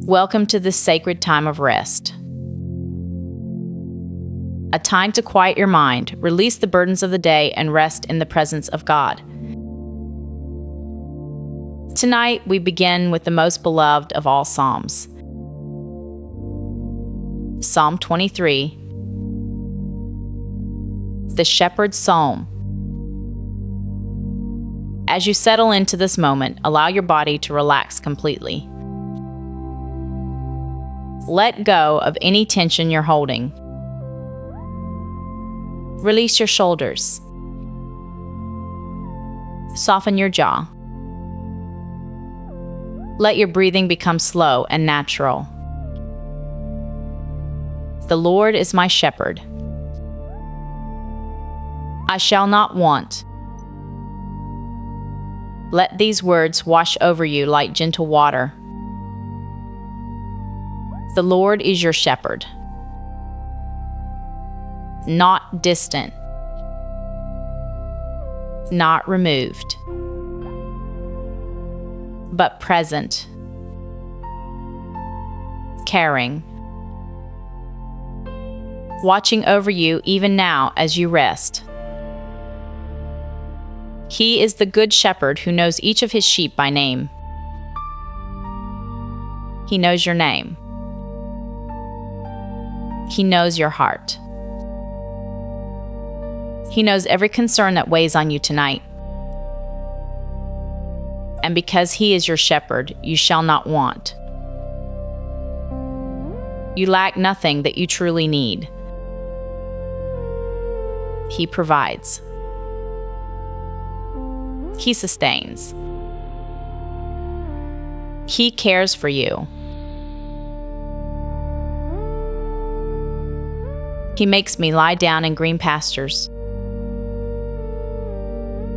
Welcome to this sacred time of rest. A time to quiet your mind, release the burdens of the day, and rest in the presence of God. Tonight, we begin with the most beloved of all Psalms. Psalm 23, the Shepherd's Psalm. As you settle into this moment, allow your body to relax completely. Let go of any tension you're holding. Release your shoulders. Soften your jaw. Let your breathing become slow and natural. The Lord is my shepherd. I shall not want. Let these words wash over you like gentle water. The Lord is your shepherd. Not distant. Not removed. But present. Caring. Watching over you even now as you rest. He is the good shepherd who knows each of his sheep by name. He knows your name. He knows your heart. He knows every concern that weighs on you tonight. And because he is your shepherd, you shall not want. You lack nothing that you truly need. He provides. He sustains. He cares for you. He makes me lie down in green pastures.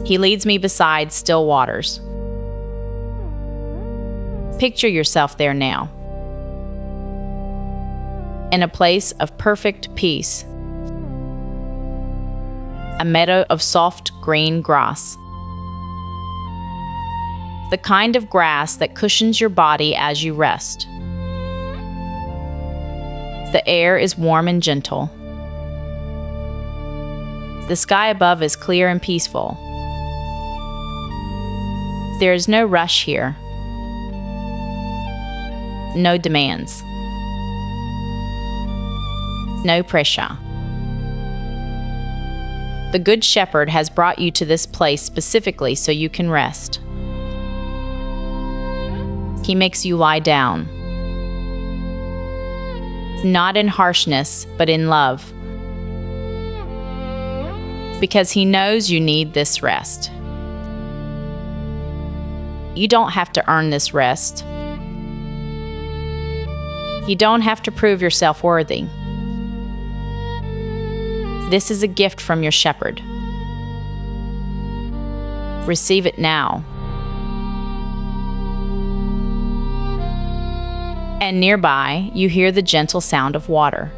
He leads me beside still waters. Picture yourself there now, in a place of perfect peace, a meadow of soft green grass, the kind of grass that cushions your body as you rest. The air is warm and gentle. The sky above is clear and peaceful. There is no rush here. No demands. No pressure. The Good Shepherd has brought you to this place specifically so you can rest. He makes you lie down. Not in harshness, but in love. Because he knows you need this rest. You don't have to earn this rest. You don't have to prove yourself worthy. This is a gift from your shepherd. Receive it now. And nearby, you hear the gentle sound of water.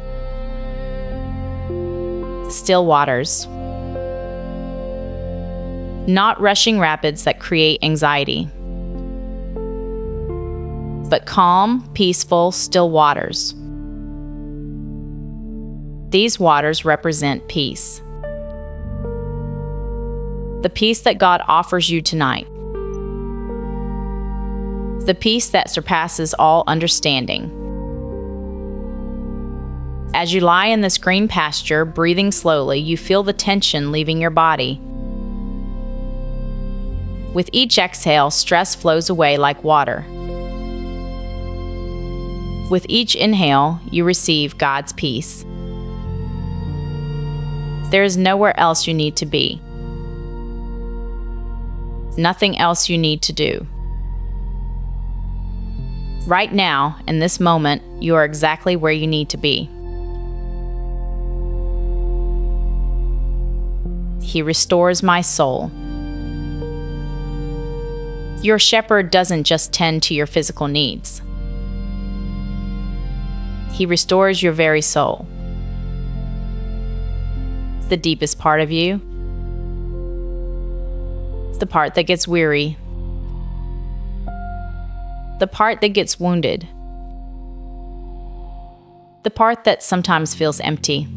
Still waters. Not rushing rapids that create anxiety, but calm, peaceful, still waters. These waters represent peace. The peace that God offers you tonight. The peace that surpasses all understanding. As you lie in this green pasture, breathing slowly, you feel the tension leaving your body. With each exhale, stress flows away like water. With each inhale, you receive God's peace. There is nowhere else you need to be. Nothing else you need to do. Right now, in this moment, you are exactly where you need to be. He restores my soul. Your shepherd doesn't just tend to your physical needs. He restores your very soul. The deepest part of you. The part that gets weary. The part that gets wounded. the part that sometimes feels empty.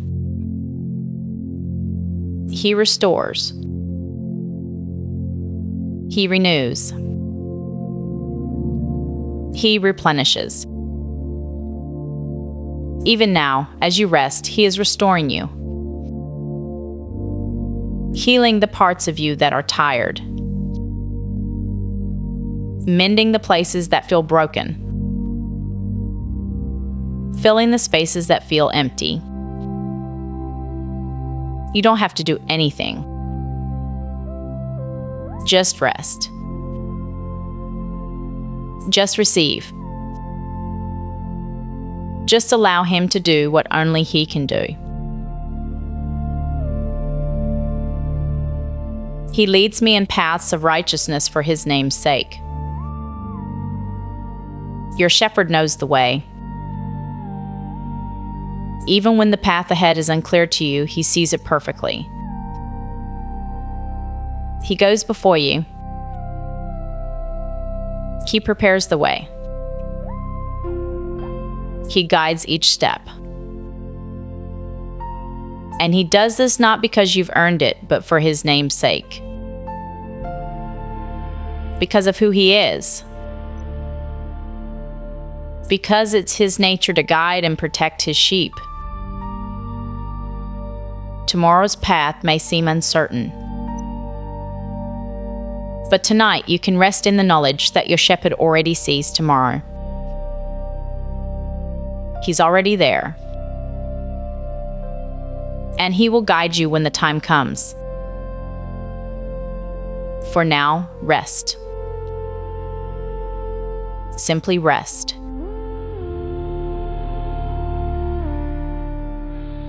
He restores. He renews. He replenishes. Even now, as you rest, He is restoring you, healing the parts of you that are tired, mending the places that feel broken, filling the spaces that feel empty. You don't have to do anything. Just rest. Just receive. Just allow Him to do what only He can do. He leads me in paths of righteousness for His name's sake. Your shepherd knows the way. Even when the path ahead is unclear to you, He sees it perfectly. He goes before you. He prepares the way. He guides each step. And He does this not because you've earned it, but for His name's sake. Because of who He is. Because it's His nature to guide and protect His sheep. Tomorrow's path may seem uncertain. But tonight you can rest in the knowledge that your shepherd already sees tomorrow. He's already there. And He will guide you when the time comes. For now, rest. Simply rest.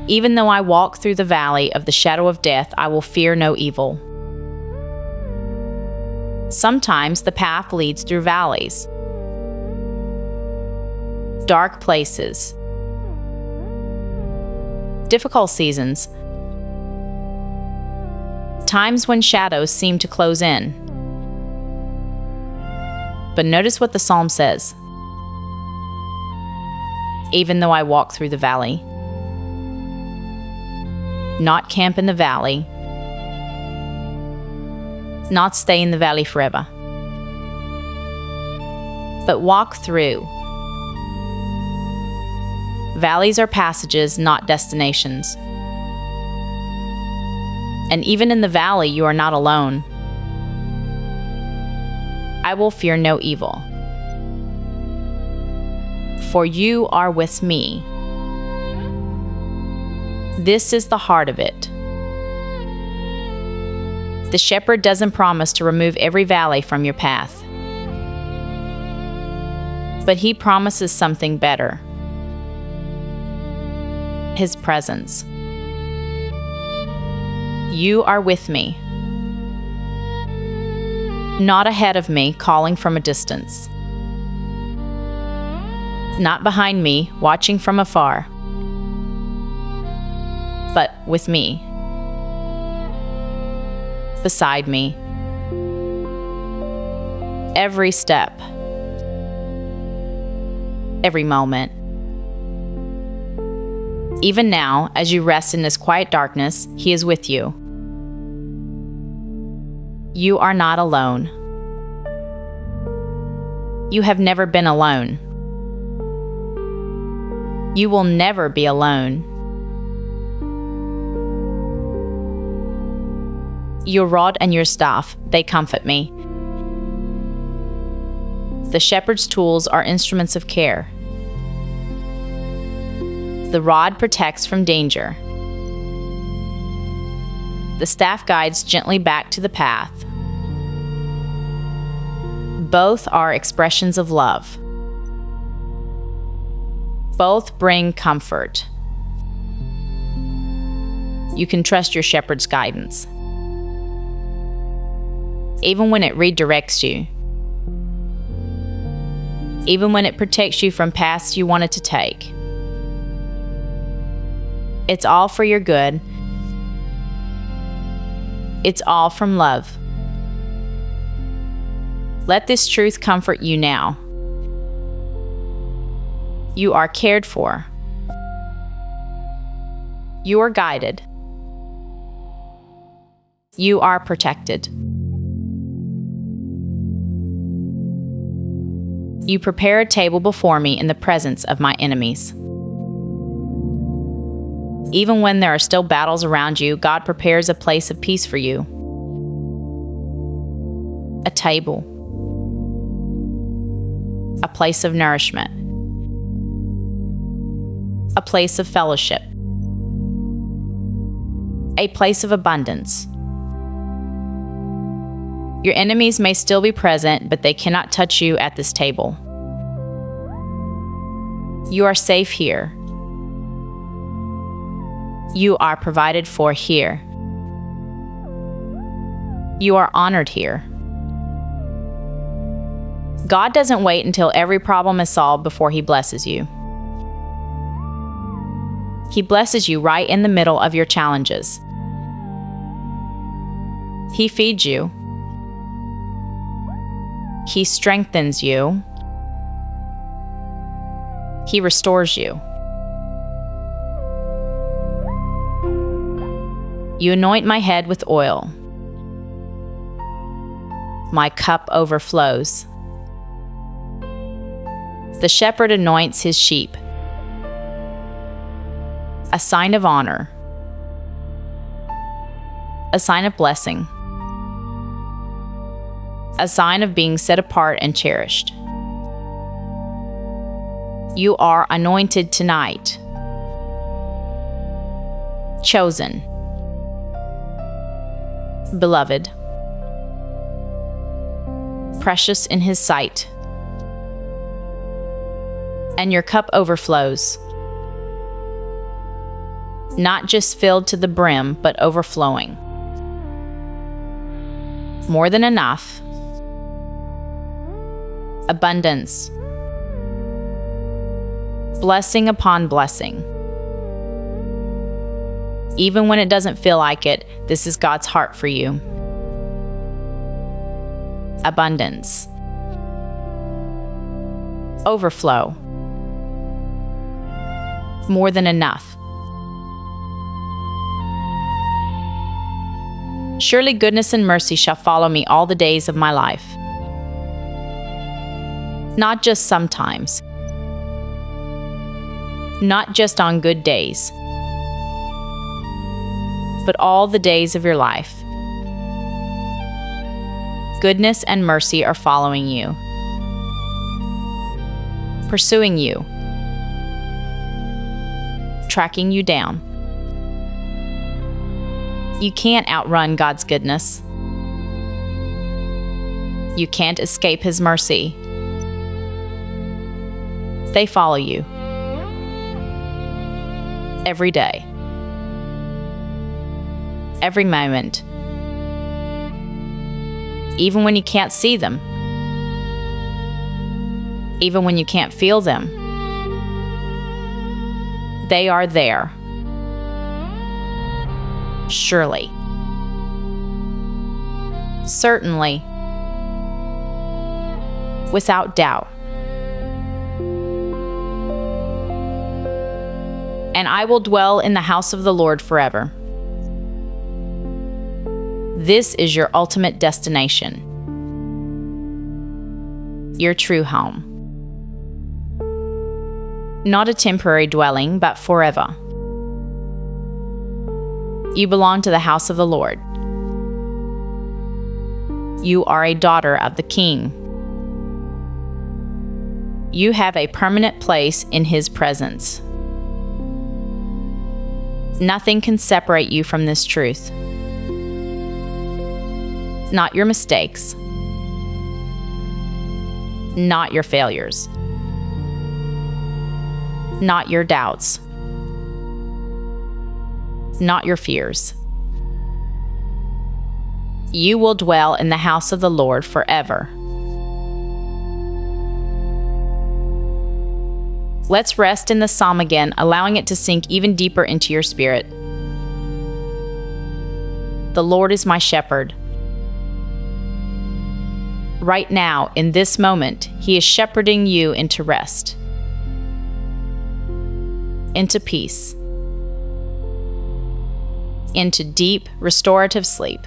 Even though I walk through the valley of the shadow of death, I will fear no evil. Sometimes the path leads through valleys, dark places, difficult seasons, times when shadows seem to close in. But notice what the psalm says. Even though I walk through the valley, not camp in the valley, not stay in the valley forever, but walk through. Valleys are passages, not destinations. And even in the valley, you are not alone. I will fear no evil, for you are with me. This is the heart of it. The shepherd doesn't promise to remove every valley from your path, but He promises something better. His presence. You are with me, not ahead of me, calling from a distance, not behind me, watching from afar, but with me, beside me, every step, every moment. Even now, as you rest in this quiet darkness, He is with you. You are not alone. You have never been alone. You will never be alone. Your rod and your staff, they comfort me. The shepherd's tools are instruments of care. The rod protects from danger. The staff guides gently back to the path. Both are expressions of love. Both bring comfort. You can trust your shepherd's guidance, even when it redirects you, even when it protects you from paths you wanted to take. It's all for your good. It's all from love. Let this truth comfort you now. You are cared for. You are guided. You are protected. You prepare a table before me in the presence of my enemies. Even when there are still battles around you, God prepares a place of peace for you. A table. A place of nourishment. A place of fellowship. A place of abundance. Your enemies may still be present, but they cannot touch you at this table. You are safe here. You are provided for here. You are honored here. God doesn't wait until every problem is solved before He blesses you. He blesses you right in the middle of your challenges. He feeds you. He strengthens you. He restores you. You anoint my head with oil. My cup overflows. The shepherd anoints his sheep. A sign of honor. A sign of blessing. A sign of being set apart and cherished. You are anointed tonight. Chosen. Beloved. Precious in His sight. And your cup overflows. Not just filled to the brim, but overflowing. More than enough. Abundance. Blessing upon blessing. Even when it doesn't feel like it, this is God's heart for you. Abundance. Overflow. More than enough. Surely goodness and mercy shall follow me all the days of my life. Not just sometimes. Not just on good days. But all the days of your life. Goodness and mercy are following you. Pursuing you. Tracking you down. You can't outrun God's goodness. You can't escape His mercy. They follow you. Every day. Every moment. Even when you can't see them. Even when you can't feel them. They are there. Surely. Certainly. Without doubt. And I will dwell in the house of the Lord forever. This is your ultimate destination. Your true home. Not a temporary dwelling, but forever. You belong to the house of the Lord. You are a daughter of the King. You have a permanent place in His presence. Nothing can separate you from this truth. Not your mistakes. Not your failures. Not your doubts. Not your fears. You will dwell in the house of the Lord forever. Let's rest in the psalm again, allowing it to sink even deeper into your spirit. The Lord is my shepherd. Right now, in this moment, He is shepherding you into rest, into peace, into deep, restorative sleep.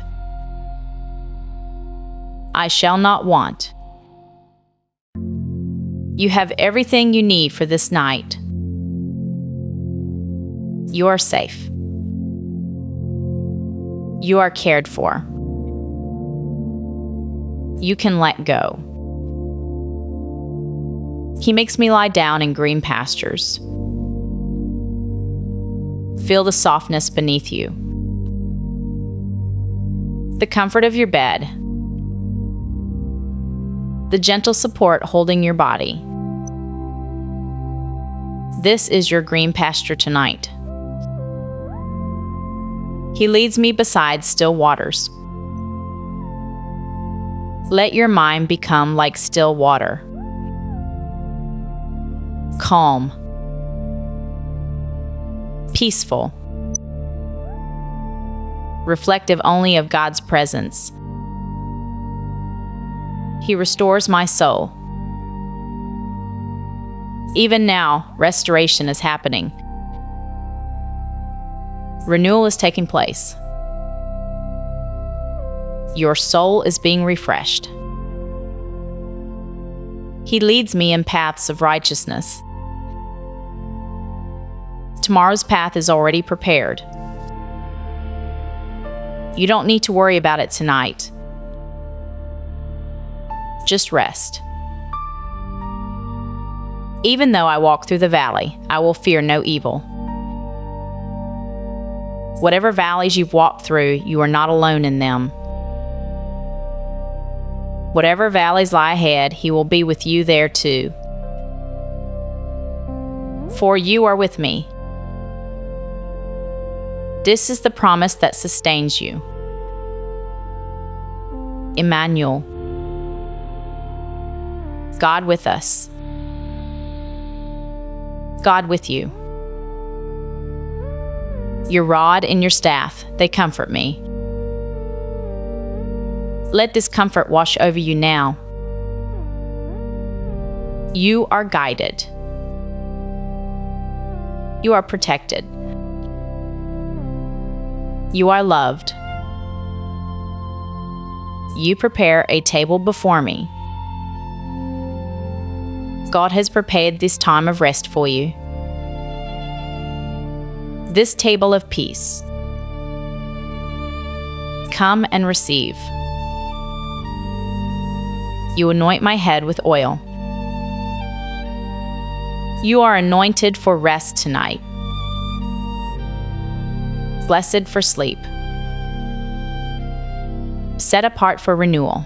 I shall not want. You have everything you need for this night. You are safe. You are cared for. You can let go. He makes me lie down in green pastures. Feel the softness beneath you. The comfort of your bed. The gentle support holding your body. This is your green pasture tonight. He leads me beside still waters. Let your mind become like still water. Calm. Peaceful. Reflective only of God's presence. He restores my soul. Even now, restoration is happening. Renewal is taking place. Your soul is being refreshed. He leads me in paths of righteousness. Tomorrow's path is already prepared. You don't need to worry about it tonight. Just rest. Even though I walk through the valley, I will fear no evil. Whatever valleys you've walked through, you are not alone in them. Whatever valleys lie ahead, He will be with you there too. For you are with me. This is the promise that sustains you. Emmanuel. God with us. God with you. Your rod and your staff, they comfort me. Let this comfort wash over you now. You are guided. You are protected. You are loved. You prepare a table before me. God has prepared this time of rest for you. This table of peace. Come and receive. You anoint my head with oil. You are anointed for rest tonight. Blessed for sleep. Set apart for renewal.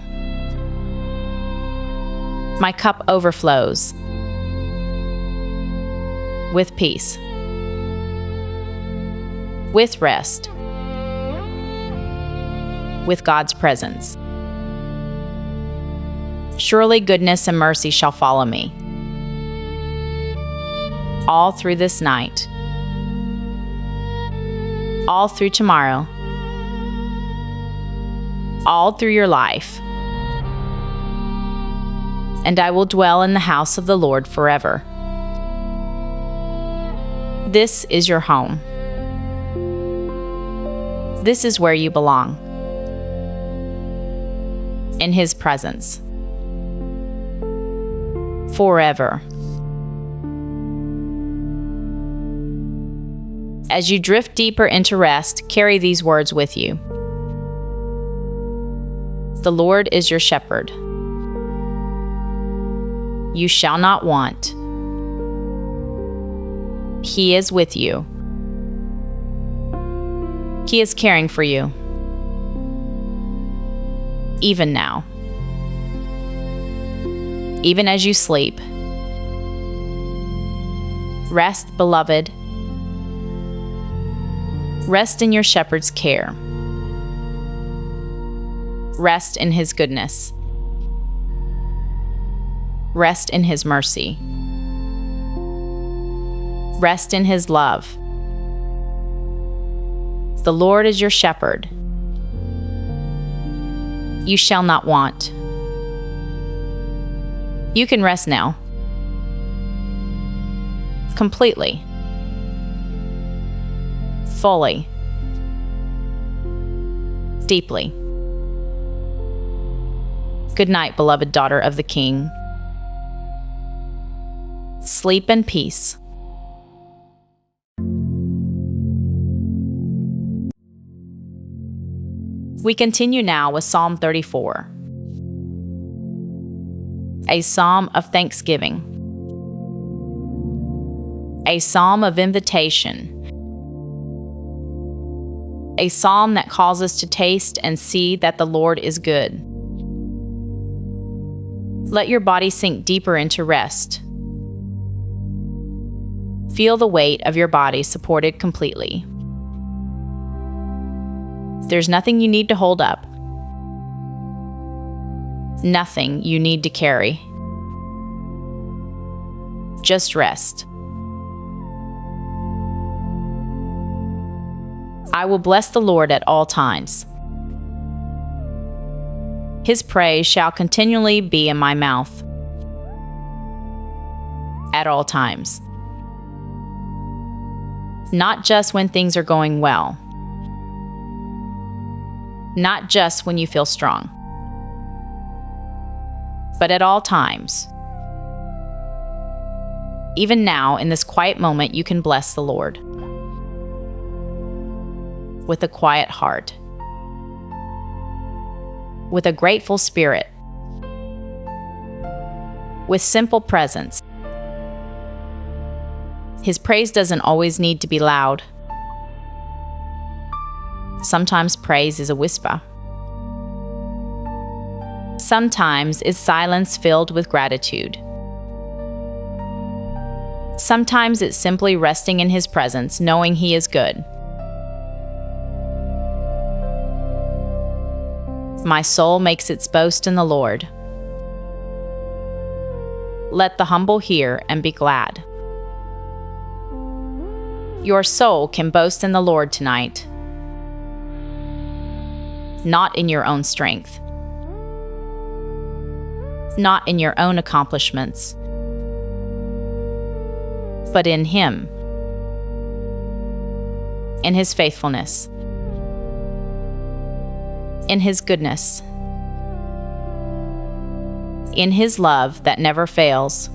My cup overflows with peace, with rest, with God's presence. Surely goodness and mercy shall follow me all through this night, all through tomorrow, all through your life. And I will dwell in the house of the Lord forever. This is your home. This is where you belong. In His presence. Forever. As you drift deeper into rest, carry these words with you. The Lord is your shepherd. You shall not want. He is with you. He is caring for you. Even now. Even as you sleep. Rest, beloved. Rest in your shepherd's care. Rest in His goodness. Rest in His mercy. Rest in His love. The Lord is your shepherd. You shall not want. You can rest now. Completely. Fully. deeply. Good night, beloved daughter of the King. Sleep in peace. We continue now with Psalm 34, a psalm of thanksgiving, a psalm of invitation, a psalm that calls us to taste and see that the Lord is good. Let your body sink deeper into rest. Feel the weight of your body supported completely. There's nothing you need to hold up, nothing you need to carry. Just rest. I will bless the Lord at all times. His praise shall continually be in my mouth. At all times. Not just when things are going well. Not just when you feel strong. But at all times. Even now, in this quiet moment, you can bless the Lord. With a quiet heart. With a grateful spirit. With simple presence. His praise doesn't always need to be loud. Sometimes praise is a whisper. Sometimes it's silence filled with gratitude. Sometimes it's simply resting in His presence, knowing He is good. My soul makes its boast in the Lord. Let the humble hear and be glad. Your soul can boast in the Lord tonight. Not in your own strength. Not in your own accomplishments. But in Him. In His faithfulness. In His goodness. In His love that never fails.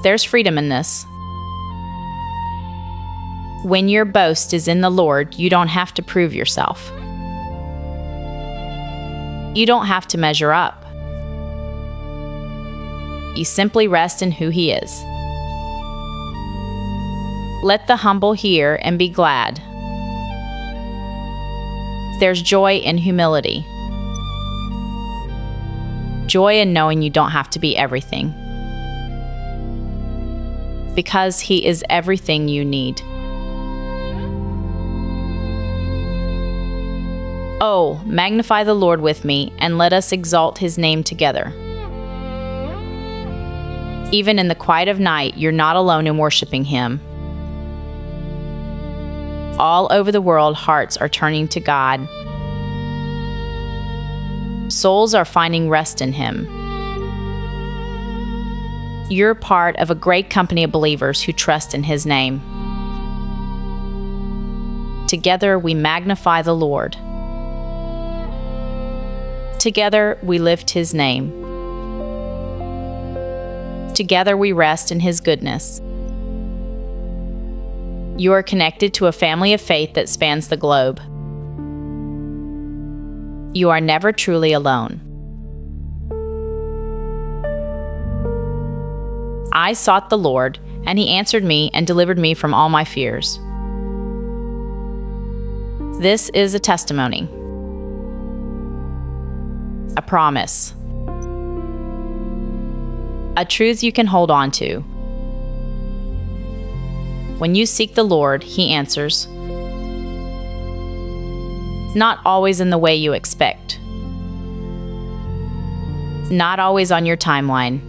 There's freedom in this. When your boast is in the Lord, you don't have to prove yourself. You don't have to measure up. You simply rest in who He is. Let the humble hear and be glad. There's joy in humility. Joy in knowing you don't have to be everything. Because He is everything you need. Oh, magnify the Lord with me, and let us exalt His name together. Even in the quiet of night, you're not alone in worshiping Him. All over the world, hearts are turning to God. Souls are finding rest in Him. You're part of a great company of believers who trust in His name. Together, we magnify the Lord. Together, we lift His name. Together, we rest in His goodness. You are connected to a family of faith that spans the globe. You are never truly alone. I sought the Lord, and He answered me and delivered me from all my fears. This is a testimony. A promise. A truth you can hold on to. When you seek the Lord, He answers. Not always in the way you expect. Not always on your timeline.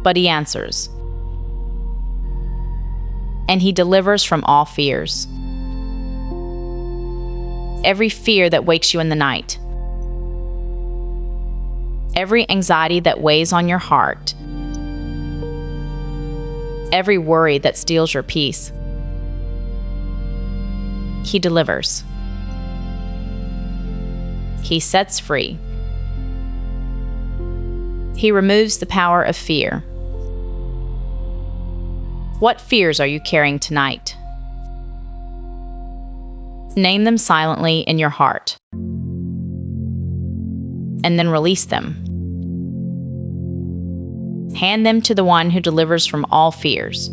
But He answers. And He delivers from all fears. Every fear that wakes you in the night. Every anxiety that weighs on your heart. Every worry that steals your peace. He delivers. He sets free. He removes the power of fear. What fears are you carrying tonight? Name them silently in your heart, and then release them. Hand them to the one who delivers from all fears.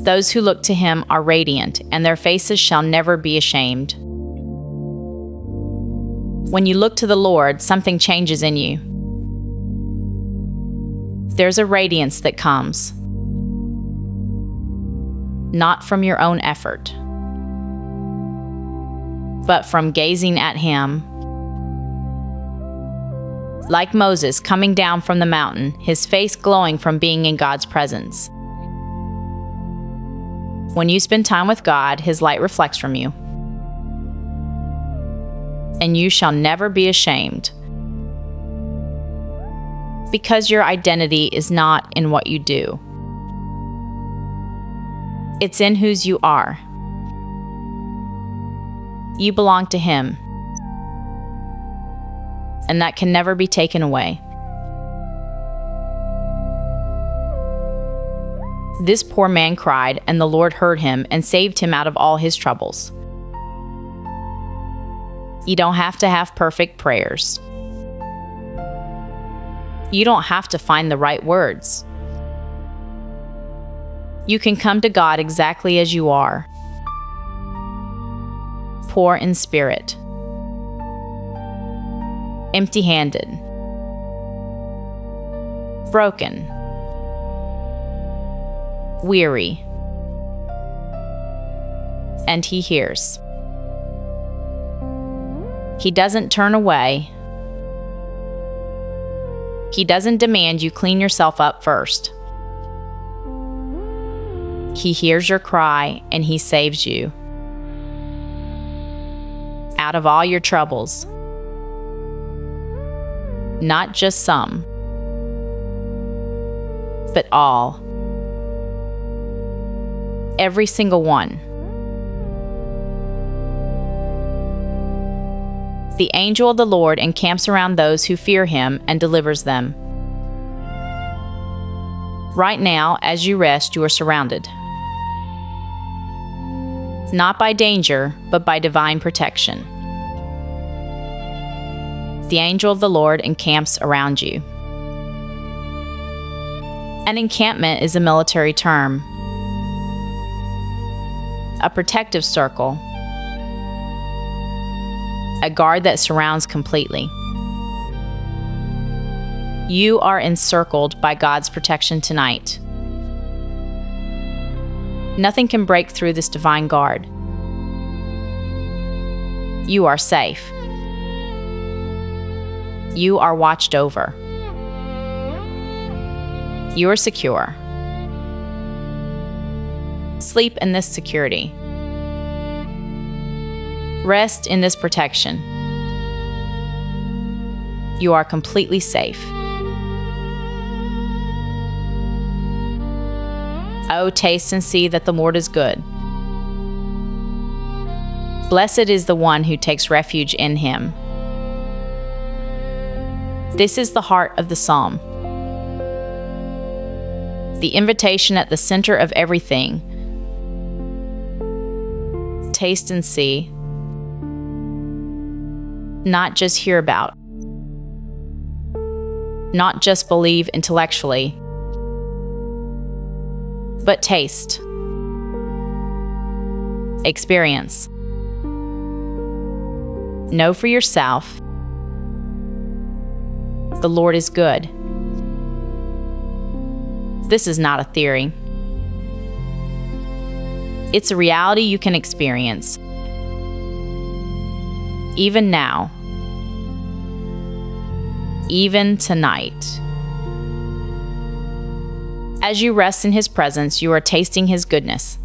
Those who look to him are radiant, and their faces shall never be ashamed. When you look to the Lord, something changes in you. There's a radiance that comes, not from your own effort, but from gazing at him. Like Moses coming down from the mountain, his face glowing from being in God's presence. When you spend time with God, his light reflects from you. And you shall never be ashamed, because your identity is not in what you do. It's in whose you are. You belong to him, and that can never be taken away. This poor man cried, and the Lord heard him and saved him out of all his troubles. You don't have to have perfect prayers. You don't have to find the right words. You can come to God exactly as you are, poor in spirit, empty-handed, broken, weary, and he hears. He doesn't turn away. He doesn't demand you clean yourself up first. He hears your cry and he saves you out of all your troubles. Not just some, but all. Every single one. The angel of the Lord encamps around those who fear him and delivers them. Right now, as you rest, you are surrounded. Not by danger, but by divine protection. The angel of the Lord encamps around you. An encampment is a military term, a protective circle, a guard that surrounds completely. You are encircled by God's protection tonight. Nothing can break through this divine guard. You are safe. You are watched over. You are secure. Sleep in this security. Rest in this protection. You are completely safe. Oh, taste and see that the Lord is good. Blessed is the one who takes refuge in him. This is the heart of the psalm. The invitation at the center of everything. Taste and see. Not just hear about. Not just believe intellectually, but taste. Experience. Know for yourself. The Lord is good. This is not a theory. It's a reality you can experience. Even now. Even tonight. As you rest in his presence, you are tasting his goodness.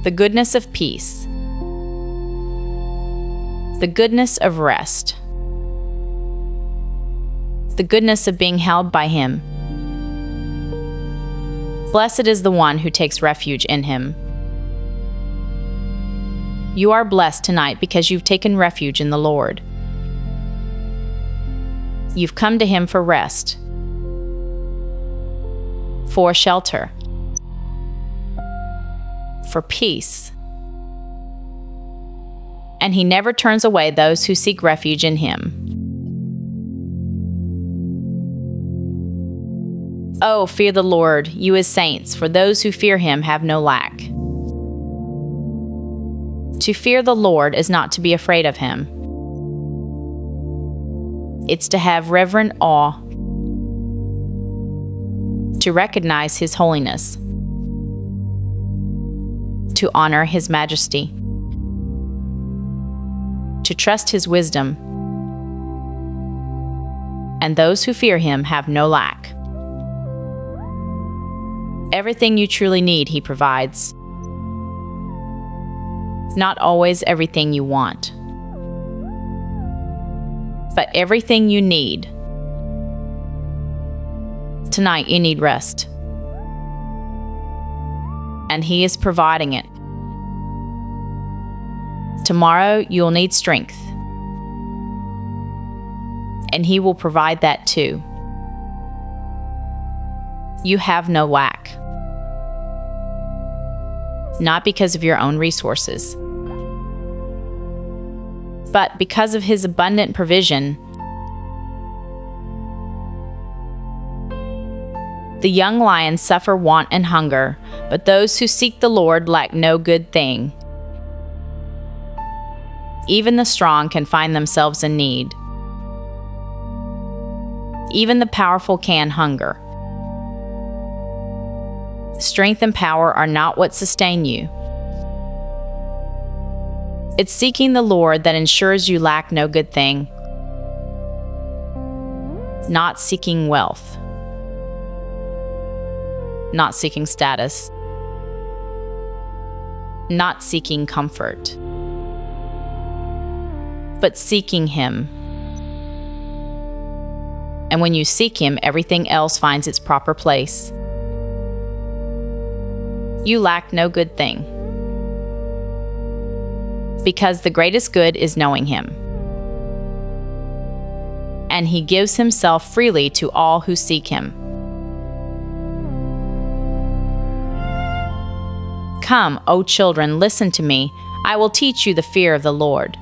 The goodness of peace. The goodness of rest. The goodness of being held by him. Blessed is the one who takes refuge in him. You are blessed tonight because you've taken refuge in the Lord. You've come to him for rest, for shelter, for peace. And he never turns away those who seek refuge in him. Oh, fear the Lord, you his saints, for those who fear him have no lack. To fear the Lord is not to be afraid of him. It's to have reverent awe, to recognize his holiness, to honor his majesty, to trust his wisdom, and those who fear him have no lack. Everything you truly need, he provides. Not always everything you want, but everything you need. Tonight you need rest, and he is providing it. Tomorrow you'll need strength, and he will provide that too. You have no lack, not because of your own resources, but because of his abundant provision. The young lions suffer want and hunger, but those who seek the Lord lack no good thing. Even the strong can find themselves in need. Even the powerful can hunger. Strength and power are not what sustain you. It's seeking the Lord that ensures you lack no good thing. Not seeking wealth. Not seeking status. Not seeking comfort. But seeking him. And when you seek him, everything else finds its proper place. You lack no good thing, because the greatest good is knowing him, and he gives himself freely to all who seek him. Come, O children, listen to me. I will teach you the fear of the Lord.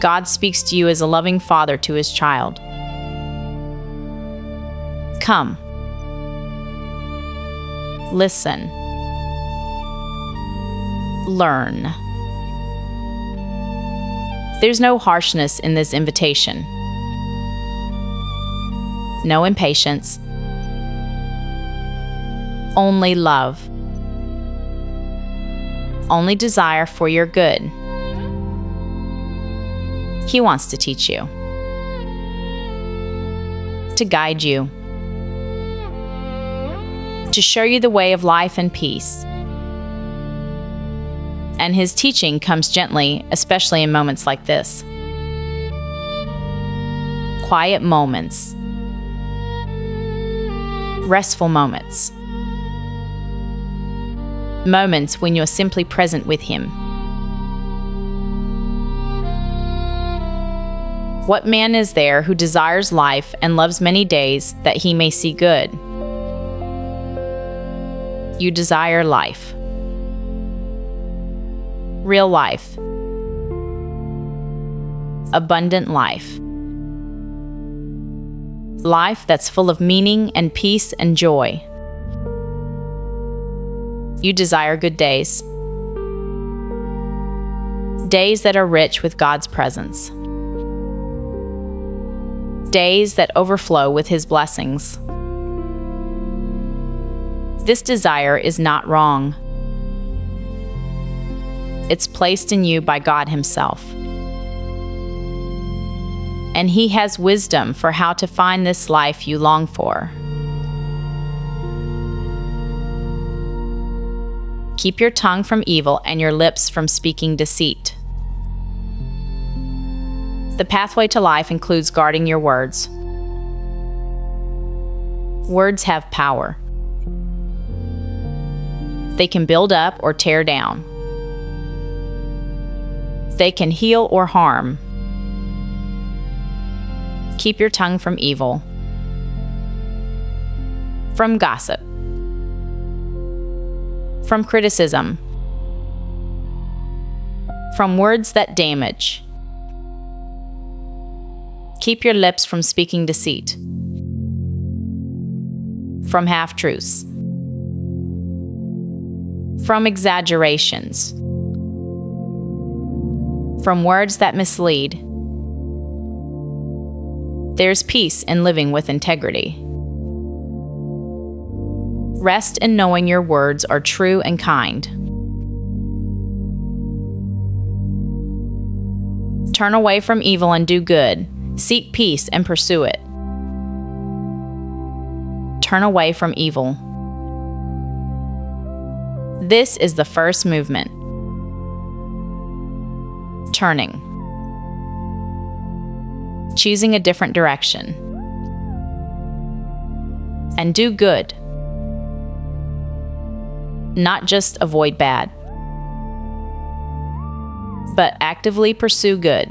God speaks to you as a loving father to his child. Come. Listen. Learn. There's no harshness in this invitation. No impatience. Only love. Only desire for your good. He wants to teach you, to guide you, to show you the way of life and peace. And his teaching comes gently, especially in moments like this. Quiet moments. Restful moments. Moments when you're simply present with him. What man is there who desires life and loves many days that he may see good? You desire life. Real life. Abundant life. Life that's full of meaning and peace and joy. You desire good days. Days that are rich with God's presence. Days that overflow with his blessings. This desire is not wrong. It's placed in you by God himself. And he has wisdom for how to find this life you long for. Keep your tongue from evil and your lips from speaking deceit. The pathway to life includes guarding your words. Words have power. They can build up or tear down. They can heal or harm. Keep your tongue from evil, from gossip, from criticism, from words that damage. Keep your lips from speaking deceit, from half-truths, from exaggerations, from words that mislead. There's peace in living with integrity. Rest in knowing your words are true and kind. Turn away from evil and do good. Seek peace and pursue it. Turn away from evil. This is the first movement. Turning. Choosing a different direction. And do good. Not just avoid bad, but actively pursue good.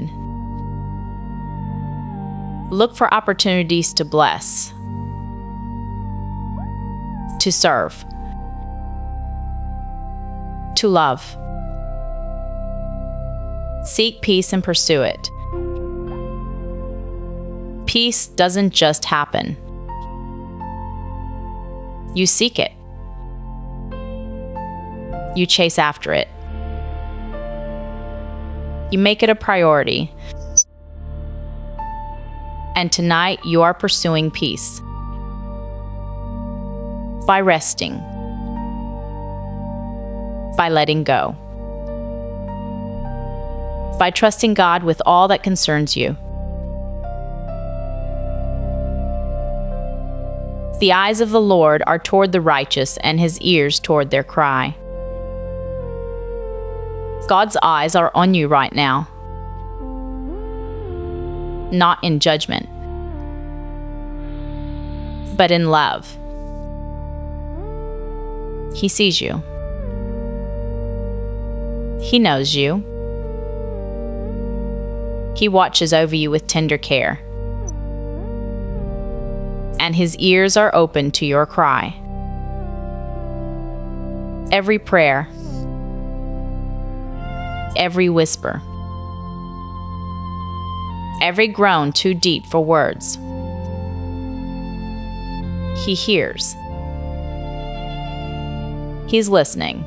Look for opportunities to bless, to serve, to love. Seek peace and pursue it. Peace doesn't just happen. You seek it. You chase after it. You make it a priority. And tonight you are pursuing peace by resting, by letting go, by trusting God with all that concerns you. The eyes of the Lord are toward the righteous, and his ears toward their cry. God's eyes are on you right now, not in judgment, but in love. He sees you. He knows you. He watches over you with tender care. And his ears are open to your cry. Every prayer, every whisper, every groan too deep for words. He hears. He's listening.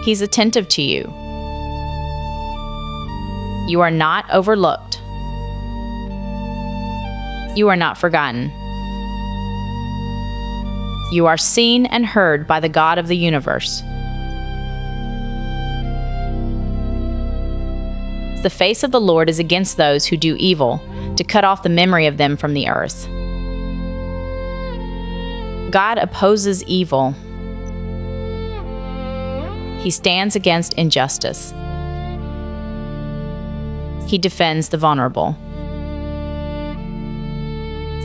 He's attentive to you. You are not overlooked. You are not forgotten. You are seen and heard by the God of the universe. The face of the Lord is against those who do evil, to cut off the memory of them from the earth. God opposes evil. He stands against injustice. He defends the vulnerable.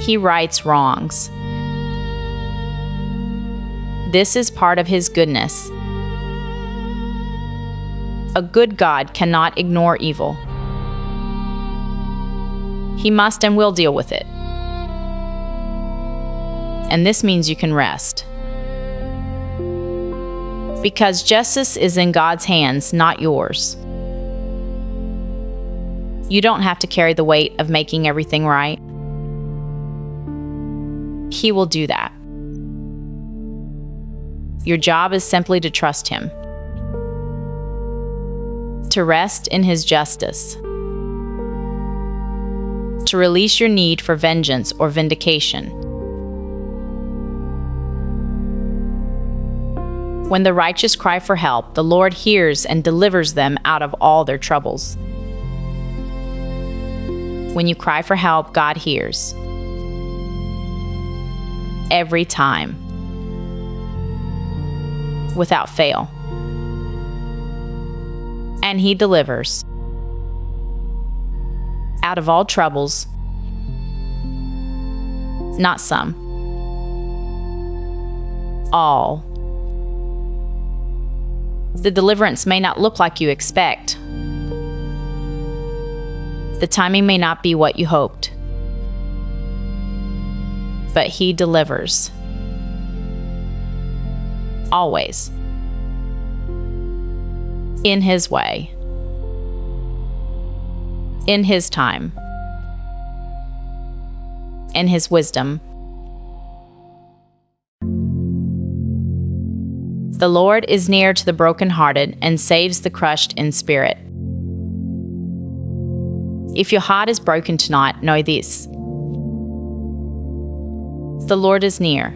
He rights wrongs. This is part of his goodness. A good God cannot ignore evil. He must and will deal with it. And this means you can rest. Because justice is in God's hands, not yours. You don't have to carry the weight of making everything right. He will do that. Your job is simply to trust him, to rest in his justice, to release your need for vengeance or vindication. When the righteous cry for help, the Lord hears and delivers them out of all their troubles. When you cry for help, God hears. Every time. Without fail. And he delivers. Out of all troubles. not some. All. The deliverance may not look like you expect. The timing may not be what you hoped. But He delivers. Always. In His way. In His time. In His wisdom. The Lord is near to the brokenhearted and saves the crushed in spirit. If your heart is broken tonight, know this. The Lord is near.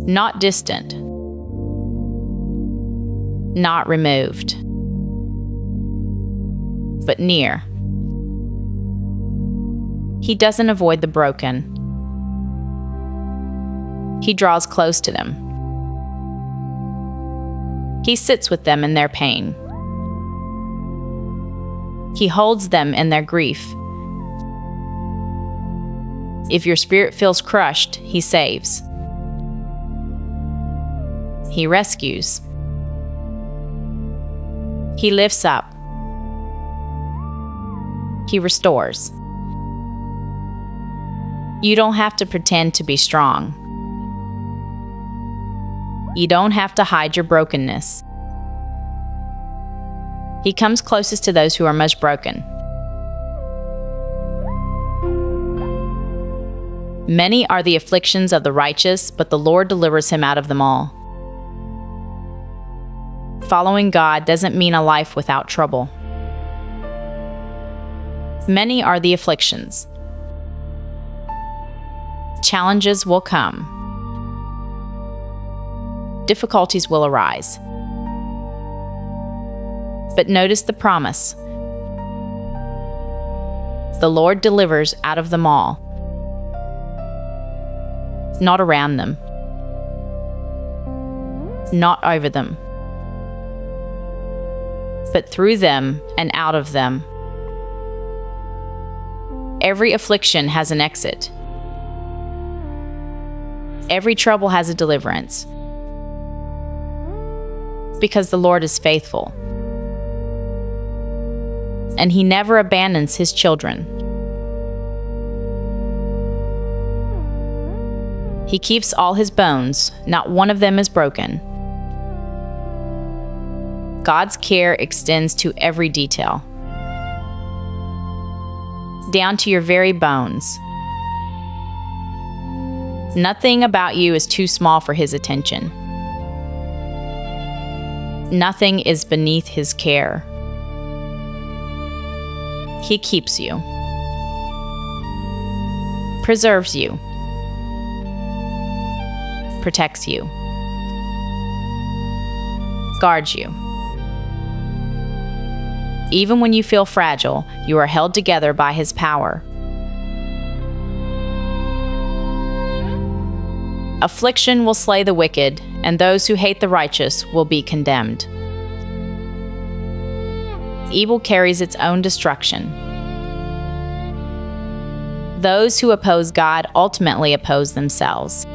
Not distant. Not removed. But near. He doesn't avoid the broken. He draws close to them. He sits with them in their pain. He holds them in their grief. If your spirit feels crushed, He saves. He rescues. He lifts up. He restores. You don't have to pretend to be strong. You don't have to hide your brokenness. He comes closest to those who are most broken. Many are the afflictions of the righteous, but the Lord delivers him out of them all. Following God doesn't mean a life without trouble. Many are the afflictions. Challenges will come. Difficulties will arise. But notice the promise. The Lord delivers out of them all. Not around them. Not over them. But through them and out of them. Every affliction has an exit. Every trouble has a deliverance. Because the Lord is faithful. And He never abandons His children. He keeps all His bones, not one of them is broken. God's care extends to every detail, down to your very bones. Nothing about you is too small for His attention. Nothing is beneath His care. He keeps you, preserves you, protects you, guards you. Even when you feel fragile, you are held together by His power. Affliction will slay the wicked, and those who hate the righteous will be condemned. Evil carries its own destruction. Those who oppose God ultimately oppose themselves.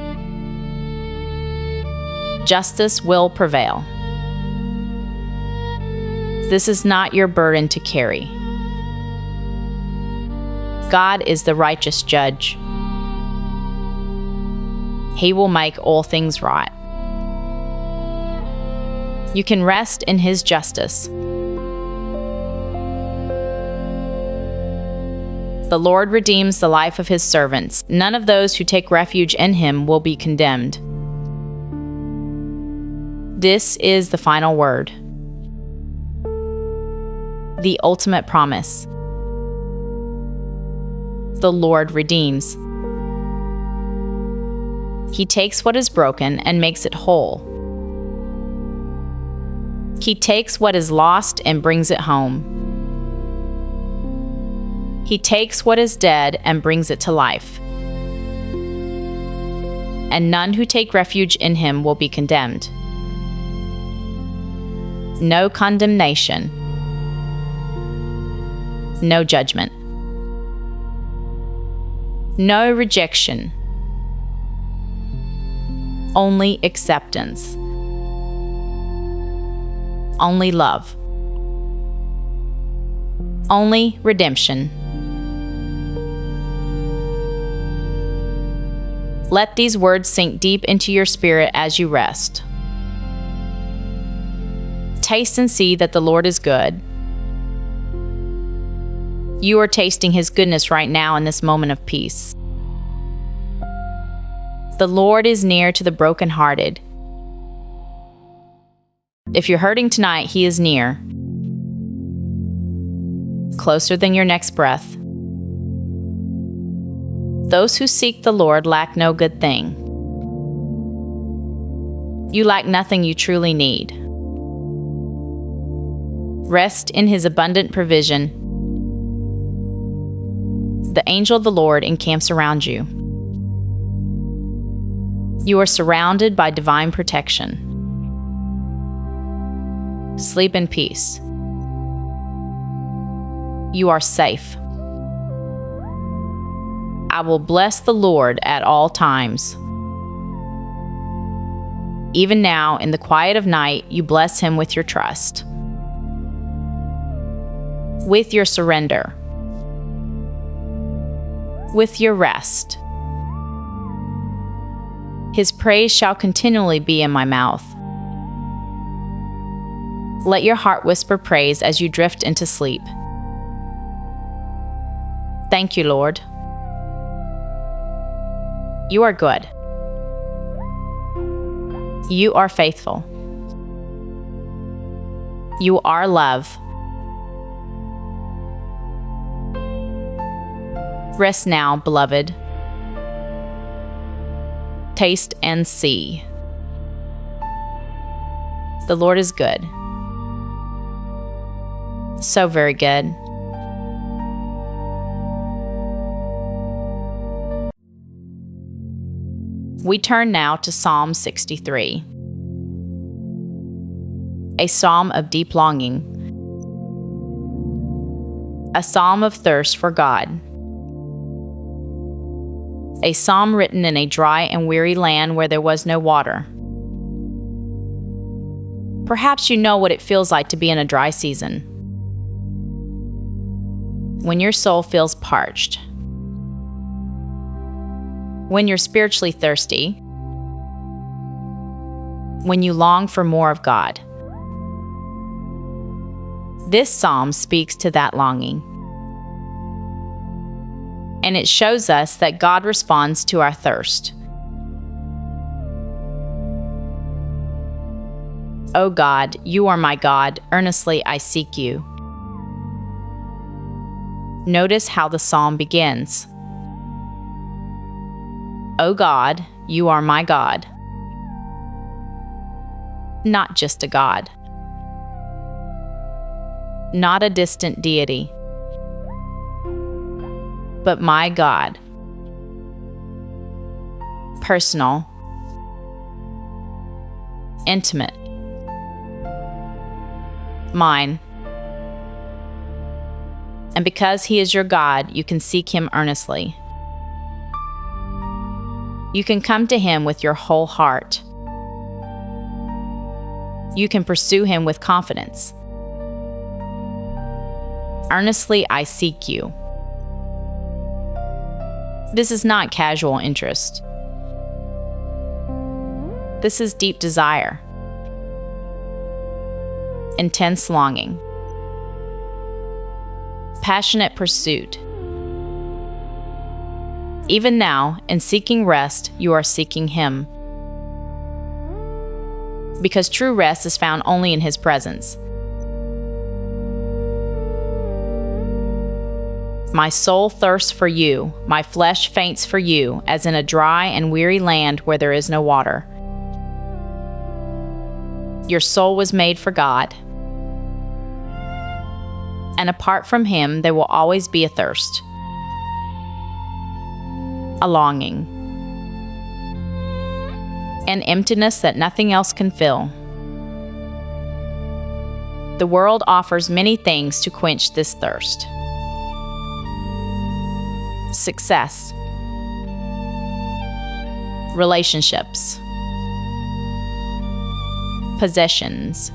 Justice will prevail. This is not your burden to carry. God is the righteous judge. He will make all things right. You can rest in His justice. The Lord redeems the life of His servants. None of those who take refuge in Him will be condemned. This is the final word. The ultimate promise. The Lord redeems. He takes what is broken and makes it whole. He takes what is lost and brings it home. He takes what is dead and brings it to life. And none who take refuge in Him will be condemned. No condemnation. No judgment. No rejection. Only acceptance. Only love. Only redemption. Let these words sink deep into your spirit as you rest. Taste and see that the Lord is good. You are tasting His goodness right now in this moment of peace. The Lord is near to the brokenhearted. If you're hurting tonight, He is near. Closer than your next breath. Those who seek the Lord lack no good thing. You lack nothing you truly need. Rest in His abundant provision. The angel of the Lord encamps around you. You are surrounded by divine protection. Sleep in peace. You are safe. I will bless the Lord at all times. Even now, in the quiet of night, you bless Him with your trust, with your surrender, with your rest. His praise shall continually be in my mouth. Let your heart whisper praise as you drift into sleep. Thank you, Lord. You are good. You are faithful. You are love. Rest now, beloved. Taste and see. The Lord is good. So very good. We turn now to Psalm 63, a psalm of deep longing, a psalm of thirst for God, a psalm written in a dry and weary land where there was no water. Perhaps you know what it feels like to be in a dry season, when your soul feels parched, when you're spiritually thirsty, when you long for more of God. This psalm speaks to that longing. And it shows us that God responds to our thirst. O God, you are my God, earnestly I seek you. Notice how the psalm begins. O God, you are my God. Not just a God. Not a distant deity. But my God. Personal. Intimate. Mine. And because He is your God, you can seek Him earnestly. You can come to Him with your whole heart. You can pursue Him with confidence. Earnestly I seek you. This is not casual interest. This is deep desire. Intense longing. Passionate pursuit. Even now, in seeking rest, you are seeking Him. Because true rest is found only in His presence. My soul thirsts for you, my flesh faints for you, as in a dry and weary land where there is no water. Your soul was made for God. And apart from Him, there will always be a thirst. A longing, an emptiness that nothing else can fill. The world offers many things to quench this thirst. Success, relationships, possessions,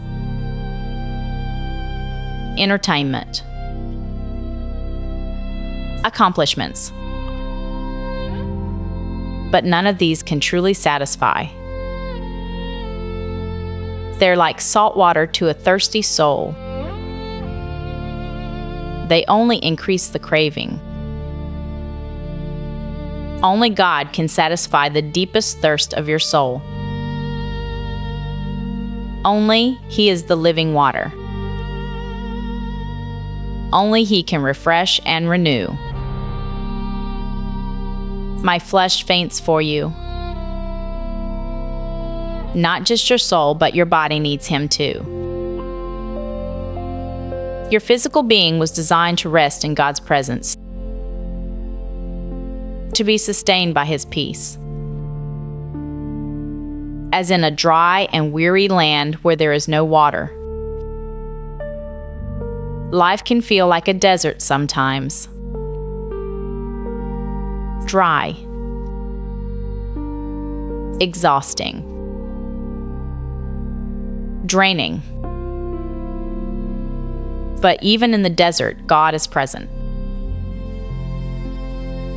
entertainment, accomplishments. But none of these can truly satisfy. They're like salt water to a thirsty soul. They only increase the craving. Only God can satisfy the deepest thirst of your soul. Only He is the living water. Only He can refresh and renew. My flesh faints for you. Not just your soul, but your body needs Him too. Your physical being was designed to rest in God's presence, to be sustained by His peace. As in a dry and weary land where there is no water. Life can feel like a desert sometimes. Dry. Exhausting. Draining. But even in the desert, God is present.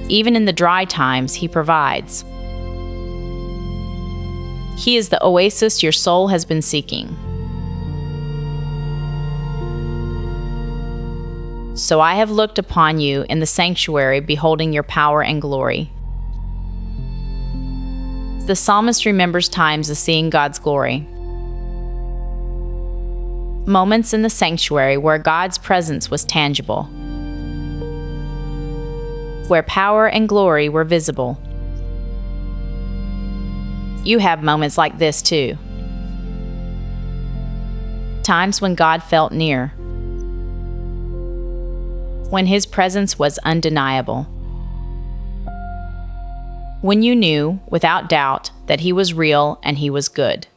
Even in the dry times, He provides. He is the oasis your soul has been seeking. So I have looked upon you in the sanctuary, beholding your power and glory. The psalmist remembers times of seeing God's glory. Moments in the sanctuary where God's presence was tangible, where power and glory were visible. You have moments like this too. Times when God felt near, when His presence was undeniable, when you knew, without doubt, that He was real and He was good.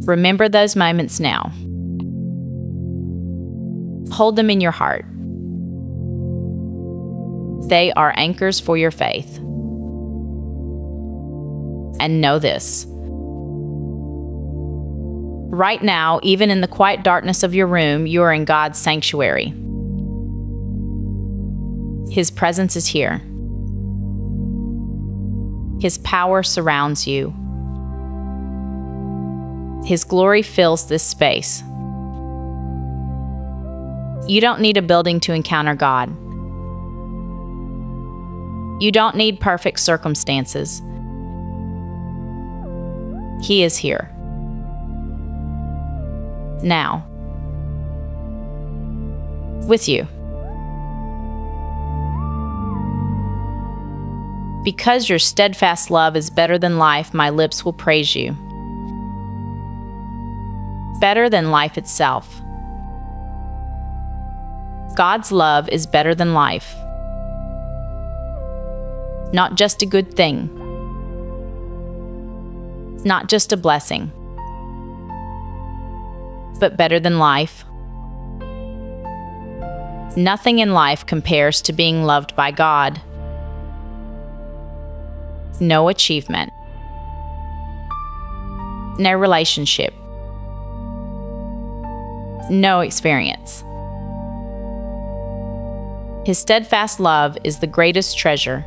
Remember those moments now. Hold them in your heart. They are anchors for your faith. And know this. Right now, even in the quiet darkness of your room, you are in God's sanctuary. His presence is here. His power surrounds you. His glory fills this space. You don't need a building to encounter God. You don't need perfect circumstances. He is here. Now. With you. Because your steadfast love is better than life, my lips will praise you. Better than life itself. God's love is better than life. Not just a good thing. Not just a blessing. But better than life. Nothing in life compares to being loved by God. No achievement. No relationship. No experience. His steadfast love is the greatest treasure.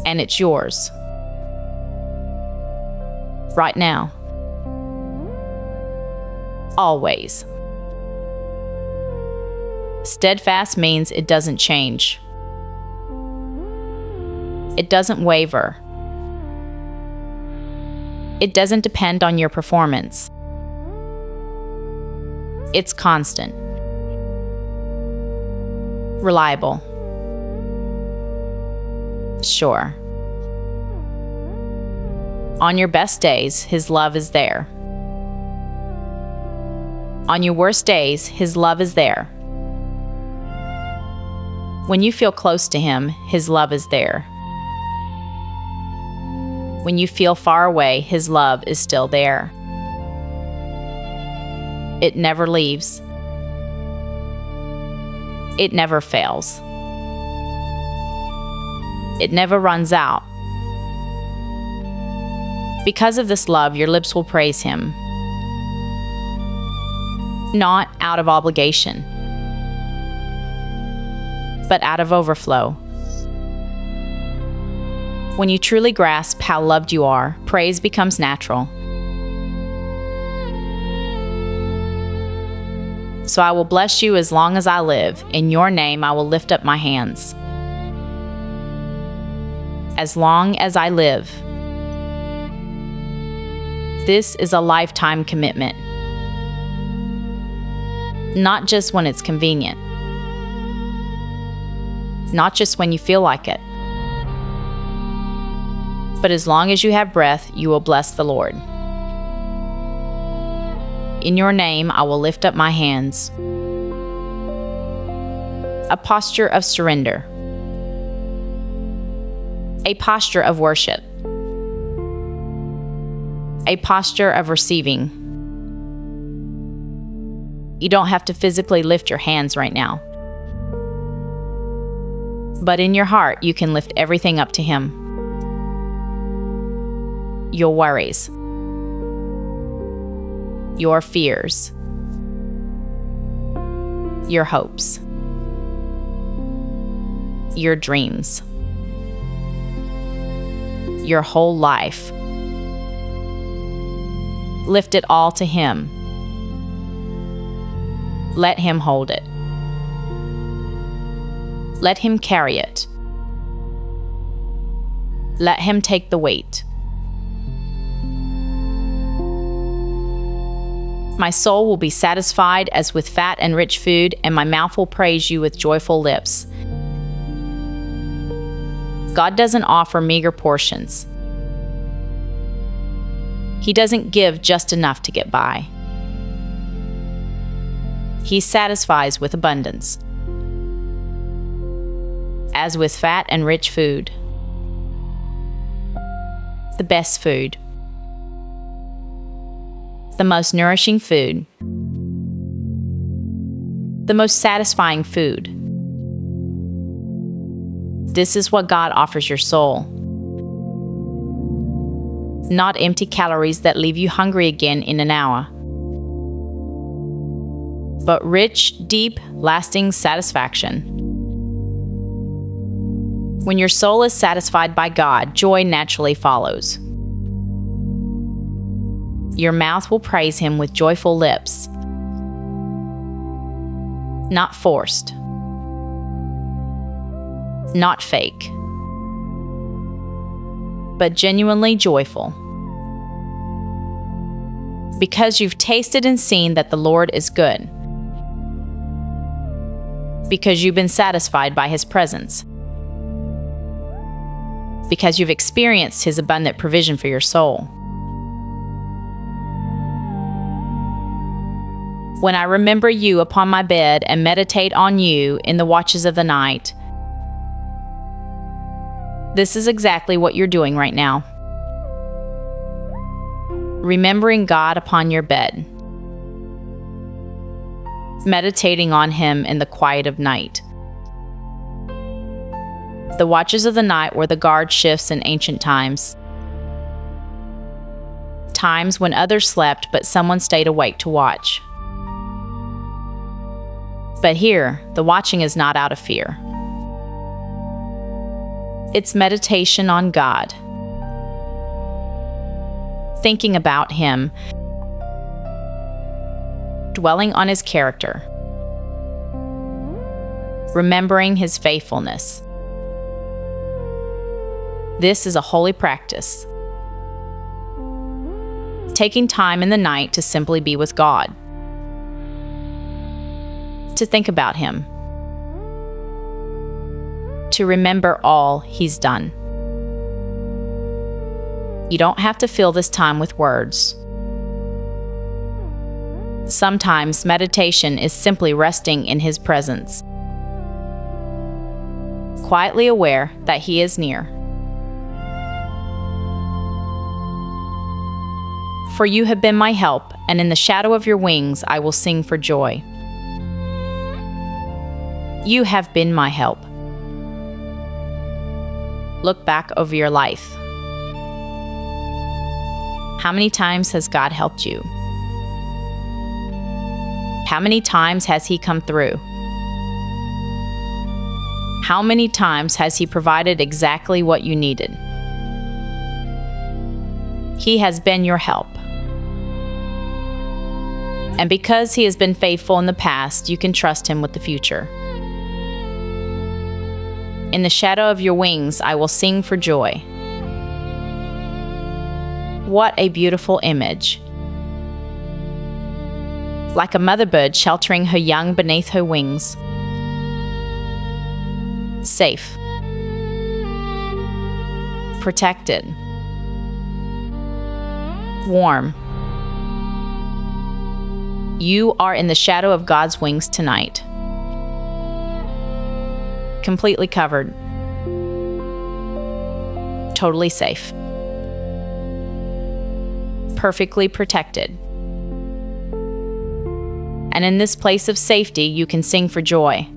And it's yours. Right now. Always. Steadfast means it doesn't change. It doesn't waver. It doesn't depend on your performance. It's constant. Reliable. Sure. On your best days, His love is there. On your worst days, His love is there. When you feel close to Him, His love is there. When you feel far away, His love is still there. It never leaves. It never fails. It never runs out. Because of this love, your lips will praise Him, not out of obligation, but out of overflow. When you truly grasp how loved you are, praise becomes natural. So I will bless you as long as I live. In your name I will lift up my hands. As long as I live. This is a lifetime commitment. Not just when it's convenient. Not just when you feel like it. But as long as you have breath, you will bless the Lord. In your name, I will lift up my hands. A posture of surrender. A posture of worship. A posture of receiving. You don't have to physically lift your hands right now. But in your heart, you can lift everything up to Him. Your worries. Your fears, your hopes, your dreams, your whole life. Lift it all to Him. Let Him hold it. Let Him carry it. Let Him take the weight. My soul will be satisfied as with fat and rich food, and my mouth will praise you with joyful lips. God doesn't offer meager portions. He doesn't give just enough to get by. He satisfies with abundance, as with fat and rich food. The best food. The most nourishing food, the most satisfying food. This is what God offers your soul. Not empty calories that leave you hungry again in an hour, but rich, deep, lasting satisfaction. When your soul is satisfied by God, joy naturally follows. Your mouth will praise Him with joyful lips. Not forced. Not fake. But genuinely joyful. Because you've tasted and seen that the Lord is good. Because you've been satisfied by His presence. Because you've experienced His abundant provision for your soul. When I remember you upon my bed and meditate on you in the watches of the night. This is exactly what you're doing right now. Remembering God upon your bed. Meditating on Him in the quiet of night. The watches of the night were the guard shifts in ancient times. Times when others slept, but someone stayed awake to watch. But here, the watching is not out of fear. It's meditation on God. Thinking about Him. Dwelling on His character. Remembering His faithfulness. This is a holy practice. Taking time in the night to simply be with God. To think about Him. To remember all He's done. You don't have to fill this time with words. Sometimes meditation is simply resting in His presence. Quietly aware that He is near. For you have been my help, and in the shadow of your wings I will sing for joy. You have been my help. Look back over your life. How many times has God helped you? How many times has He come through? How many times has He provided exactly what you needed? He has been your help. And because He has been faithful in the past, you can trust Him with the future. In the shadow of your wings, I will sing for joy. What a beautiful image. Like a mother bird sheltering her young beneath her wings. Safe. Protected. Warm. You are in the shadow of God's wings tonight. Completely covered. Totally safe. Perfectly protected. And in this place of safety, you can sing for joy.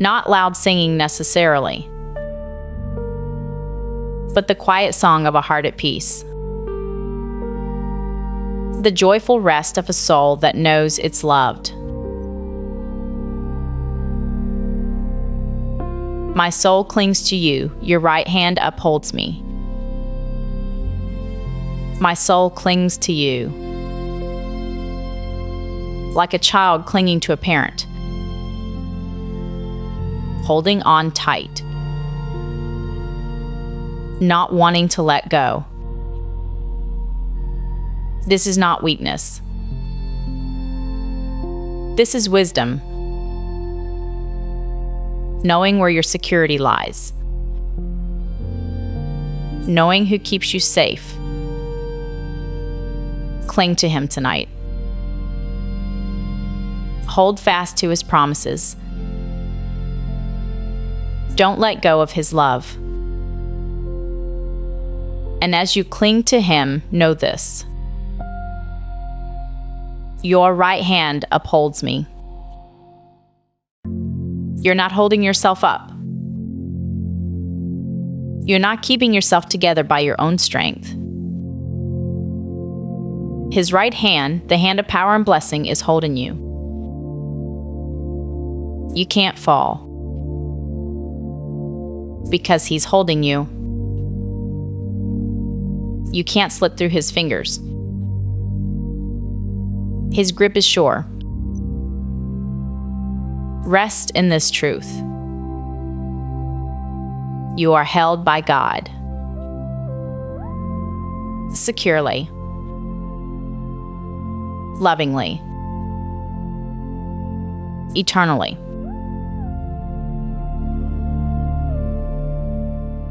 Not loud singing necessarily, but the quiet song of a heart at peace. The joyful rest of a soul that knows it's loved. My soul clings to you, your right hand upholds me. My soul clings to you, like a child clinging to a parent, holding on tight, not wanting to let go. This is not weakness. This is wisdom. Knowing where your security lies. Knowing who keeps you safe. Cling to Him tonight. Hold fast to His promises. Don't let go of His love. And as you cling to Him, know this. Your right hand upholds me. You're not holding yourself up. You're not keeping yourself together by your own strength. His right hand, the hand of power and blessing, is holding you. You can't fall because He's holding you. You can't slip through His fingers. His grip is sure. Rest in this truth. You are held by God. Securely. Lovingly. Eternally.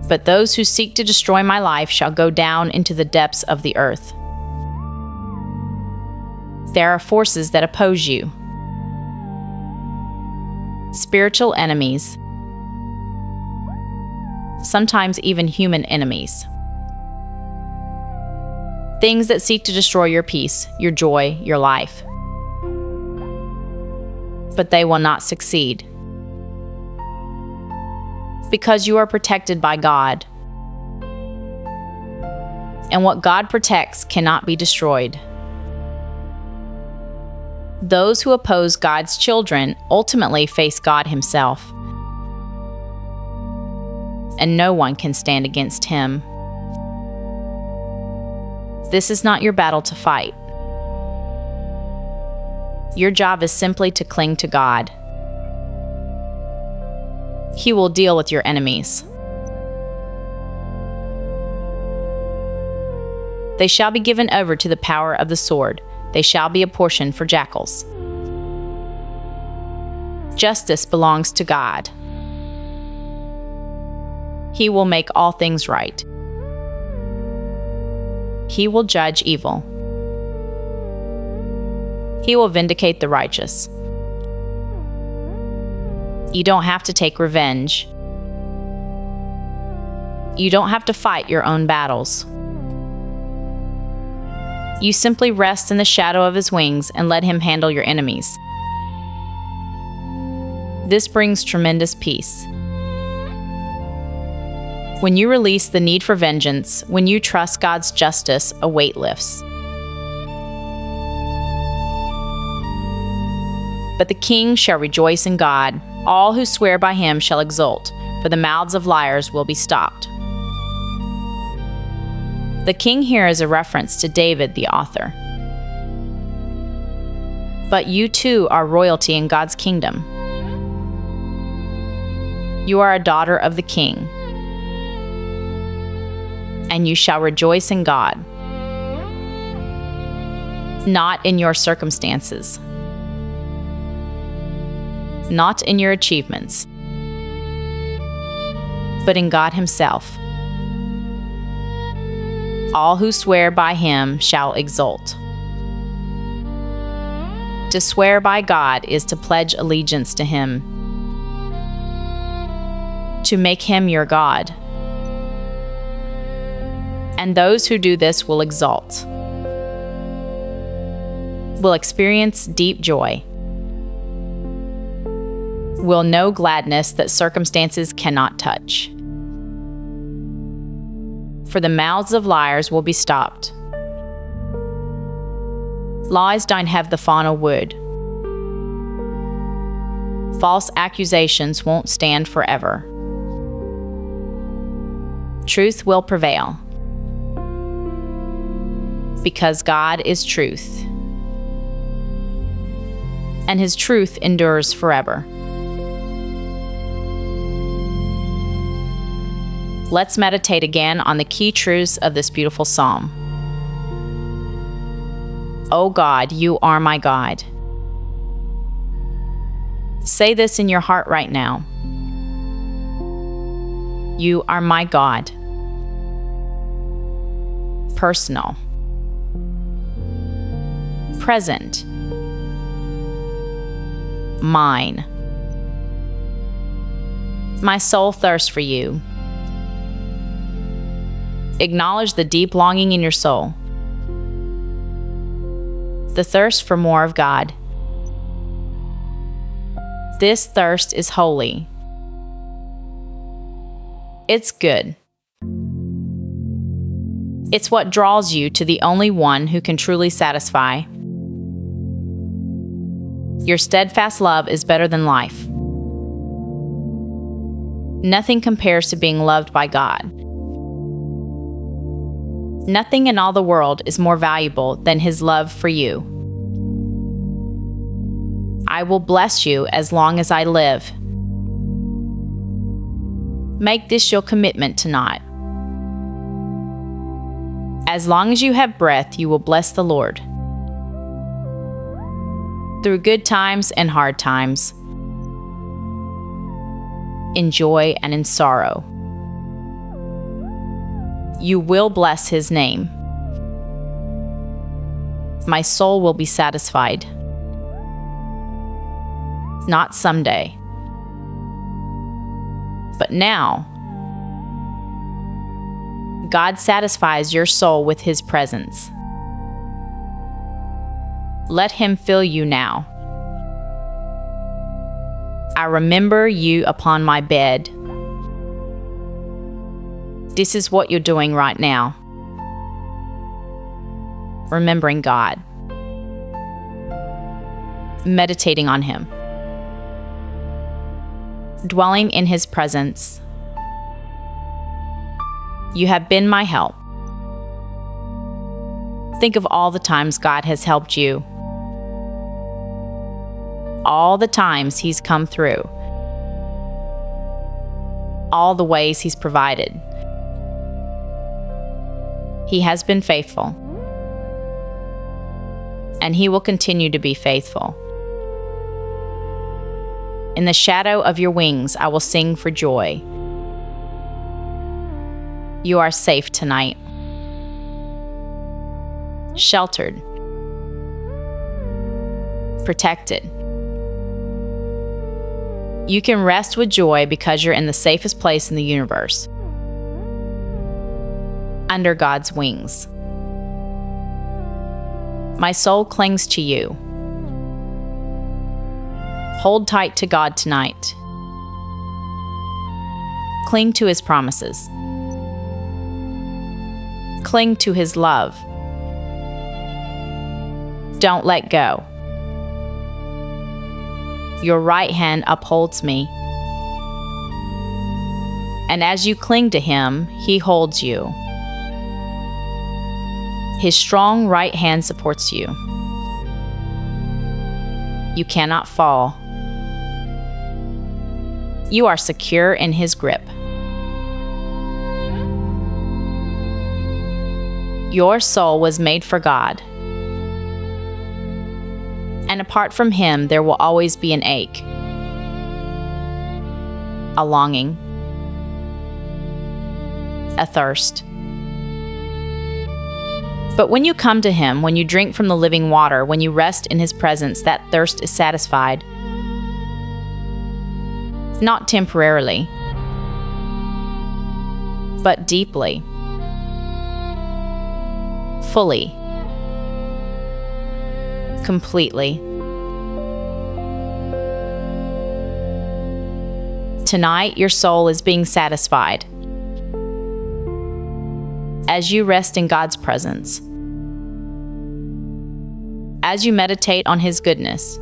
But those who seek to destroy my life shall go down into the depths of the earth. There are forces that oppose you. Spiritual enemies, sometimes even human enemies. Things that seek to destroy your peace, your joy, your life. But they will not succeed. Because you are protected by God. And what God protects cannot be destroyed. Those who oppose God's children ultimately face God Himself. And no one can stand against Him. This is not your battle to fight. Your job is simply to cling to God. He will deal with your enemies. They shall be given over to the power of the sword. They shall be a portion for jackals. Justice belongs to God. He will make all things right. He will judge evil. He will vindicate the righteous. You don't have to take revenge. You don't have to fight your own battles. You simply rest in the shadow of His wings and let Him handle your enemies. This brings tremendous peace. When you release the need for vengeance, when you trust God's justice, a weight lifts. But the king shall rejoice in God. All who swear by him shall exult, for the mouths of liars will be stopped. The king here is a reference to David, the author. But you too are royalty in God's kingdom. You are a daughter of the king, and you shall rejoice in God, not in your circumstances, not in your achievements, but in God himself. All who swear by him shall exult. To swear by God is to pledge allegiance to him, to make him your God. And those who do this will exult, will experience deep joy, will know gladness that circumstances cannot touch. For the mouths of liars will be stopped. Lies don't have the final word. False accusations won't stand forever. Truth will prevail, because God is truth, and his truth endures forever. Let's meditate again on the key truths of this beautiful psalm. O God, you are my God. Say this in your heart right now. You are my God. Personal. Present. Mine. My soul thirsts for you. Acknowledge the deep longing in your soul, the thirst for more of God. This thirst is holy. It's good. It's what draws you to the only one who can truly satisfy. Your steadfast love is better than life. Nothing compares to being loved by God. Nothing in all the world is more valuable than his love for you. I will bless you as long as I live. Make this your commitment tonight. As long as you have breath, you will bless the Lord. Through good times and hard times, in joy and in sorrow, you will bless his name. My soul will be satisfied. Not someday, but now. God satisfies your soul with his presence. Let him fill you now. I remember you upon my bed. This is what you're doing right now. Remembering God. Meditating on him. Dwelling in his presence. You have been my help. Think of all the times God has helped you. All the times he's come through. All the ways he's provided. He has been faithful, and he will continue to be faithful. In the shadow of your wings, I will sing for joy. You are safe tonight, sheltered, protected. You can rest with joy because you're in the safest place in the universe. Under God's wings. My soul clings to you. Hold tight to God tonight. Cling to his promises. Cling to his love. Don't let go. Your right hand upholds me. And as you cling to him, he holds you. His strong right hand supports you. You cannot fall. You are secure in his grip. Your soul was made for God. And apart from him, there will always be an ache, a longing, a thirst. But when you come to him, when you drink from the living water, when you rest in his presence, that thirst is satisfied. Not temporarily, but deeply, fully, completely. Tonight, your soul is being satisfied as you rest in God's presence, as you meditate on his goodness,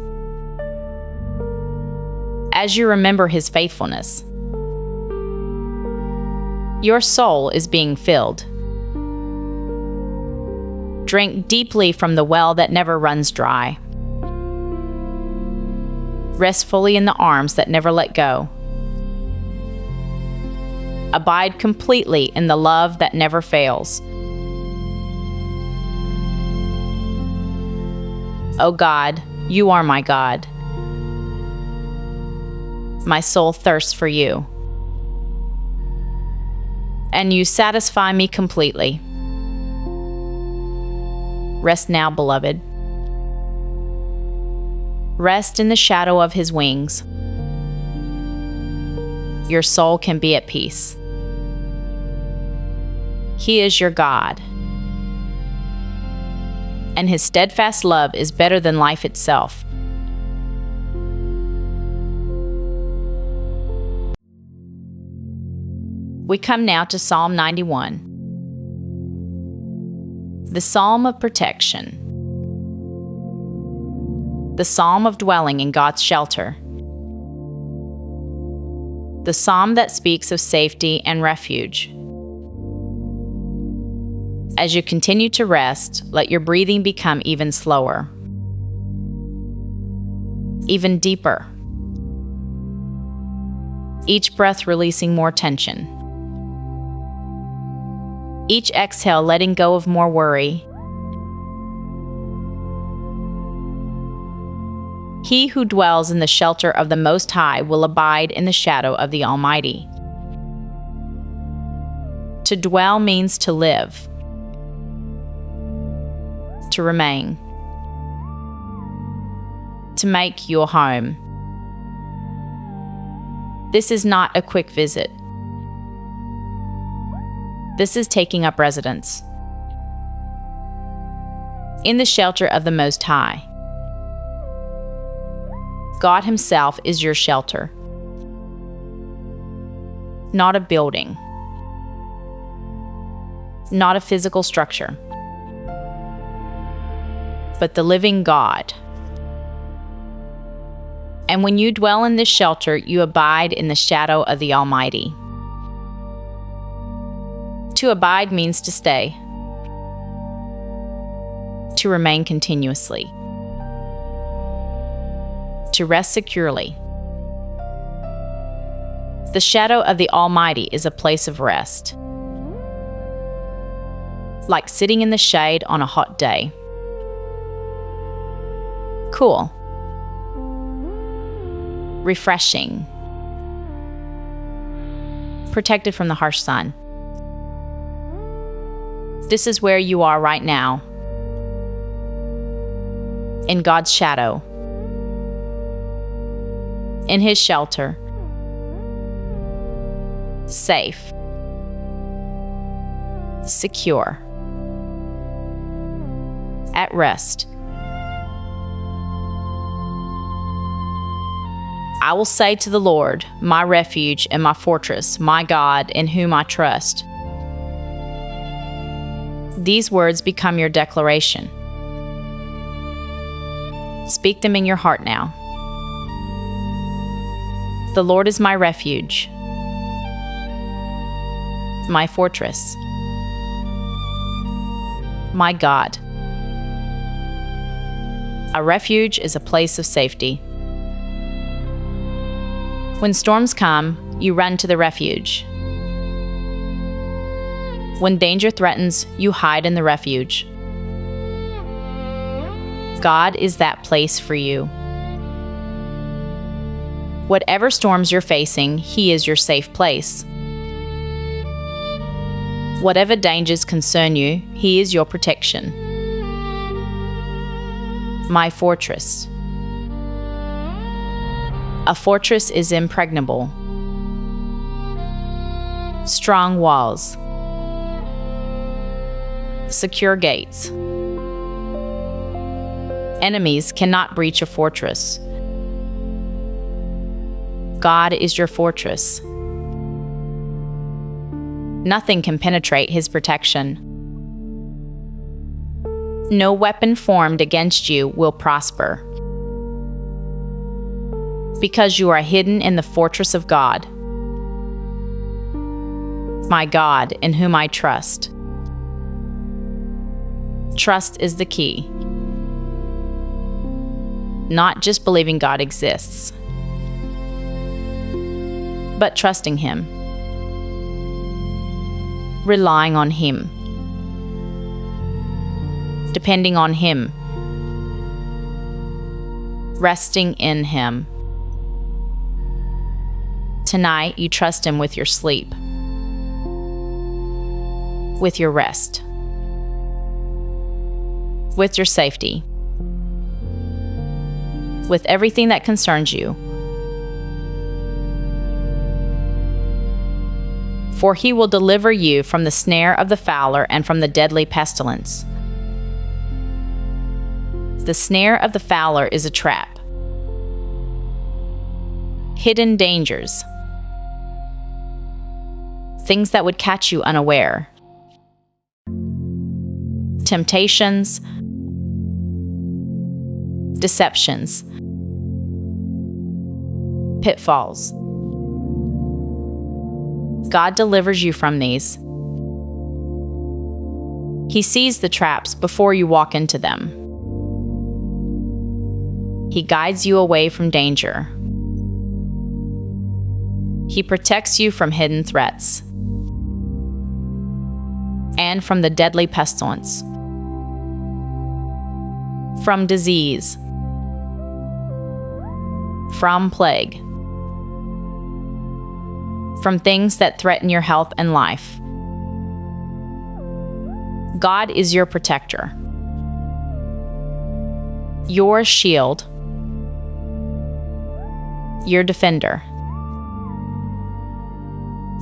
as you remember his faithfulness. Your soul is being filled. Drink deeply from the well that never runs dry. Rest fully in the arms that never let go. Abide completely in the love that never fails. O God, you are my God. My soul thirsts for you, and you satisfy me completely. Rest now, beloved. Rest in the shadow of his wings. Your soul can be at peace. He is your God, and his steadfast love is better than life itself. We come now to Psalm 91, the Psalm of protection, the Psalm of dwelling in God's shelter, the Psalm that speaks of safety and refuge. As you continue to rest, let your breathing become even slower, even deeper, each breath releasing more tension, each exhale letting go of more worry. He who dwells in the shelter of the Most High will abide in the shadow of the Almighty. To dwell means to live, to remain, to make your home. This is not a quick visit. This is taking up residence in the shelter of the Most High. God himself is your shelter, not a building, not a physical structure, but the living God. And when you dwell in this shelter, you abide in the shadow of the Almighty. To abide means to stay, to remain continuously, to rest securely. The shadow of the Almighty is a place of rest, like sitting in the shade on a hot day. Cool, refreshing, protected from the harsh sun. This is where you are right now, in God's shadow, in his shelter, safe, secure, at rest. I will say to the Lord, my refuge and my fortress, my God, in whom I trust. These words become your declaration. Speak them in your heart now. The Lord is my refuge, my fortress, my God. A refuge is a place of safety. When storms come, you run to the refuge. When danger threatens, you hide in the refuge. God is that place for you. Whatever storms you're facing, He is your safe place. Whatever dangers concern you, He is your protection. My fortress. A fortress is impregnable. Strong walls. Secure gates. Enemies cannot breach a fortress. God is your fortress. Nothing can penetrate His protection. No weapon formed against you will prosper. Because you are hidden in the fortress of God. My God, in whom I trust. Trust is the key. Not just believing God exists, but trusting Him. Relying on Him. Depending on Him. Resting in Him. Tonight, you trust Him with your sleep, with your rest, with your safety, with everything that concerns you. For He will deliver you from the snare of the fowler and from the deadly pestilence. The snare of the fowler is a trap. Hidden dangers. Things that would catch you unaware. Temptations. Deceptions. Pitfalls. God delivers you from these. He sees the traps before you walk into them. He guides you away from danger. He protects you from hidden threats and from the deadly pestilence, from disease, from plague, from things that threaten your health and life. God is your protector, your shield, your defender.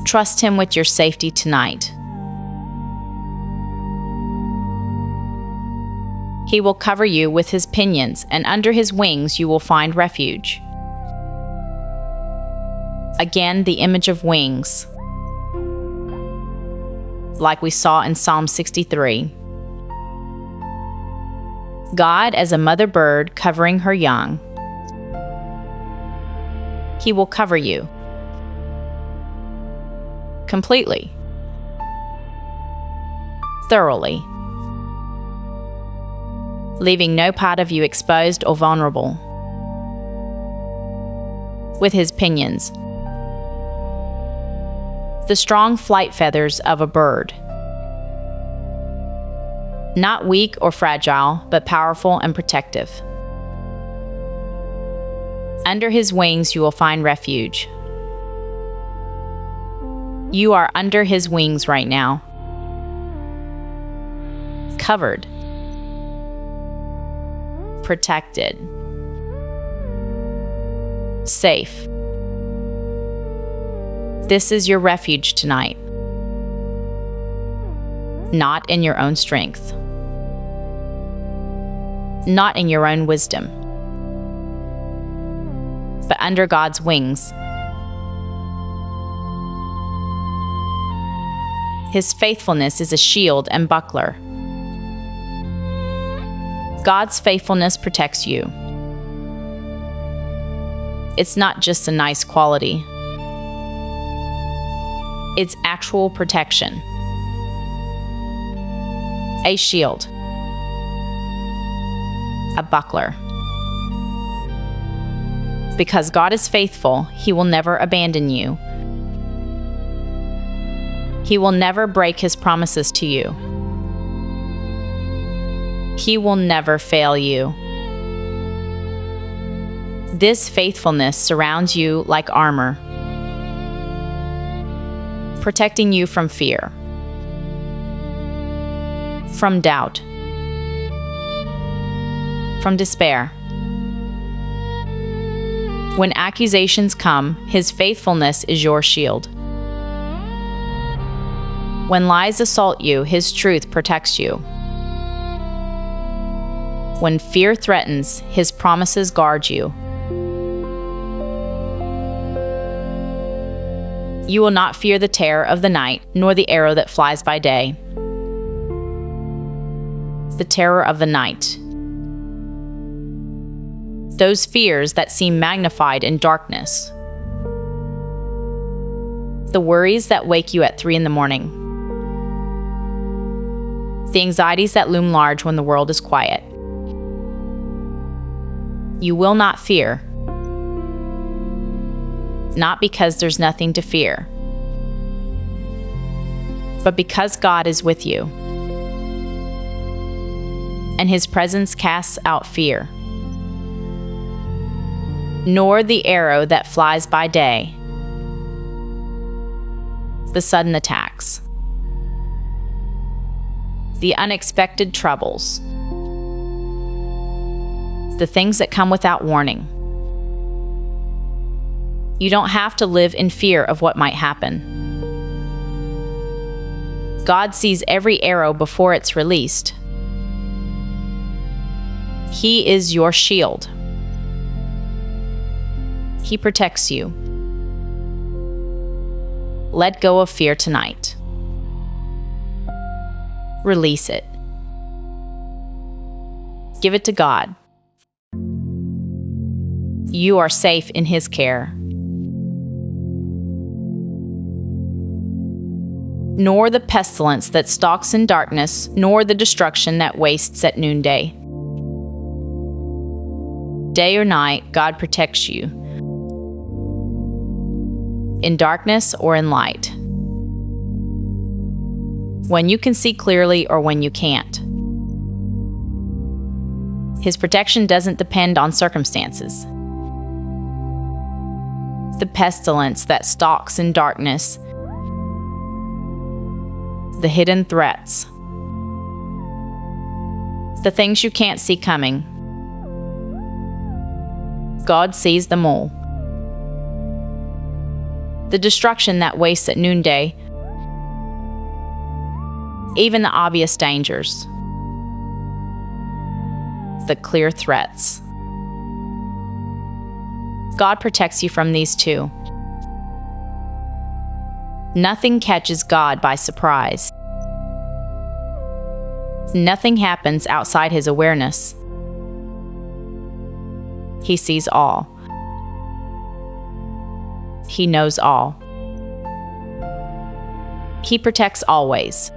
Trust Him with your safety tonight. He will cover you with His pinions, and under His wings you will find refuge. Again, the image of wings, like we saw in Psalm 63. God as a mother bird covering her young. He will cover you completely, thoroughly, leaving no part of you exposed or vulnerable. With His pinions, the strong flight feathers of a bird. Not weak or fragile, but powerful and protective. Under His wings you will find refuge. You are under His wings right now. Covered. Protected. Safe. This is your refuge tonight. Not in your own strength. Not in your own wisdom. But under God's wings. His faithfulness is a shield and buckler. God's faithfulness protects you. It's not just a nice quality. It's actual protection. A shield. A buckler. Because God is faithful, He will never abandon you. He will never break His promises to you. He will never fail you. This faithfulness surrounds you like armor, protecting you from fear, from doubt, from despair. When accusations come, His faithfulness is your shield. When lies assault you, His truth protects you. When fear threatens, His promises guard you. You will not fear the terror of the night, nor the arrow that flies by day. The terror of the night. Those fears that seem magnified in darkness. The worries that wake you at 3 in the morning. The anxieties that loom large when the world is quiet. You will not fear. Not because there's nothing to fear, but because God is with you, and His presence casts out fear. Nor the arrow that flies by day, the sudden attacks, the unexpected troubles, the things that come without warning. You don't have to live in fear of what might happen. God sees every arrow before it's released. He is your shield. He protects you. Let go of fear tonight. Release it. Give it to God. You are safe in His care. Nor the pestilence that stalks in darkness, nor the destruction that wastes at noonday. Day or night, God protects you. In darkness or in light. When you can see clearly or when you can't. His protection doesn't depend on circumstances. The pestilence that stalks in darkness, the hidden threats, the things you can't see coming. God sees them all. The destruction that wastes at noonday, even the obvious dangers, the clear threats. God protects you from these too. Nothing catches God by surprise. Nothing happens outside His awareness. He sees all. He knows all. He protects always.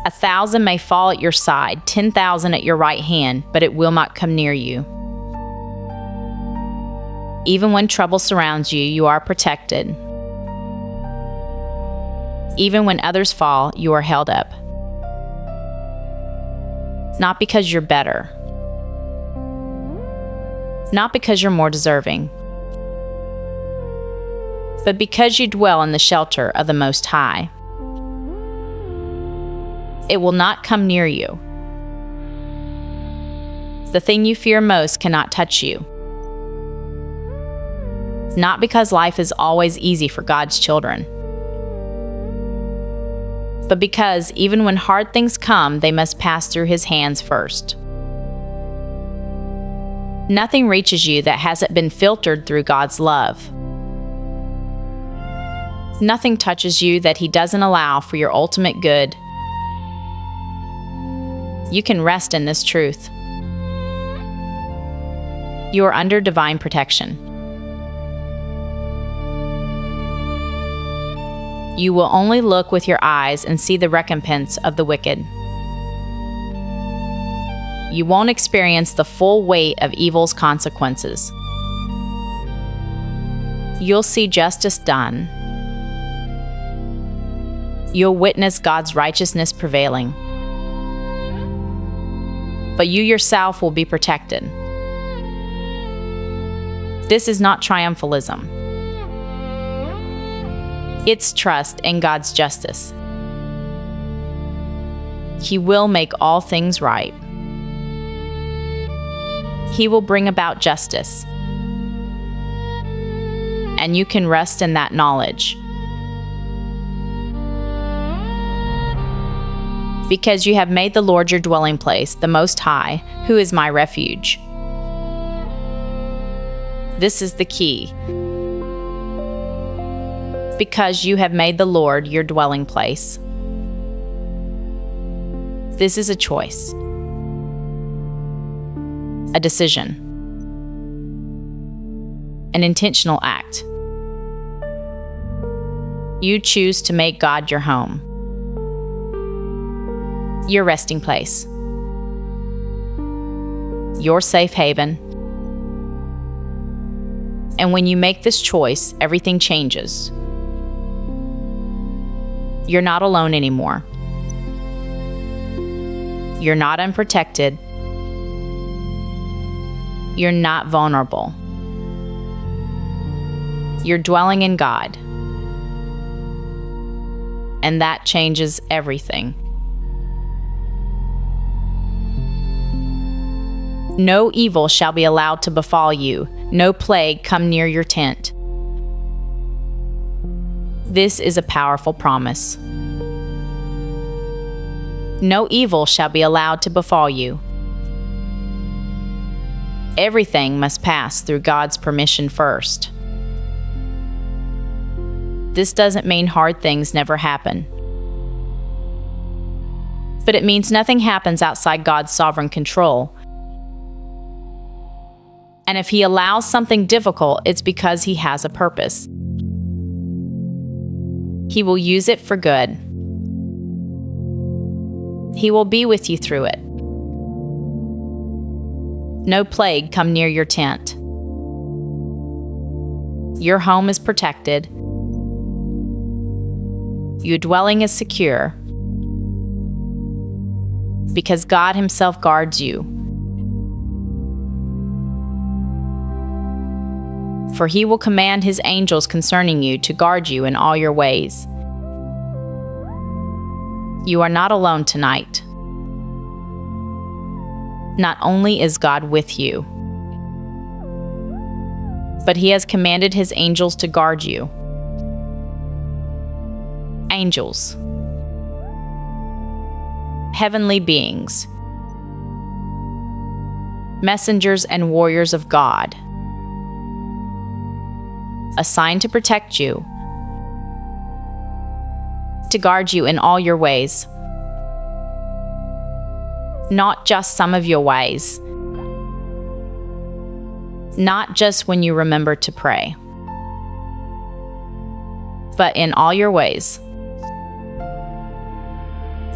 1,000 may fall at your side, 10,000 at your right hand, but it will not come near you. Even when trouble surrounds you, you are protected. Even when others fall, you are held up. Not because you're better. Not because you're more deserving. But because you dwell in the shelter of the Most High. It will not come near you. The thing you fear most cannot touch you. Not because life is always easy for God's children, but because even when hard things come, they must pass through His hands first. Nothing reaches you that hasn't been filtered through God's love. Nothing touches you that He doesn't allow for your ultimate good. You can rest in this truth. You are under divine protection. You will only look with your eyes and see the recompense of the wicked. You won't experience the full weight of evil's consequences. You'll see justice done. You'll witness God's righteousness prevailing. But you yourself will be protected. This is not triumphalism. It's trust in God's justice. He will make all things right. He will bring about justice. And you can rest in that knowledge. Because you have made the Lord your dwelling place, the Most High, who is my refuge. This is the key. Because you have made the Lord your dwelling place. This is a choice. A decision. An intentional act. You choose to make God your home. Your resting place. Your safe haven. And when you make this choice, everything changes. You're not alone anymore. You're not unprotected. You're not vulnerable. You're dwelling in God. And that changes everything. No evil shall be allowed to befall you, no plague come near your tent. This is a powerful promise. No evil shall be allowed to befall you. Everything must pass through God's permission first. This doesn't mean hard things never happen. But it means nothing happens outside God's sovereign control. And if He allows something difficult, it's because He has a purpose. He will use it for good. He will be with you through it. No plague come near your tent. Your home is protected. Your dwelling is secure. Because God Himself guards you. For He will command His angels concerning you to guard you in all your ways. You are not alone tonight. Not only is God with you, but He has commanded His angels to guard you. Angels. Heavenly beings. Messengers and warriors of God. Assigned to protect you, to guard you in all your ways. Not just some of your ways. Not just when you remember to pray. But in all your ways.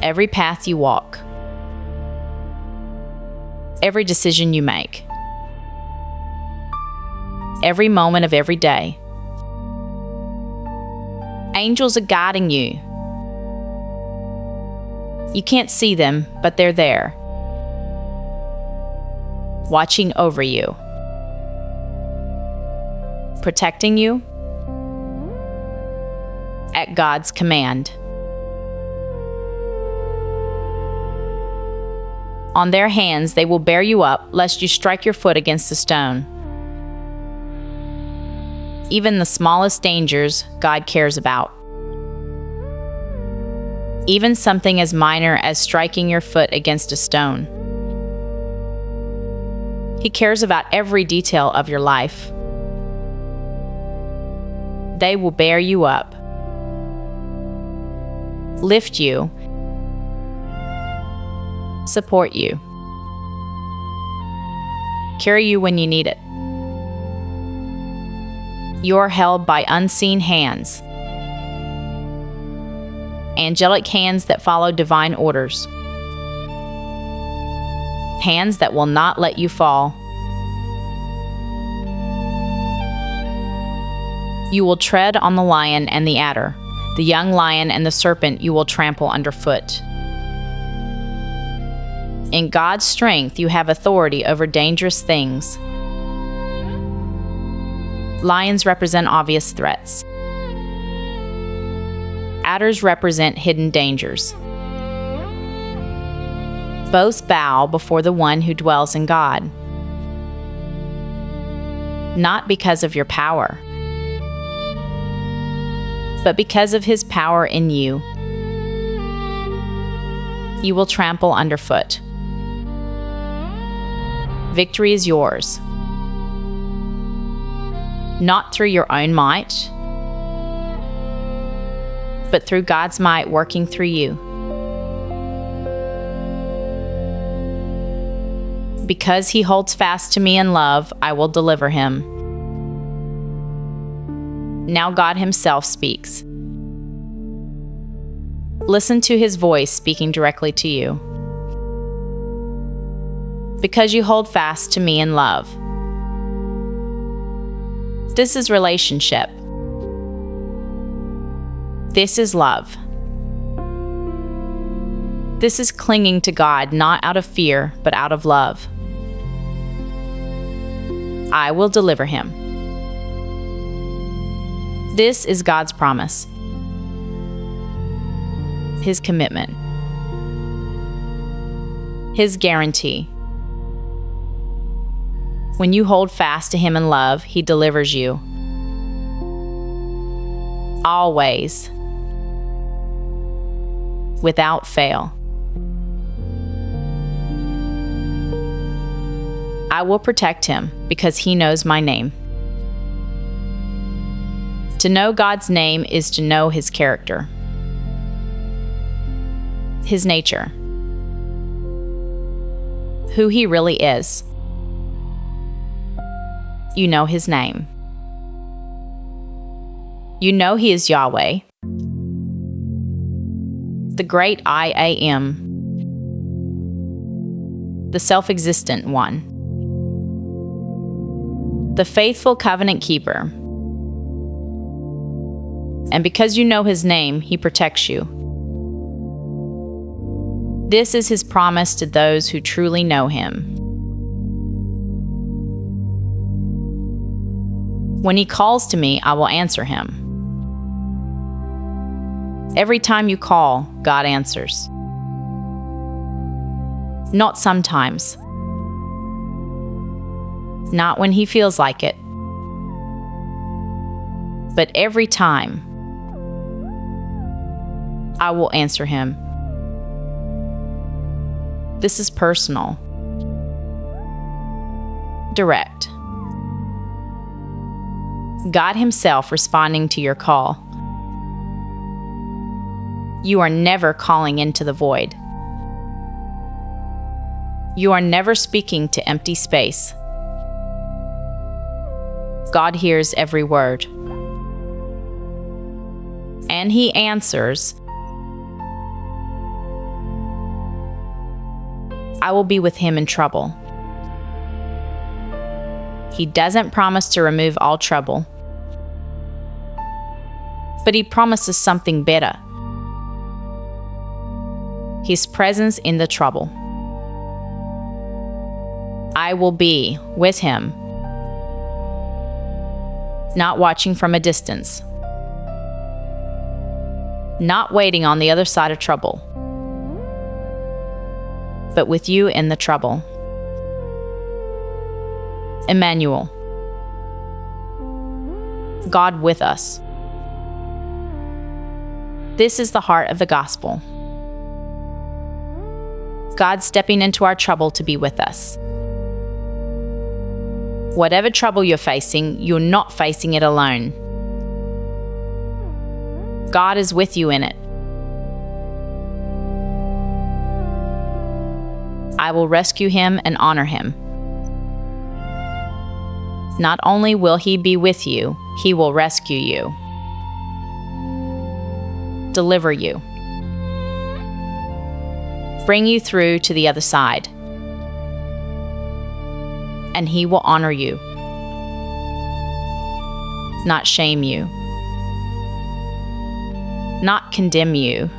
Every path you walk. Every decision you make. Every moment of every day. Angels are guiding you. You can't see them, but they're there, watching over you, protecting you at God's command. On their hands they will bear you up, lest you strike your foot against a stone. Even the smallest dangers God cares about. Even something as minor as striking your foot against a stone. He cares about every detail of your life. They will bear you up, lift you, support you, carry you when you need it. You're held by unseen hands, angelic hands that follow divine orders, hands that will not let you fall. You will tread on the lion and the adder, the young lion and the serpent you will trample underfoot. In God's strength, you have authority over dangerous things. Lions represent obvious threats. Adders represent hidden dangers. Both bow before the one who dwells in God. Not because of your power, but because of his power in you. You will trample underfoot. Victory is yours. Not through your own might, but through God's might working through you. Because he holds fast to me in love, I will deliver him. Now God himself speaks. Listen to his voice speaking directly to you. Because you hold fast to me in love. This is relationship. This is love. This is clinging to God, not out of fear, but out of love. I will deliver him. This is God's promise. His commitment. His guarantee. When you hold fast to him in love, he delivers you. Always. Without fail. I will protect him because he knows my name. To know God's name is to know his character, his nature, who he really is. You know his name. You know he is Yahweh, the great I Am, the self-existent one, the faithful covenant keeper. And because you know his name, he protects you. This is his promise to those who truly know him. When he calls to me, I will answer him. Every time you call, God answers. Not sometimes. Not when he feels like it. But every time, I will answer him. This is personal. Direct. God himself responding to your call. You are never calling into the void. You are never speaking to empty space. God hears every word. And he answers. I will be with him in trouble. He doesn't promise to remove all trouble, but he promises something better. His presence in the trouble. I will be with him, not watching from a distance, not waiting on the other side of trouble, but with you in the trouble. Emmanuel, God with us. This is the heart of the gospel. God stepping into our trouble to be with us. Whatever trouble you're facing, you're not facing it alone. God is with you in it. I will rescue him and honor him. Not only will he be with you, he will rescue you, deliver you, bring you through to the other side, and he will honor you, not shame you, not condemn you,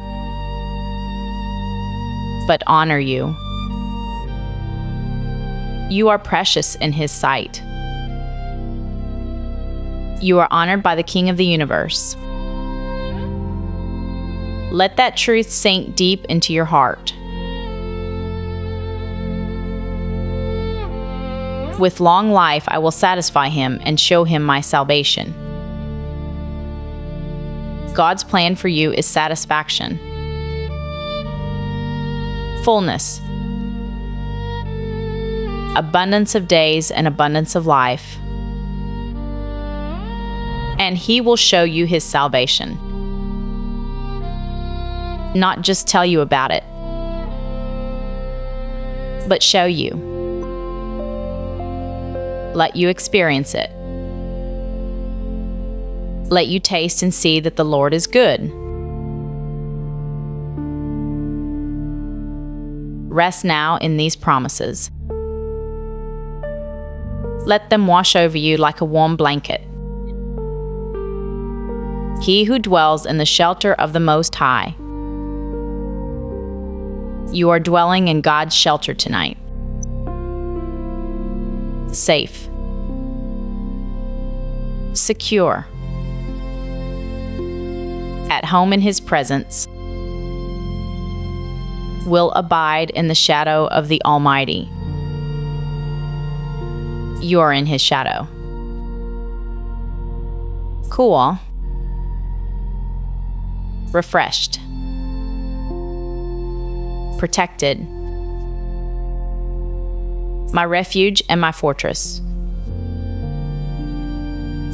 but honor you. You are precious in his sight. You are honored by the King of the universe. Let that truth sink deep into your heart. With long life, I will satisfy him and show him my salvation. God's plan for you is satisfaction, fullness, abundance of days and abundance of life. And he will show you his salvation. Not just tell you about it, but show you. Let you experience it. Let you taste and see that the Lord is good. Rest now in these promises. Let them wash over you like a warm blanket. He who dwells in the shelter of the Most High. You are dwelling in God's shelter tonight. Safe. Secure. At home in his presence. Will abide in the shadow of the Almighty. You are in his shadow. Cool. Refreshed. Protected. My refuge and my fortress.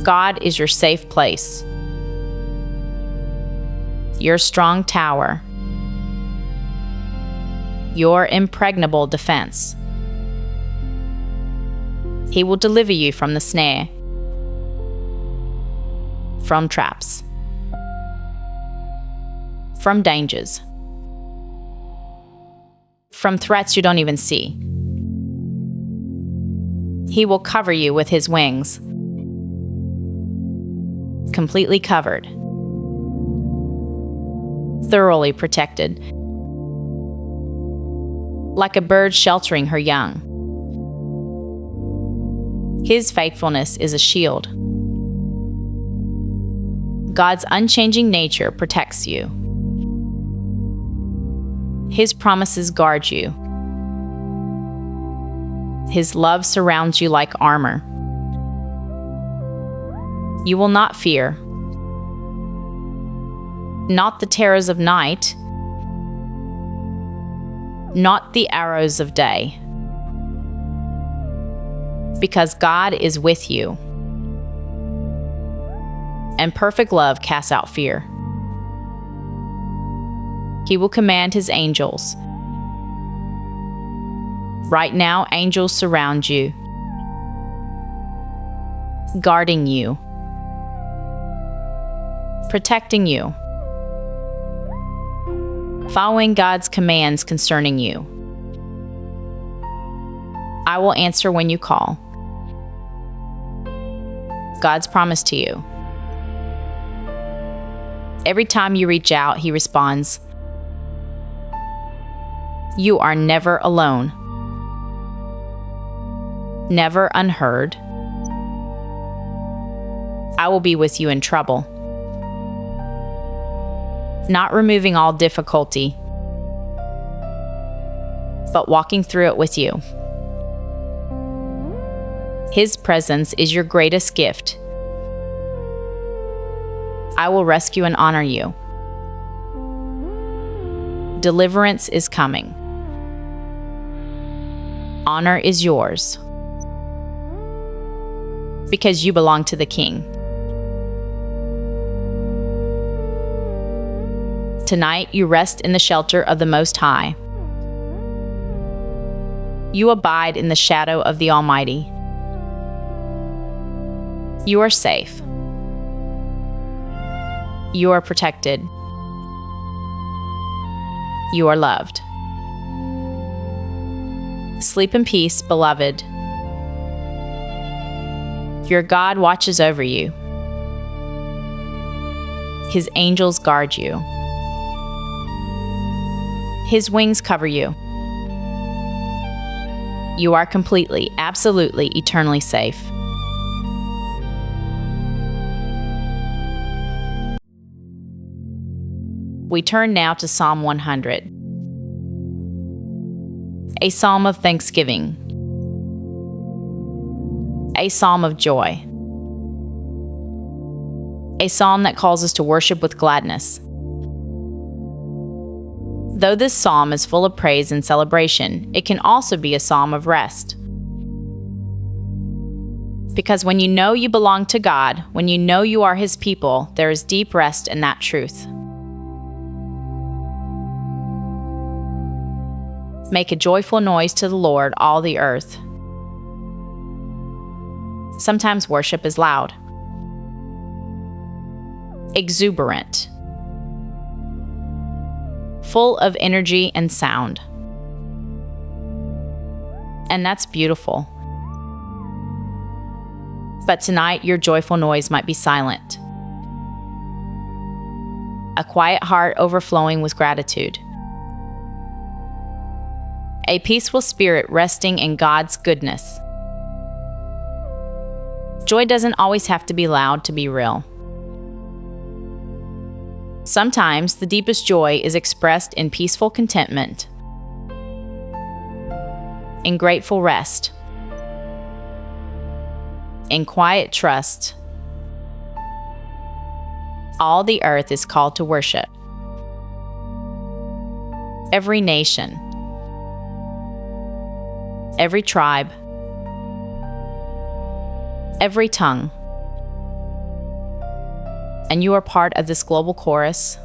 God is your safe place. Your strong tower. Your impregnable defense. He will deliver you from the snare, from traps, from dangers, from threats you don't even see. He will cover you with his wings, completely covered, thoroughly protected, like a bird sheltering her young. His faithfulness is a shield. God's unchanging nature protects you. His promises guard you. His love surrounds you like armor. You will not fear. Not the terrors of night. Not the arrows of day. Because God is with you. And perfect love casts out fear. He will command his angels. Right now, angels surround you, guarding you, protecting you, following God's commands concerning you. I will answer when you call. God's promise to you. Every time you reach out, he responds. You are never alone. Never unheard. I will be with you in trouble. Not removing all difficulty, but walking through it with you. His presence is your greatest gift. I will rescue and honor you. Deliverance is coming. Honor is yours. Because you belong to the King. Tonight you rest in the shelter of the Most High. You abide in the shadow of the Almighty. You are safe. You are protected. You are loved. Sleep in peace, beloved. Your God watches over you. His angels guard you. His wings cover you. You are completely, absolutely, eternally safe. We turn now to Psalm 100, a psalm of thanksgiving, a psalm of joy, a psalm that calls us to worship with gladness. Though this psalm is full of praise and celebration, it can also be a psalm of rest. Because when you know you belong to God, when you know you are His people, there is deep rest in that truth. Make a joyful noise to the Lord, all the earth. Sometimes worship is loud, exuberant, full of energy and sound. And that's beautiful. But tonight, your joyful noise might be silent. A quiet heart overflowing with gratitude. A peaceful spirit resting in God's goodness. Joy doesn't always have to be loud to be real. Sometimes the deepest joy is expressed in peaceful contentment, in grateful rest, in quiet trust. All the earth is called to worship. Every nation, every tribe, every tongue. And you are part of this global chorus.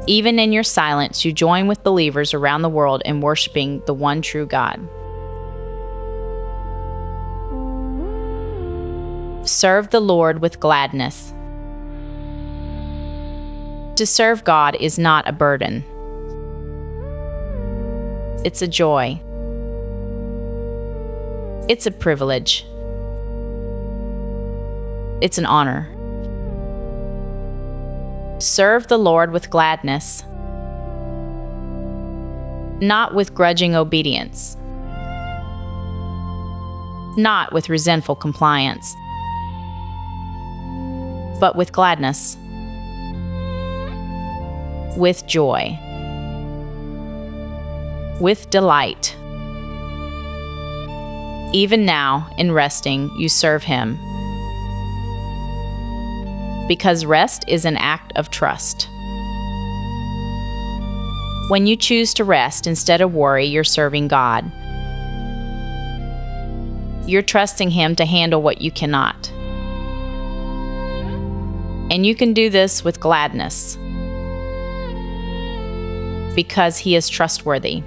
Even in your silence, you join with believers around the world in worshiping the one true God. Serve the Lord with gladness. To serve God is not a burden. It's a joy. It's a privilege. It's an honor. Serve the Lord with gladness, not with grudging obedience, not with resentful compliance, but with gladness, with joy, with delight. Even now, in resting, you serve Him. Because rest is an act of trust. When you choose to rest instead of worry, you're serving God. You're trusting Him to handle what you cannot. And you can do this with gladness. Because He is trustworthy.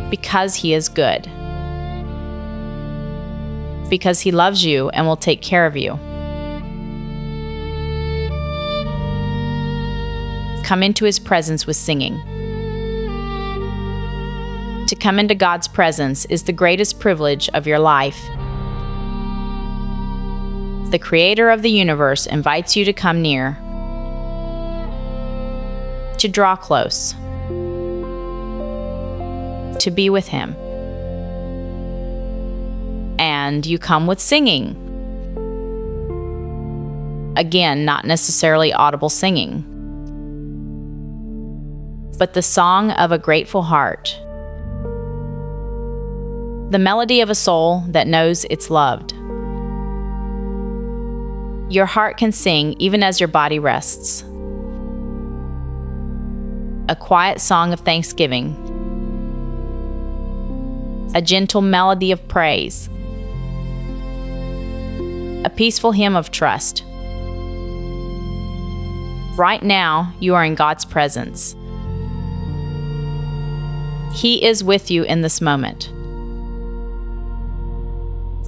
Because He is good. Because He loves you and will take care of you. Come into His presence with singing. To come into God's presence is the greatest privilege of your life. The Creator of the universe invites you to come near, to draw close, to be with Him. And you come with singing. Again, not necessarily audible singing, but the song of a grateful heart, the melody of a soul that knows it's loved. Your heart can sing even as your body rests. A quiet song of thanksgiving, a gentle melody of praise, a peaceful hymn of trust. Right now, you are in God's presence. He is with you in this moment.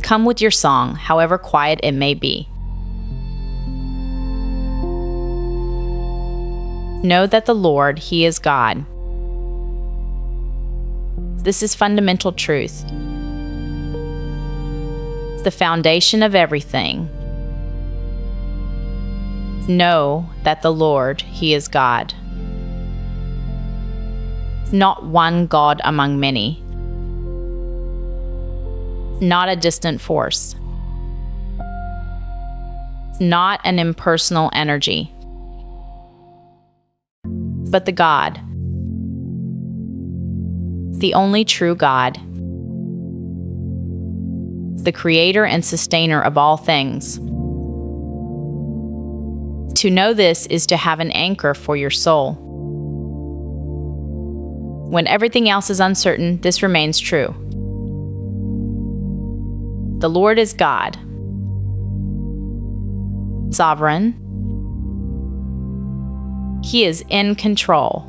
Come with your song, however quiet it may be. Know that the Lord, He is God. This is fundamental truth, the foundation of everything. Know that the Lord, He is God. Not one God among many. Not a distant force. Not an impersonal energy. But the God, the only true God, the creator and sustainer of all things. To know this is to have an anchor for your soul. When everything else is uncertain, this remains true. The Lord is God, sovereign. He is in control.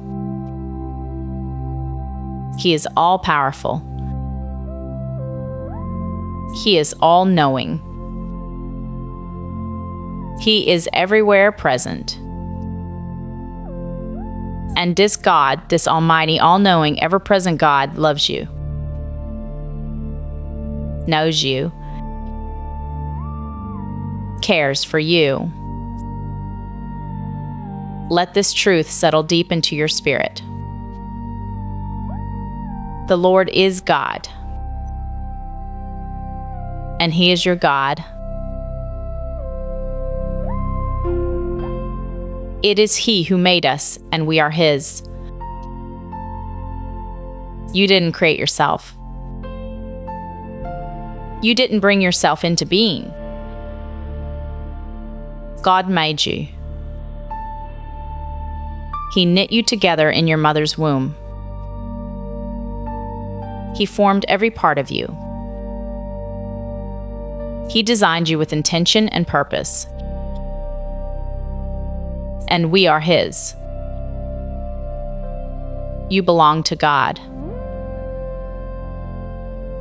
He is all-powerful. He is all-knowing. He is everywhere present. And this God, this almighty, all-knowing, ever-present God loves you, knows you, cares for you. Let this truth settle deep into your spirit. The Lord is God, and He is your God. It is He who made us, and we are His. You didn't create yourself. You didn't bring yourself into being. God made you. He knit you together in your mother's womb. He formed every part of you. He designed you with intention and purpose. And we are His. You belong to God.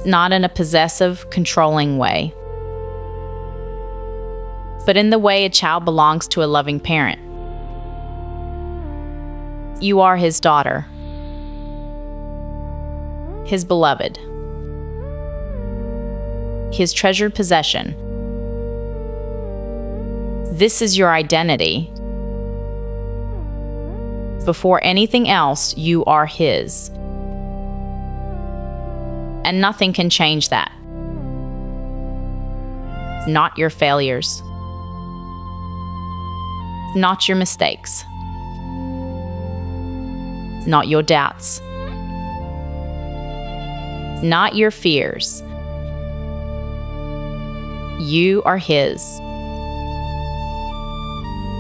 Not in a possessive, controlling way, but in the way a child belongs to a loving parent. You are His daughter, His beloved, His treasured possession. This is your identity. Before anything else, you are His. And nothing can change that. Not your failures. Not your mistakes. Not your doubts. Not your fears. You are His.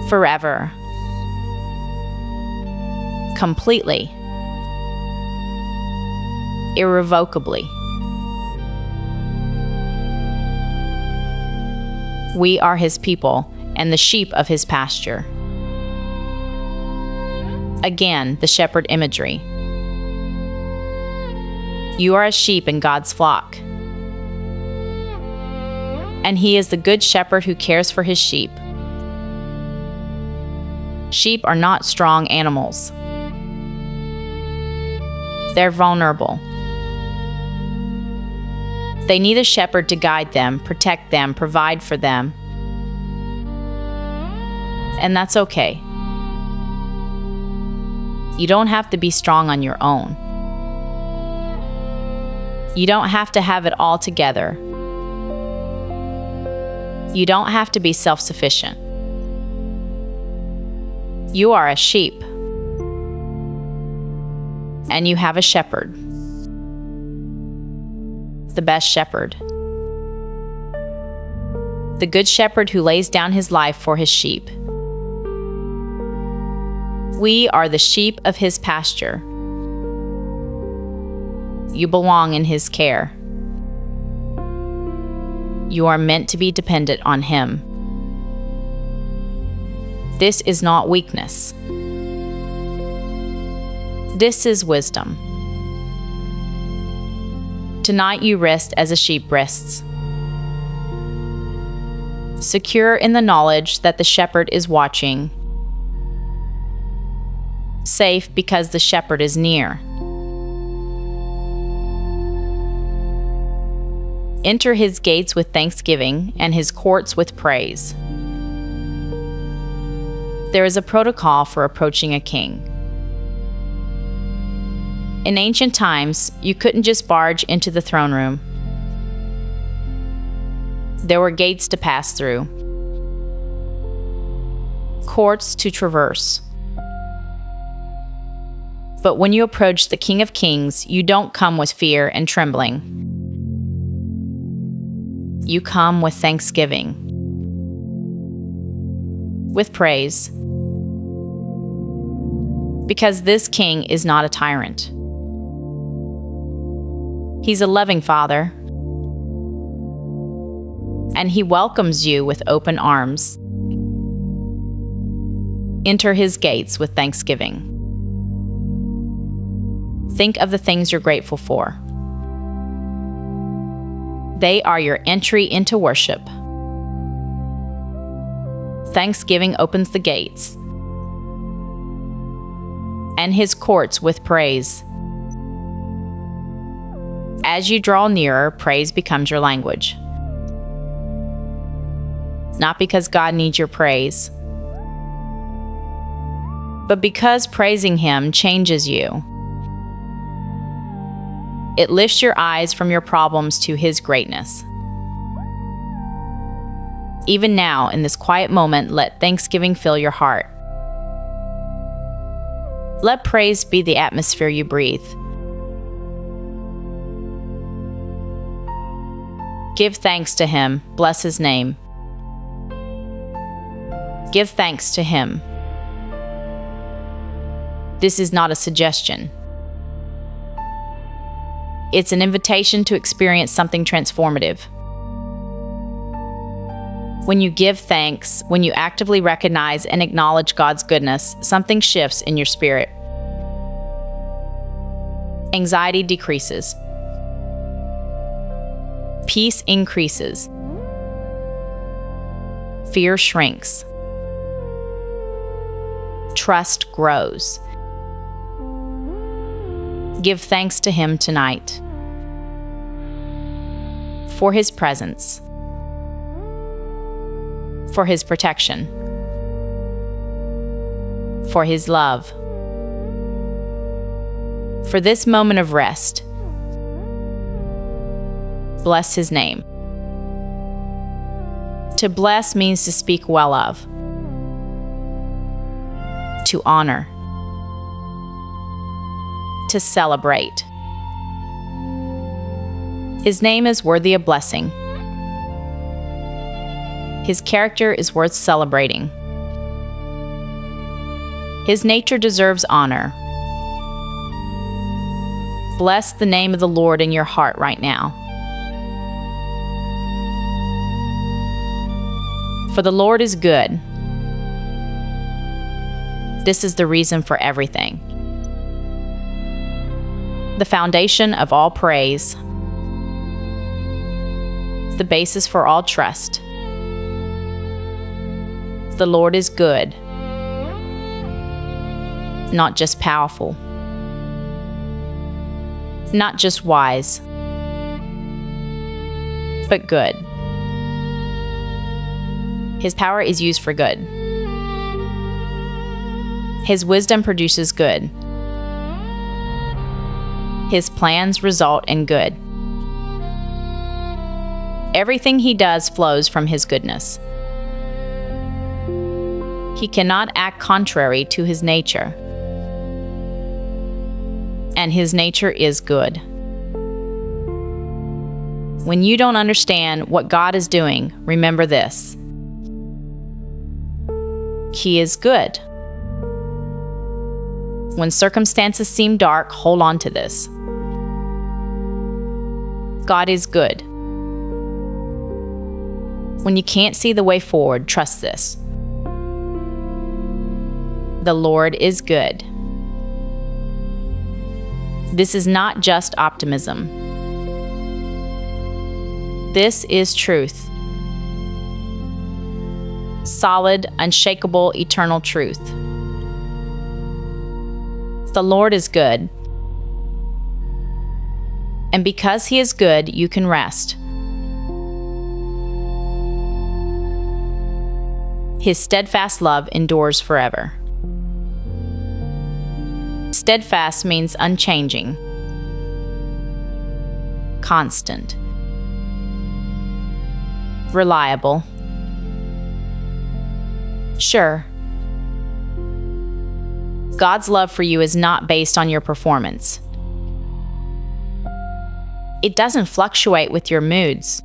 Forever. Completely. Irrevocably. We are His people and the sheep of His pasture. Again, the shepherd imagery. You are a sheep in God's flock. And He is the good shepherd who cares for His sheep. Sheep are not strong animals. They're vulnerable. They need a shepherd to guide them, protect them, provide for them. And that's okay. You don't have to be strong on your own. You don't have to have it all together. You don't have to be self-sufficient. You are a sheep. And you have a shepherd. The best shepherd. The good shepherd who lays down his life for his sheep. We are the sheep of His pasture. You belong in His care. You are meant to be dependent on Him. This is not weakness. This is wisdom. Tonight you rest as a sheep rests, secure in the knowledge that the shepherd is watching, safe because the shepherd is near. Enter his gates with thanksgiving and his courts with praise. There is a protocol for approaching a king. In ancient times, you couldn't just barge into the throne room. There were gates to pass through, courts to traverse. But when you approach the King of Kings, you don't come with fear and trembling. You come with thanksgiving, with praise, because this King is not a tyrant. He's a loving Father, and he welcomes you with open arms. Enter his gates with thanksgiving. Think of the things you're grateful for. They are your entry into worship. Thanksgiving opens the gates, and his courts with praise. As you draw nearer, praise becomes your language. Not because God needs your praise, but because praising him changes you. It lifts your eyes from your problems to his greatness. Even now, in this quiet moment, let thanksgiving fill your heart. Let praise be the atmosphere you breathe. Give thanks to him, bless his name. Give thanks to him. This is not a suggestion. It's an invitation to experience something transformative. When you give thanks, when you actively recognize and acknowledge God's goodness, something shifts in your spirit. Anxiety decreases. Peace increases. Fear shrinks. Trust grows. Give thanks to him tonight for his presence, for his protection, for his love, for this moment of rest. Bless his name. To bless means to speak well of, to honor, to celebrate. His name is worthy of blessing. His character is worth celebrating. His nature deserves honor. Bless the name of the Lord in your heart right now. For the Lord is good. This is the reason for everything. The foundation of all praise. The basis for all trust. The Lord is good. Not just powerful. Not just wise. But good. His power is used for good. His wisdom produces good. His plans result in good. Everything he does flows from his goodness. He cannot act contrary to his nature. And his nature is good. When you don't understand what God is doing, remember this. He is good. When circumstances seem dark, hold on to this. God is good. When you can't see the way forward, trust this. The Lord is good. This is not just optimism. This is truth. Solid, unshakable, eternal truth. The Lord is good. And because He is good, you can rest. His steadfast love endures forever. Steadfast means unchanging, constant, reliable, sure. God's love for you is not based on your performance. It doesn't fluctuate with your moods.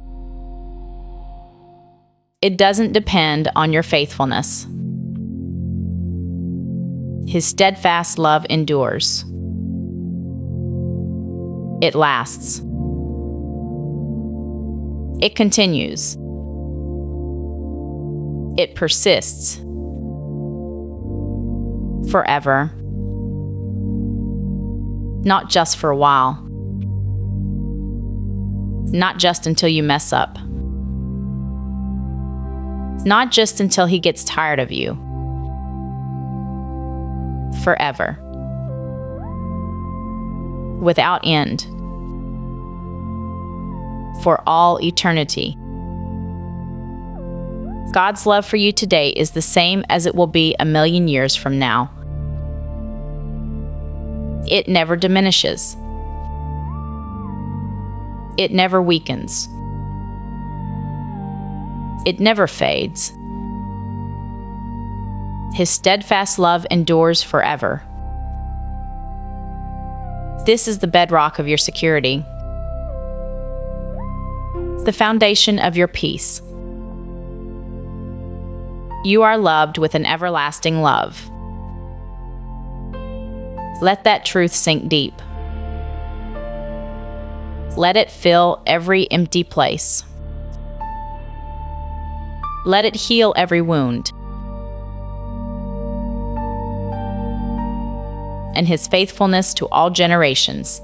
It doesn't depend on your faithfulness. His steadfast love endures. It lasts. It continues. It persists. Forever. Not just for a while. Not just until you mess up. Not just until He gets tired of you. Forever. Without end. For all eternity. God's love for you today is the same as it will be 1,000,000 years from now. It never diminishes. It never weakens. It never fades. His steadfast love endures forever. This is the bedrock of your security, the foundation of your peace. You are loved with an everlasting love. Let that truth sink deep. Let it fill every empty place. Let it heal every wound. And His faithfulness to all generations.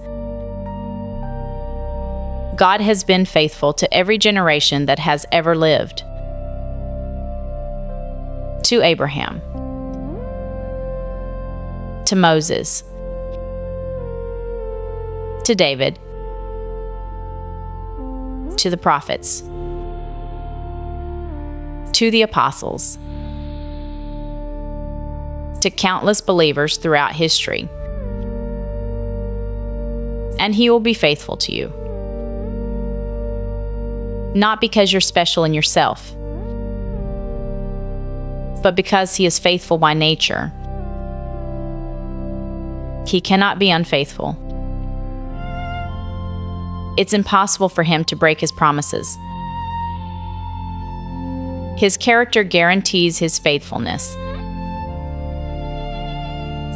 God has been faithful to every generation that has ever lived. To Abraham. To Moses. To David. To the prophets. To the apostles. To countless believers throughout history. And He will be faithful to you. Not because you're special in yourself, but because He is faithful by nature. He cannot be unfaithful. It's impossible for Him to break His promises. His character guarantees His faithfulness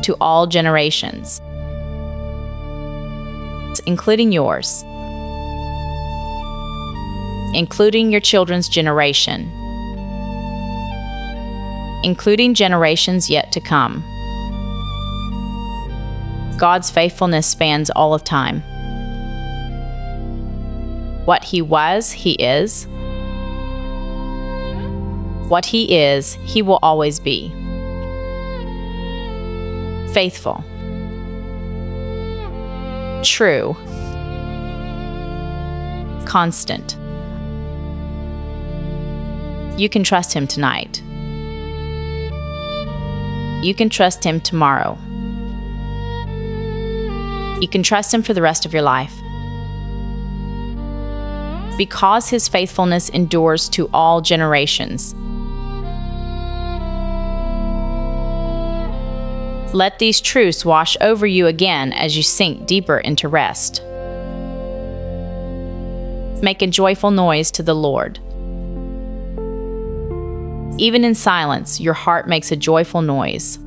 to all generations, including yours, including your children's generation, including generations yet to come. God's faithfulness spans all of time. What He was, He is. What He is, He will always be. Faithful. True. Constant. You can trust Him tonight. You can trust Him tomorrow. You can trust Him for the rest of your life. Because His faithfulness endures to all generations. Let these truths wash over you again as you sink deeper into rest. Make a joyful noise to the Lord. Even in silence, your heart makes a joyful noise.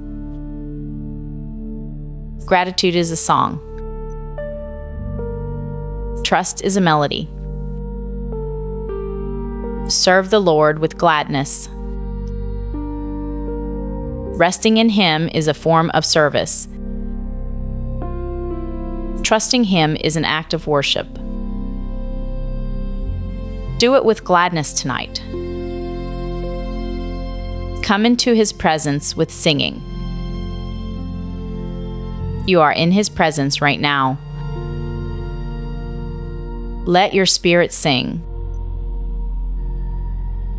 Gratitude is a song. Trust is a melody. Serve the Lord with gladness. Resting in Him is a form of service. Trusting Him is an act of worship. Do it with gladness tonight. Come into His presence with singing. You are in His presence right now. Let your spirit sing.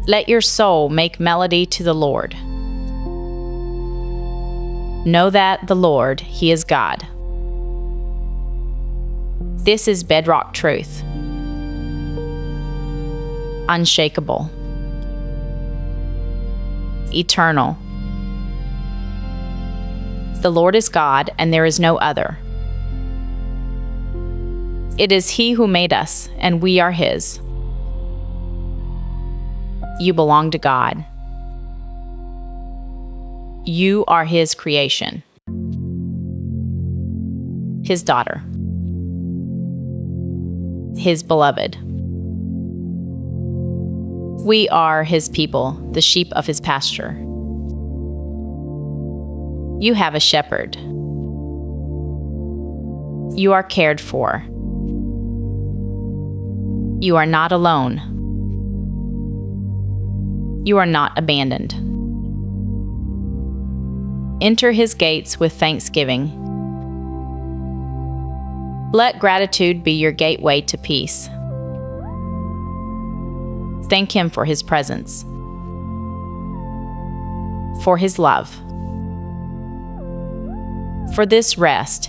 Let your soul make melody to the Lord. Know that the Lord, He is God. This is bedrock truth. Unshakable. Eternal. The Lord is God, and there is no other. It is He who made us, and we are His. You belong to God. You are His creation. His daughter. His beloved. We are His people, the sheep of His pasture. You have a shepherd. You are cared for. You are not alone. You are not abandoned. Enter His gates with thanksgiving. Let gratitude be your gateway to peace. Thank Him for His presence, for His love, for this rest,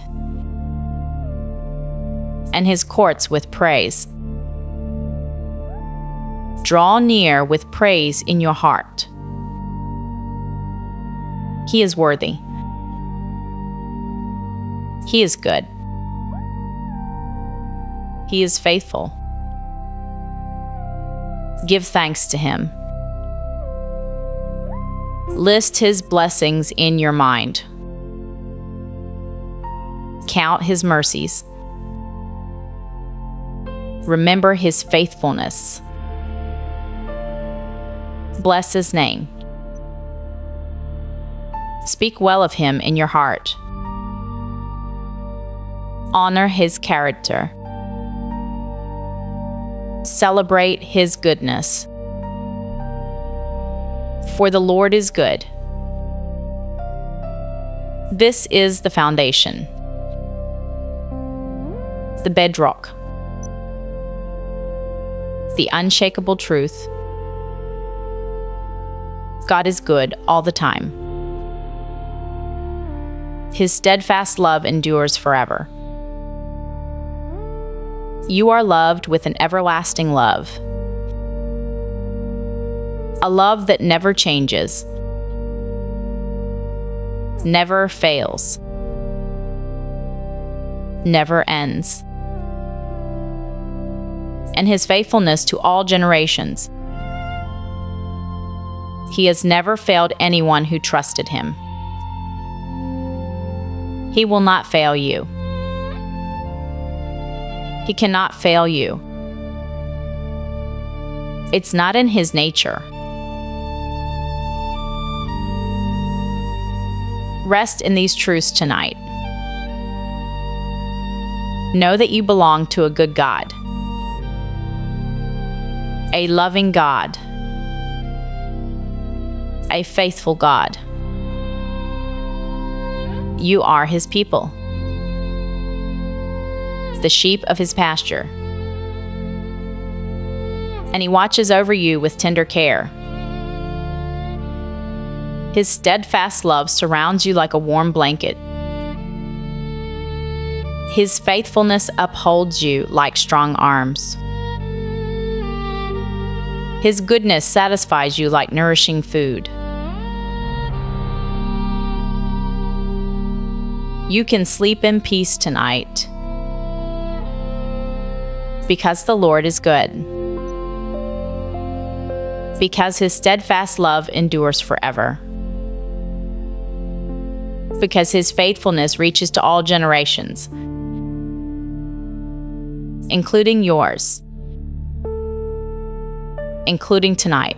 and His courts with praise. Draw near with praise in your heart. He is worthy. He is good. He is faithful. Give thanks to Him. List His blessings in your mind. Count His mercies. Remember His faithfulness. Bless His name. Speak well of Him in your heart. Honor His character. Celebrate His goodness. For the Lord is good. This is the foundation, the bedrock, the unshakable truth. God is good all the time. His steadfast love endures forever. You are loved with an everlasting love, a love that never changes, never fails, never ends, and His faithfulness to all generations. He has never failed anyone who trusted Him. He will not fail you. He cannot fail you. It's not in His nature. Rest in these truths tonight. Know that you belong to a good God, a loving God, a faithful God. You are His people, the sheep of His pasture, and He watches over you with tender care. His steadfast love surrounds you like a warm blanket. His faithfulness upholds you like strong arms. His goodness satisfies you like nourishing food. You can sleep in peace tonight, because the Lord is good, because His steadfast love endures forever, because His faithfulness reaches to all generations, including yours, including tonight,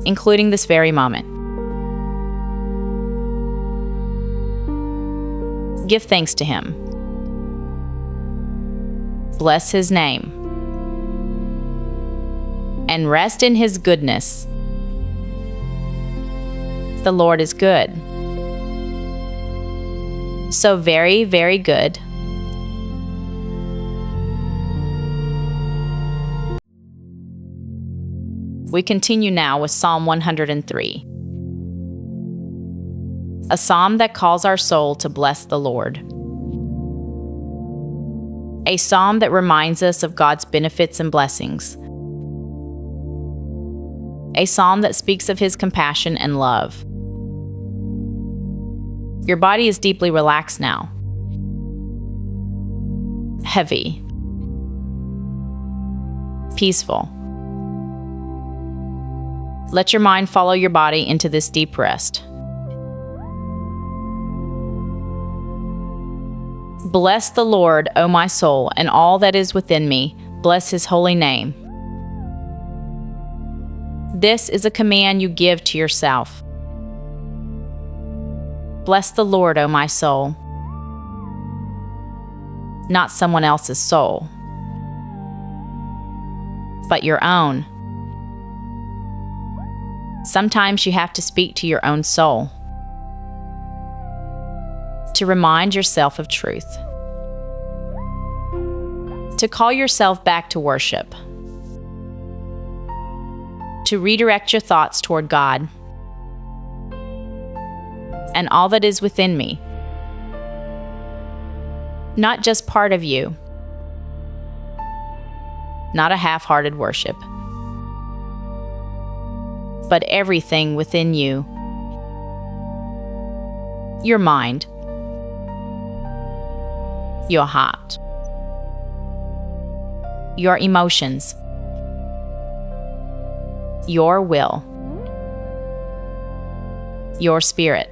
including this very moment. Give thanks to Him. Bless His name. and rest in His goodness. The Lord is good. So very, very good. We continue now with Psalm 103, a psalm that calls our soul to bless the Lord. A psalm that reminds us of God's benefits and blessings. A psalm that speaks of His compassion and love. Your body is deeply relaxed now. Heavy. Peaceful. Let your mind follow your body into this deep rest. Bless the Lord, O my soul, and all that is within me. Bless His holy name. This is a command you give to yourself. Bless the Lord, O my soul. Not someone else's soul, but your own. Sometimes you have to speak to your own soul to remind yourself of truth, to call yourself back to worship, to redirect your thoughts toward God and all that is within me, not just part of you, not a half-hearted worship, but everything within you. Your mind, your heart, your emotions, your will, your spirit.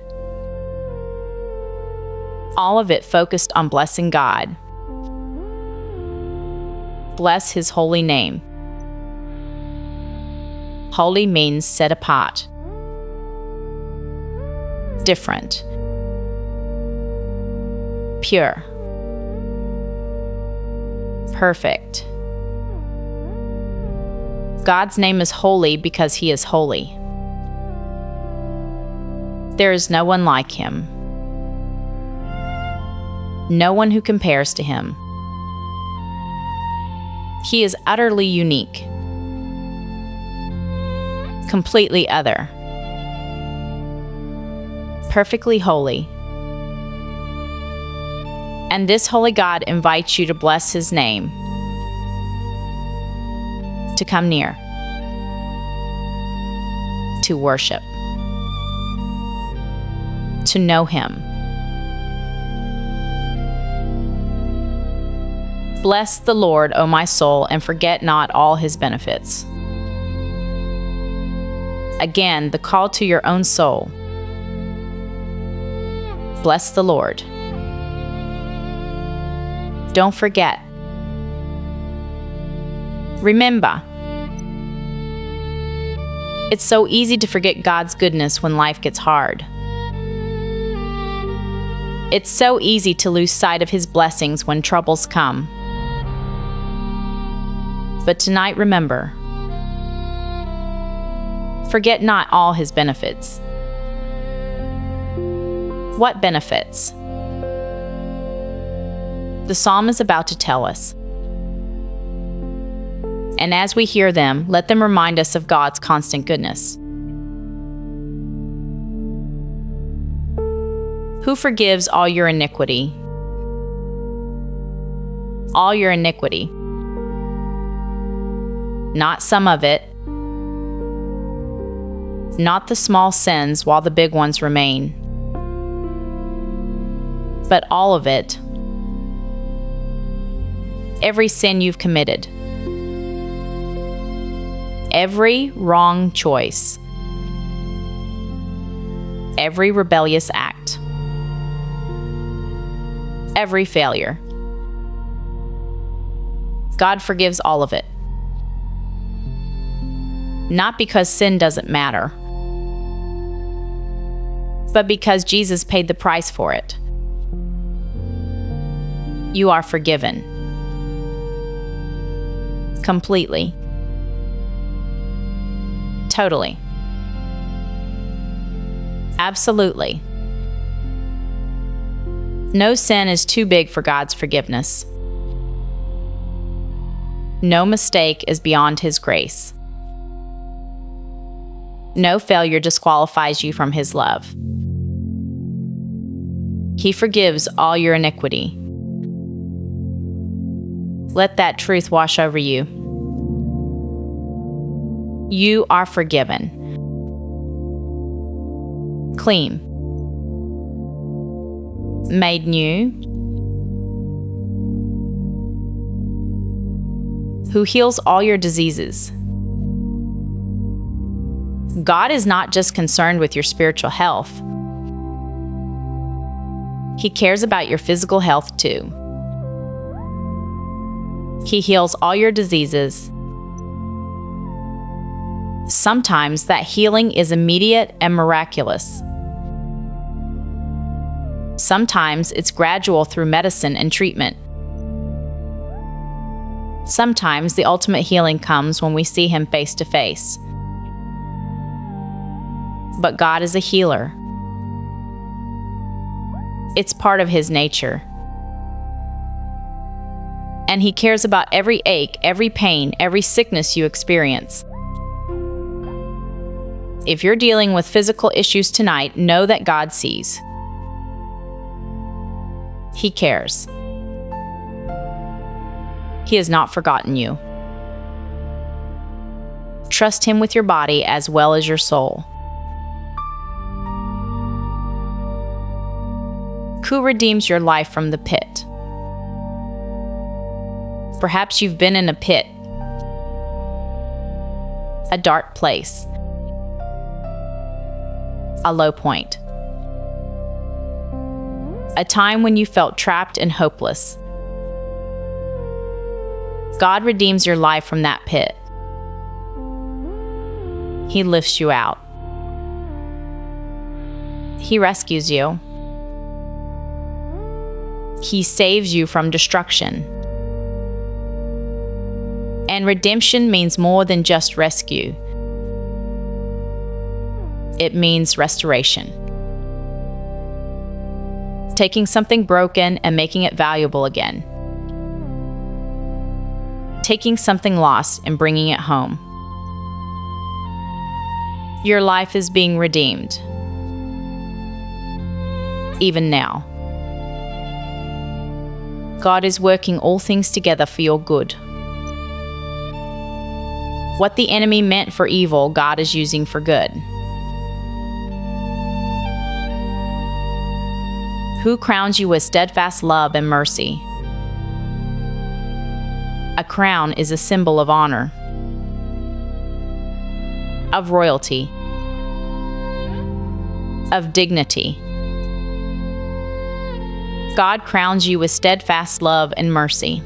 All of it focused on blessing God. Bless His holy name. Holy means set apart, different, pure, perfect. God's name is holy because He is holy. There is no one like Him, no one who compares to Him. He is utterly unique, completely other, perfectly holy. And this holy God invites you to bless His name, to come near, to worship, to know Him. Bless the Lord, O my soul, and forget not all His benefits. Again, the call to your own soul. Bless the Lord. Don't forget. Remember. It's so easy to forget God's goodness when life gets hard. It's so easy to lose sight of His blessings when troubles come. But tonight, remember. Forget not all His benefits. What benefits? The psalm is about to tell us. And as we hear them, let them remind us of God's constant goodness. Who forgives all your iniquity? All your iniquity. Not some of it. Not the small sins while the big ones remain, but all of it. Every sin you've committed. Every wrong choice. Every rebellious act. Every failure. God forgives all of it. Not because sin doesn't matter, but because Jesus paid the price for it. You are forgiven. Completely. Totally. Absolutely. No sin is too big for God's forgiveness. No mistake is beyond His grace. No failure disqualifies you from His love. He forgives all your iniquity. Let that truth wash over you. You are forgiven. Clean. Made new. Who heals all your diseases. God is not just concerned with your spiritual health. He cares about your physical health too. He heals all your diseases. Sometimes that healing is immediate and miraculous. Sometimes it's gradual through medicine and treatment. Sometimes the ultimate healing comes when we see Him face to face. But God is a healer. It's part of His nature. And He cares about every ache, every pain, every sickness you experience. If you're dealing with physical issues tonight, know that God sees. He cares. He has not forgotten you. Trust Him with your body as well as your soul. Who redeems your life from the pit? Perhaps you've been in a pit, a dark place, a low point, a time when you felt trapped and hopeless. God redeems your life from that pit. He lifts you out. He rescues you. He saves you from destruction. And redemption means more than just rescue. It means restoration. Taking something broken and making it valuable again. Taking something lost and bringing it home. Your life is being redeemed. Even now. God is working all things together for your good. What the enemy meant for evil, God is using for good. Who crowns you with steadfast love and mercy? A crown is a symbol of honor, of royalty, of dignity. God crowns you with steadfast love and mercy.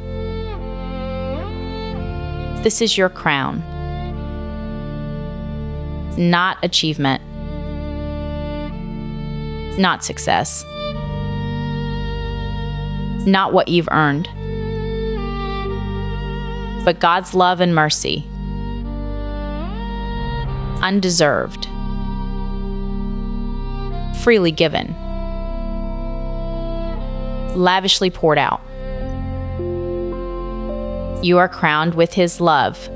This is your crown. Not achievement. Not success. Not what you've earned. But God's love and mercy. Undeserved. Freely given. Lavishly poured out. You are crowned with His love.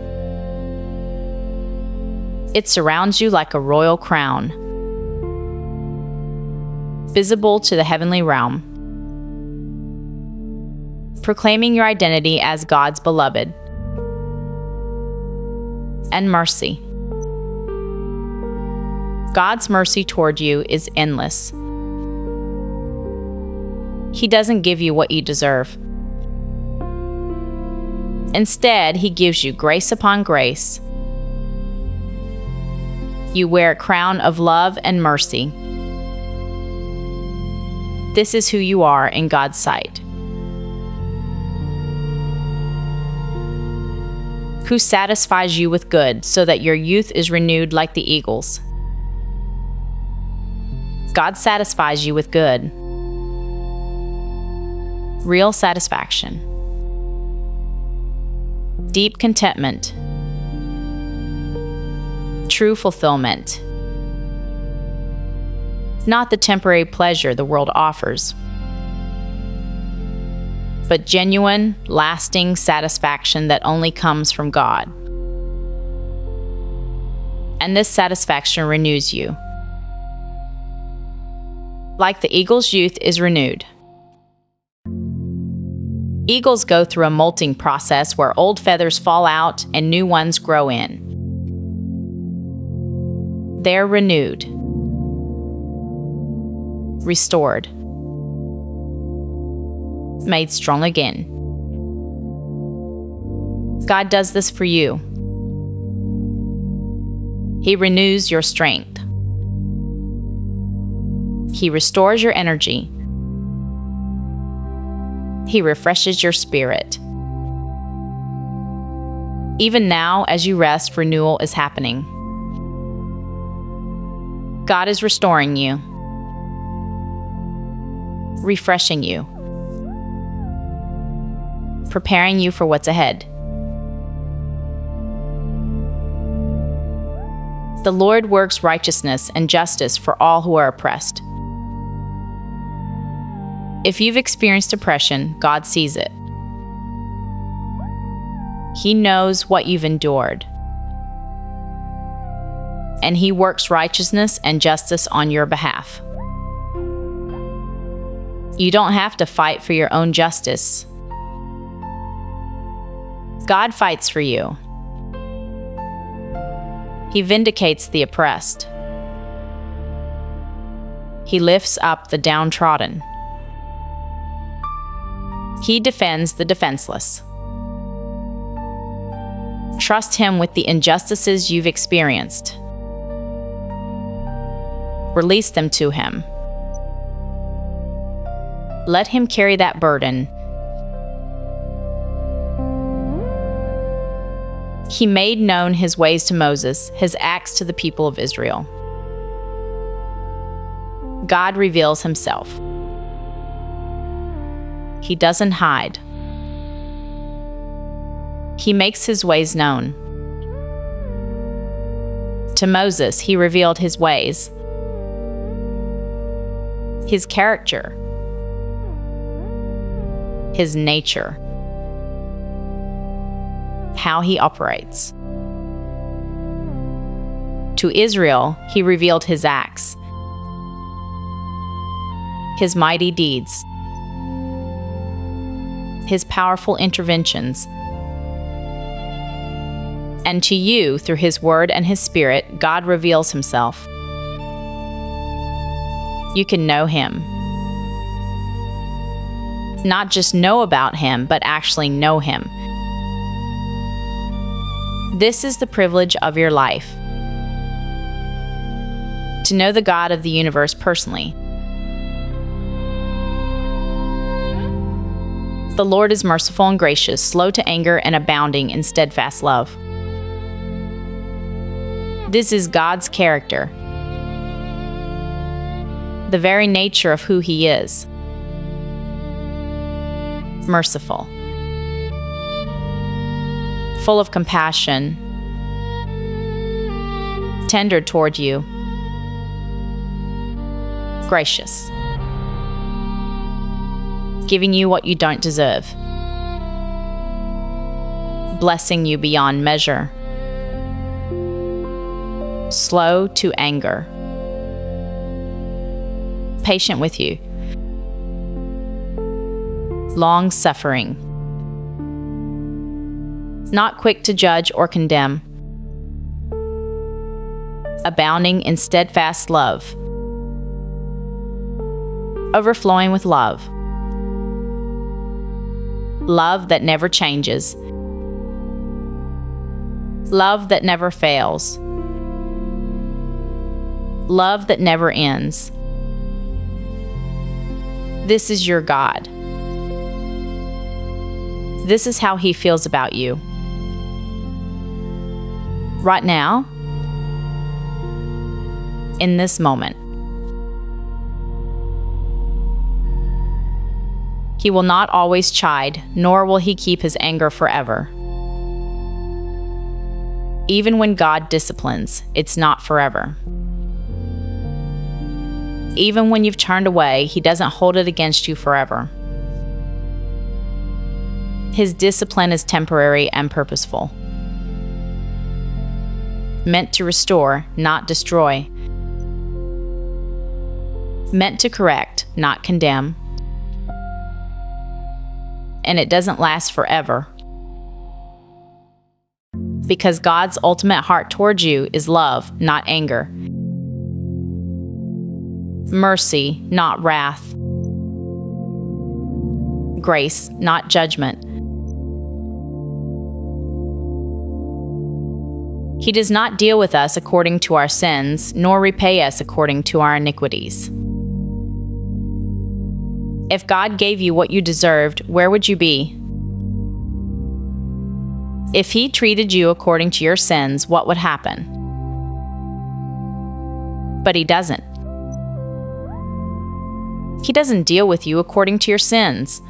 It surrounds you like a royal crown, visible to the heavenly realm, proclaiming your identity as God's beloved. And mercy. God's mercy toward you is endless. He doesn't give you what you deserve. Instead, He gives you grace upon grace. You wear a crown of love and mercy. This is who you are in God's sight. Who satisfies you with good so that your youth is renewed like the eagles. God satisfies you with good. Real satisfaction. Deep contentment. true fulfillment. Not the temporary pleasure the world offers, but genuine, lasting satisfaction that only comes from God. And this satisfaction renews you. Like the eagle's youth is renewed. Eagles go through a molting process where old feathers fall out and new ones grow in. They're renewed, restored, made strong again. God does this for you. He renews your strength. He restores your energy. He refreshes your spirit. Even now, as you rest, renewal is happening. God is restoring you, refreshing you, preparing you for what's ahead. The Lord works righteousness and justice for all who are oppressed. If you've experienced oppression, God sees it. He knows what you've endured. And He works righteousness and justice on your behalf. You don't have to fight for your own justice. God fights for you. He vindicates the oppressed. He lifts up the downtrodden. He defends the defenseless. Trust Him with the injustices you've experienced. Release them to Him. Let Him carry that burden. He made known His ways to Moses, His acts to the people of Israel. God reveals Himself. He doesn't hide. He makes His ways known. To Moses, He revealed His ways, His character, His nature, how He operates. To Israel, He revealed His acts, His mighty deeds, His powerful interventions. And to you, through His Word and His Spirit, God reveals Himself. You can know Him. Not just know about Him, but actually know Him. This is the privilege of your life. To know the God of the universe personally. The Lord is merciful and gracious, slow to anger and abounding in steadfast love. This is God's character, the very nature of who He is. Merciful, full of compassion, tender toward you, gracious, giving you what you don't deserve, blessing you beyond measure, slow to anger, patient with you, long-suffering, not quick to judge or condemn, abounding in steadfast love, overflowing with love, love that never changes, love that never fails, love that never ends. This is your God. This is how He feels about you. Right now, in this moment. He will not always chide, nor will He keep His anger forever. Even when God disciplines, it's not forever. Even when you've turned away, He doesn't hold it against you forever. His discipline is temporary and purposeful, meant to restore, not destroy, meant to correct, not condemn, and it doesn't last forever. Because God's ultimate heart towards you is love, not anger, mercy, not wrath, grace, not judgment. He does not deal with us according to our sins, nor repay us according to our iniquities. If God gave you what you deserved, where would you be? If He treated you according to your sins, what would happen? But He doesn't. He doesn't deal with you according to your sins.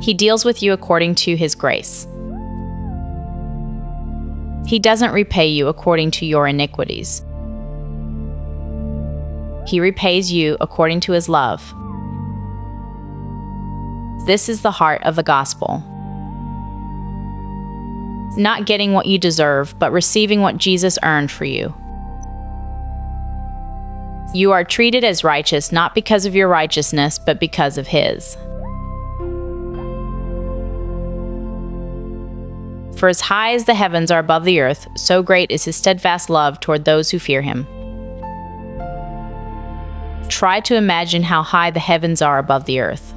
He deals with you according to His grace. He doesn't repay you according to your iniquities. He repays you according to His love. This is the heart of the gospel. Not getting what you deserve, but receiving what Jesus earned for you. You are treated as righteous not because of your righteousness, but because of His. For as high as the heavens are above the earth, so great is His steadfast love toward those who fear Him. Try to imagine how high the heavens are above the earth.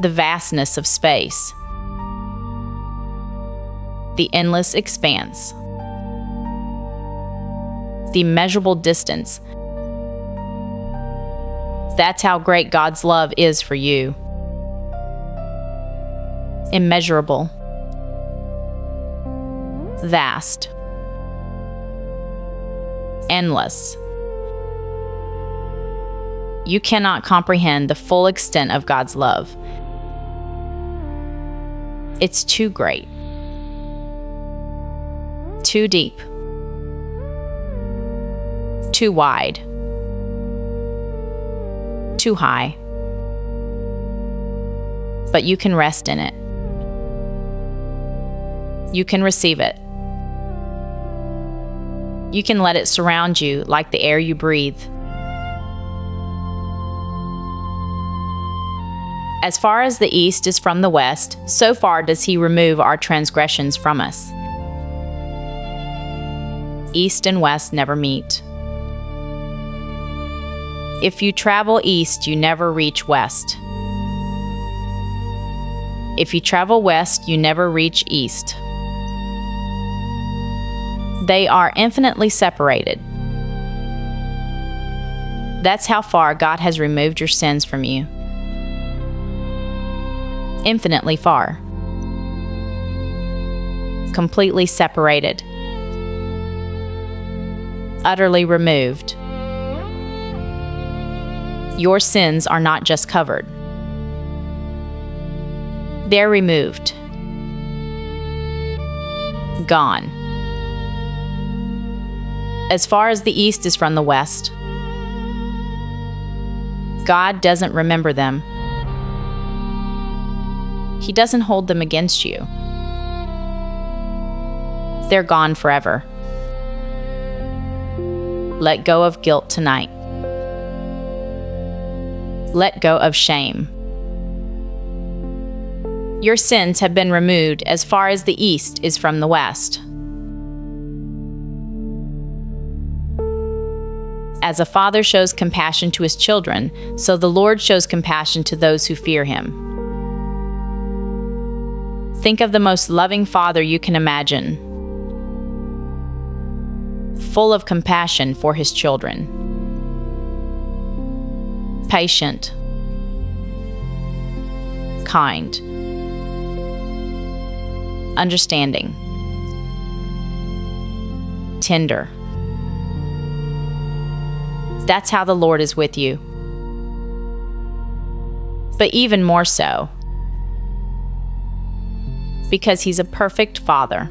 The vastness of space. The endless expanse. The immeasurable distance. That's how great God's love is for you. Immeasurable. Vast. Endless. You cannot comprehend the full extent of God's love. It's too great. Too deep. Too wide. Too high. But you can rest in it. You can receive it. You can let it surround you like the air you breathe. As far as the east is from the west, so far does He remove our transgressions from us. East and west never meet. If you travel east, you never reach west. If you travel west, you never reach east. They are infinitely separated. That's how far God has removed your sins from you. Infinitely far. Completely separated. Utterly removed. Your sins are not just covered. They're removed. Gone. As far as the east is from the west, God doesn't remember them. He doesn't hold them against you. They're gone forever. Let go of guilt tonight. Let go of shame. Your sins have been removed as far as the east is from the west. As a father shows compassion to his children, so the Lord shows compassion to those who fear Him. Think of the most loving Father you can imagine, full of compassion for His children. Patient, kind, understanding, tender. That's how the Lord is with you. But even more so, Because He's a perfect Father.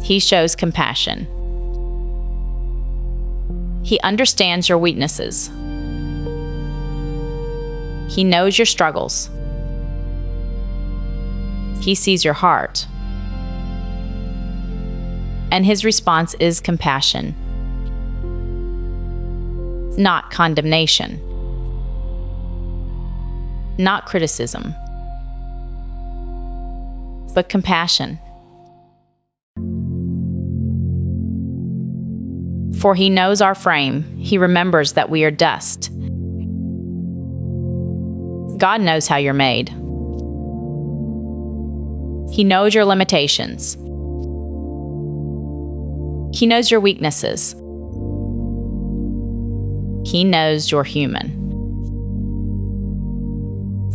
He shows compassion. He understands your weaknesses. He knows your struggles. He sees your heart. And His response is compassion, not condemnation, not criticism, but compassion. For He knows our frame. He remembers that we are dust. God knows how you're made. He knows your limitations. He knows your weaknesses. He knows you're human.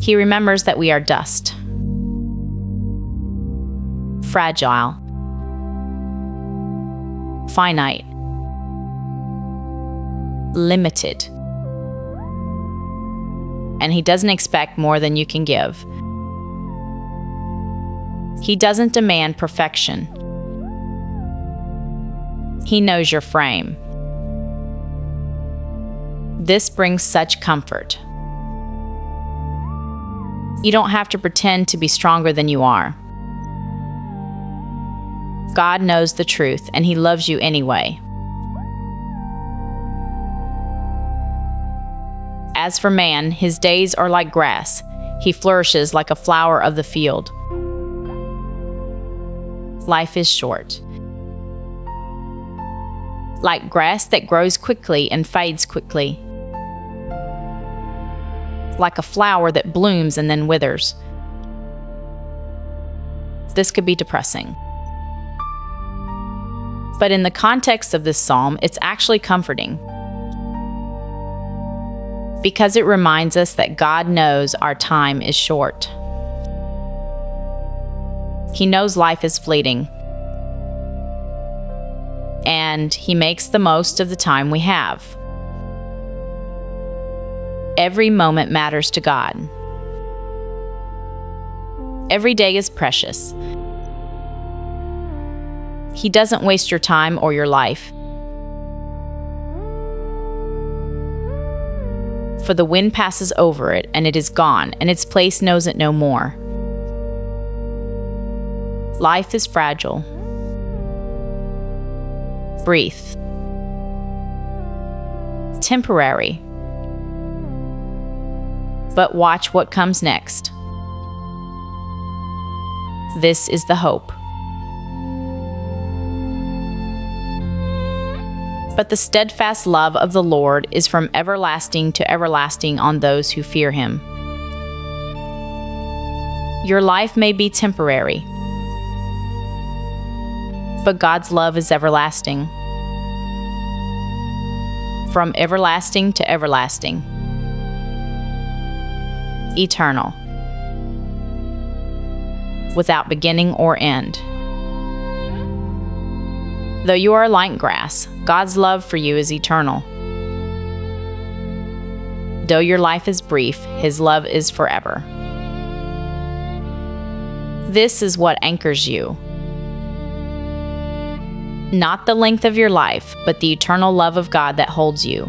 He remembers that we are dust, fragile, finite, limited, and He doesn't expect more than you can give. He doesn't demand perfection. He knows your frame. This brings such comfort. You don't have to pretend to be stronger than you are. God knows the truth, and He loves you anyway. As for man, his days are like grass. He flourishes like a flower of the field. Life is short. Like grass that grows quickly and fades quickly. Like a flower that blooms and then withers. This could be depressing. But in the context of this psalm, it's actually comforting. Because it reminds us that God knows our time is short. He knows life is fleeting. And He makes the most of the time we have. Every moment matters to God. Every day is precious. He doesn't waste your time or your life. For the wind passes over it, and it is gone, and its place knows it no more. Life is fragile. Brief. Temporary. But watch what comes next. This is the hope. But the steadfast love of the Lord is from everlasting to everlasting on those who fear Him. Your life may be temporary, but God's love is everlasting. From everlasting to everlasting. Eternal. Without beginning or end. Though you are like grass, God's love for you is eternal. Though your life is brief, His love is forever. This is what anchors you. Not the length of your life, but the eternal love of God that holds you.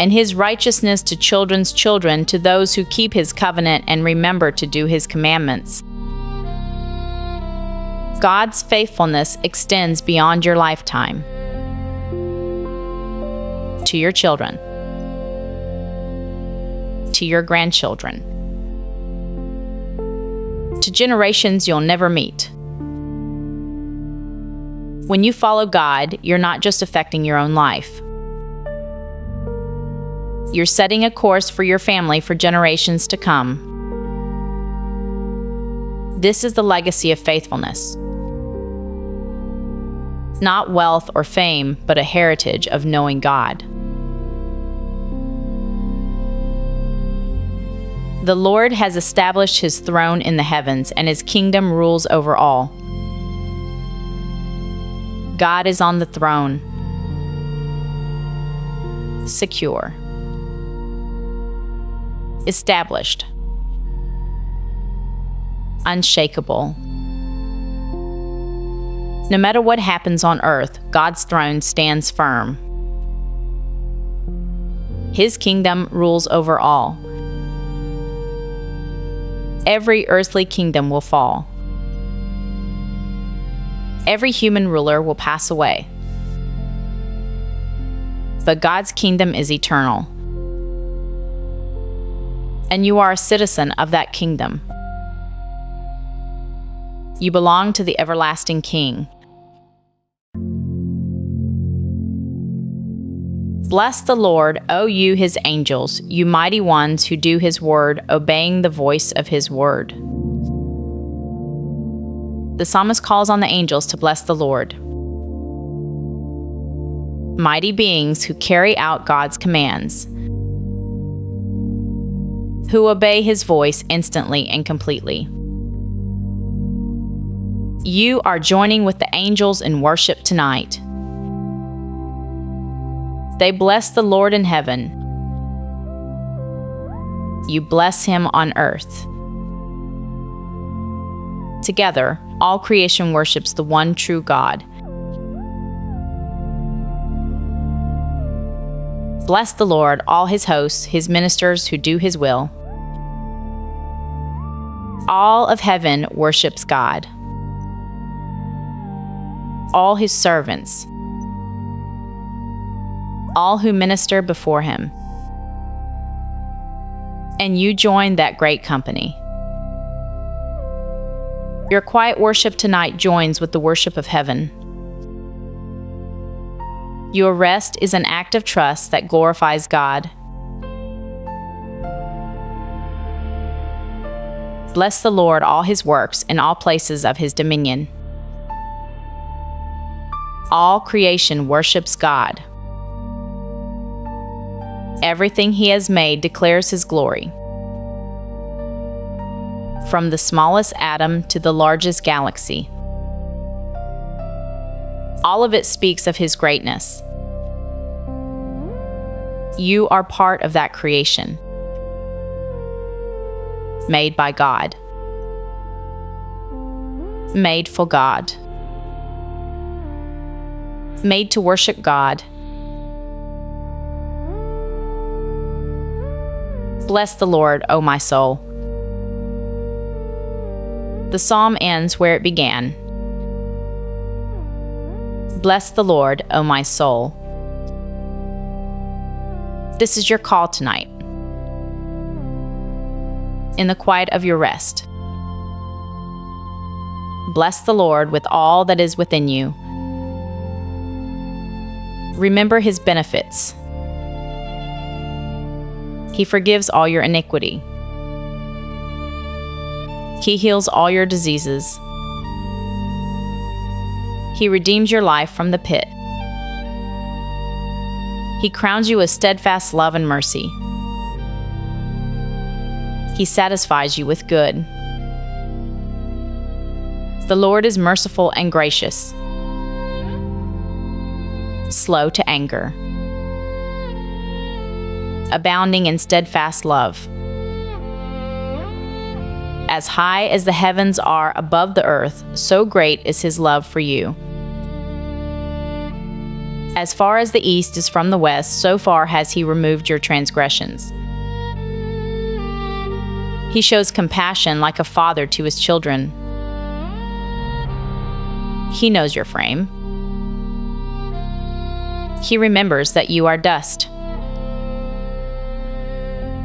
And His righteousness to children's children, to those who keep His covenant and remember to do His commandments. God's faithfulness extends beyond your lifetime. To your children. To your grandchildren. To generations you'll never meet. When you follow God, you're not just affecting your own life. You're setting a course for your family for generations to come. This is the legacy of faithfulness. Not wealth or fame, but a heritage of knowing God. The Lord has established His throne in the heavens, and His kingdom rules over all. God is on the throne. Secure. established, unshakable. No matter what happens on earth, God's throne stands firm. His kingdom rules over all. Every earthly kingdom will fall. Every human ruler will pass away. But God's kingdom is eternal. And you are a citizen of that kingdom. You belong to the everlasting King. Bless the Lord, O you his angels, you mighty ones who do his word, obeying the voice of his word. The psalmist calls on the angels to bless the Lord. Mighty beings who carry out God's commands, who obey his voice instantly and completely. You are joining with the angels in worship tonight. They bless the Lord in heaven. You bless him on earth. Together, all creation worships the one true God. Bless the Lord, all his hosts, his ministers who do his will. All of heaven worships God. All his servants, all who minister before him. And you join that great company. Your quiet worship tonight joins with the worship of heaven. Your rest is an act of trust that glorifies God. Bless the Lord, all his works, in all places of his dominion. All creation worships God. Everything he has made declares his glory. From the smallest atom to the largest galaxy, all of it speaks of his greatness. You are part of that creation, made by God, made for God, made to worship God. Bless the Lord, O my soul. The psalm ends where it began. Bless the Lord, O my soul. This is your call tonight. In the quiet of your rest, bless the Lord with all that is within you. Remember his benefits. He forgives all your iniquity. He heals all your diseases. He redeems your life from the pit. He crowns you with steadfast love and mercy. He satisfies you with good. The Lord is merciful and gracious, slow to anger, abounding in steadfast love. As high as the heavens are above the earth, so great is his love for you. As far as the east is from the west, so far has he removed your transgressions. He shows compassion like a father to his children. He knows your frame. He remembers that you are dust.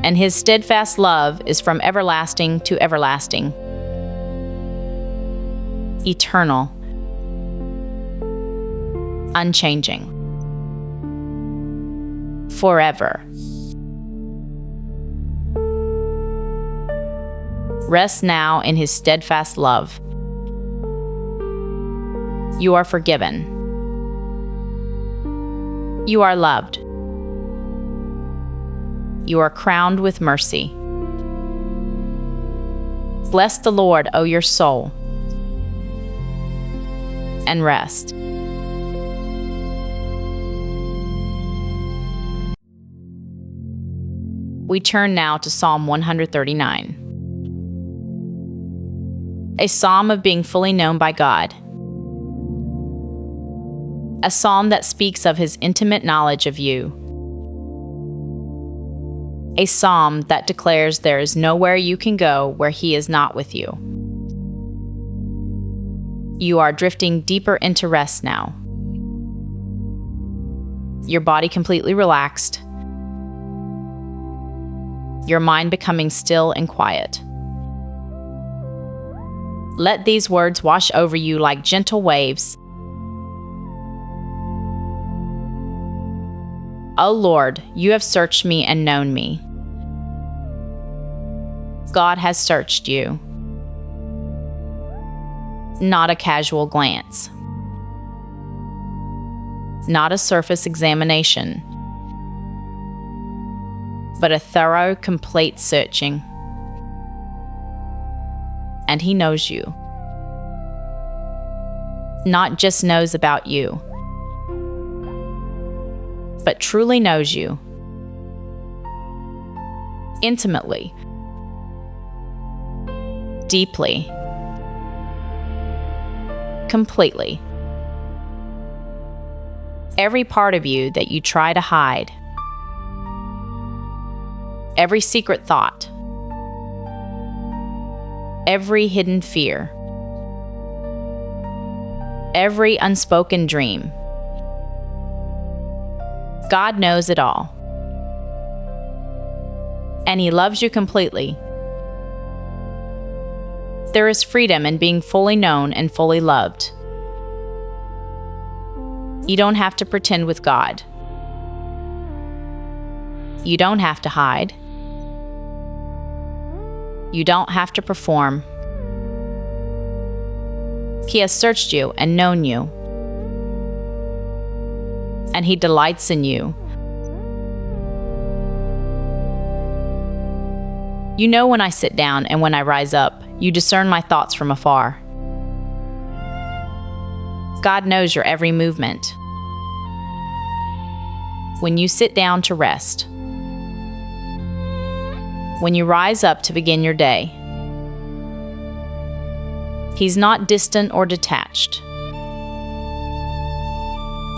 And his steadfast love is from everlasting to everlasting, eternal, unchanging, forever. Rest now in his steadfast love. You are forgiven. You are loved. You are crowned with mercy. Bless the Lord, O your soul, and rest. We turn now to Psalm 139. A psalm of being fully known by God. A psalm that speaks of His intimate knowledge of you. A psalm that declares there is nowhere you can go where He is not with you. You are drifting deeper into rest now. Your body completely relaxed. Your mind becoming still and quiet. Let these words wash over you like gentle waves. O Lord, you have searched me and known me. God has searched you. Not a casual glance. Not a surface examination, but a thorough, complete searching. And He knows you. Not just knows about you, but truly knows you. Intimately. Deeply. Completely. Every part of you that you try to hide. Every secret thought. Every hidden fear. Every unspoken dream. God knows it all. And He loves you completely. There is freedom in being fully known and fully loved. You don't have to pretend with God. You don't have to hide. You don't have to perform. He has searched you and known you. And He delights in you. You know when I sit down and when I rise up. You discern my thoughts from afar. God knows your every movement. When you sit down to rest. When you rise up to begin your day. He's not distant or detached.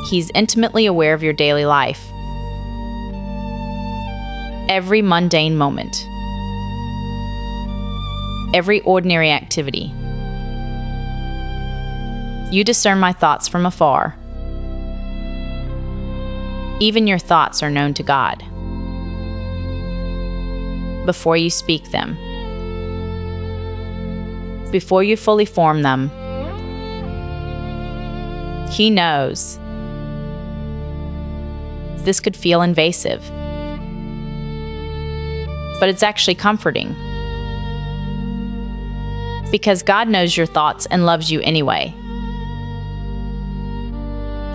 He's intimately aware of your daily life. Every mundane moment. Every ordinary activity. You discern my thoughts from afar. Even your thoughts are known to God. Before you speak them. Before you fully form them. He knows. This could feel invasive. But it's actually comforting. Because God knows your thoughts and loves you anyway.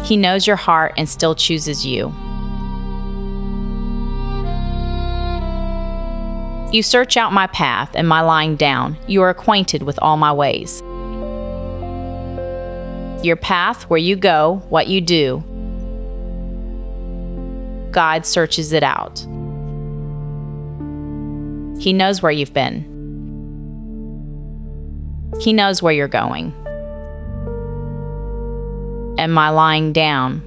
He knows your heart and still chooses you. You search out my path and my lying down. You are acquainted with all my ways. Your path, where you go, what you do. God searches it out. He knows where you've been. He knows where you're going. And my lying down.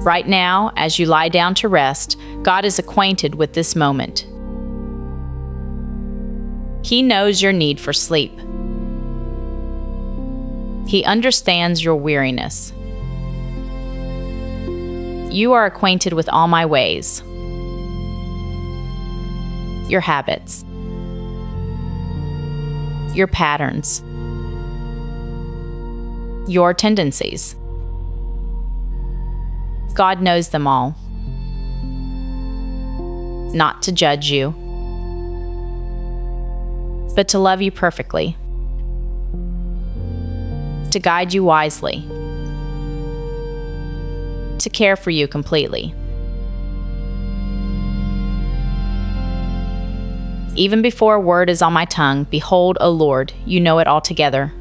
Right now, as you lie down to rest, God is acquainted with this moment. He knows your need for sleep. He understands your weariness. You are acquainted with all my ways. Your habits. Your patterns. Your tendencies. God knows them all. Not to judge you, but to love you perfectly. To guide you wisely. To care for you completely. Even before a word is on my tongue, behold, O Lord, you know it altogether.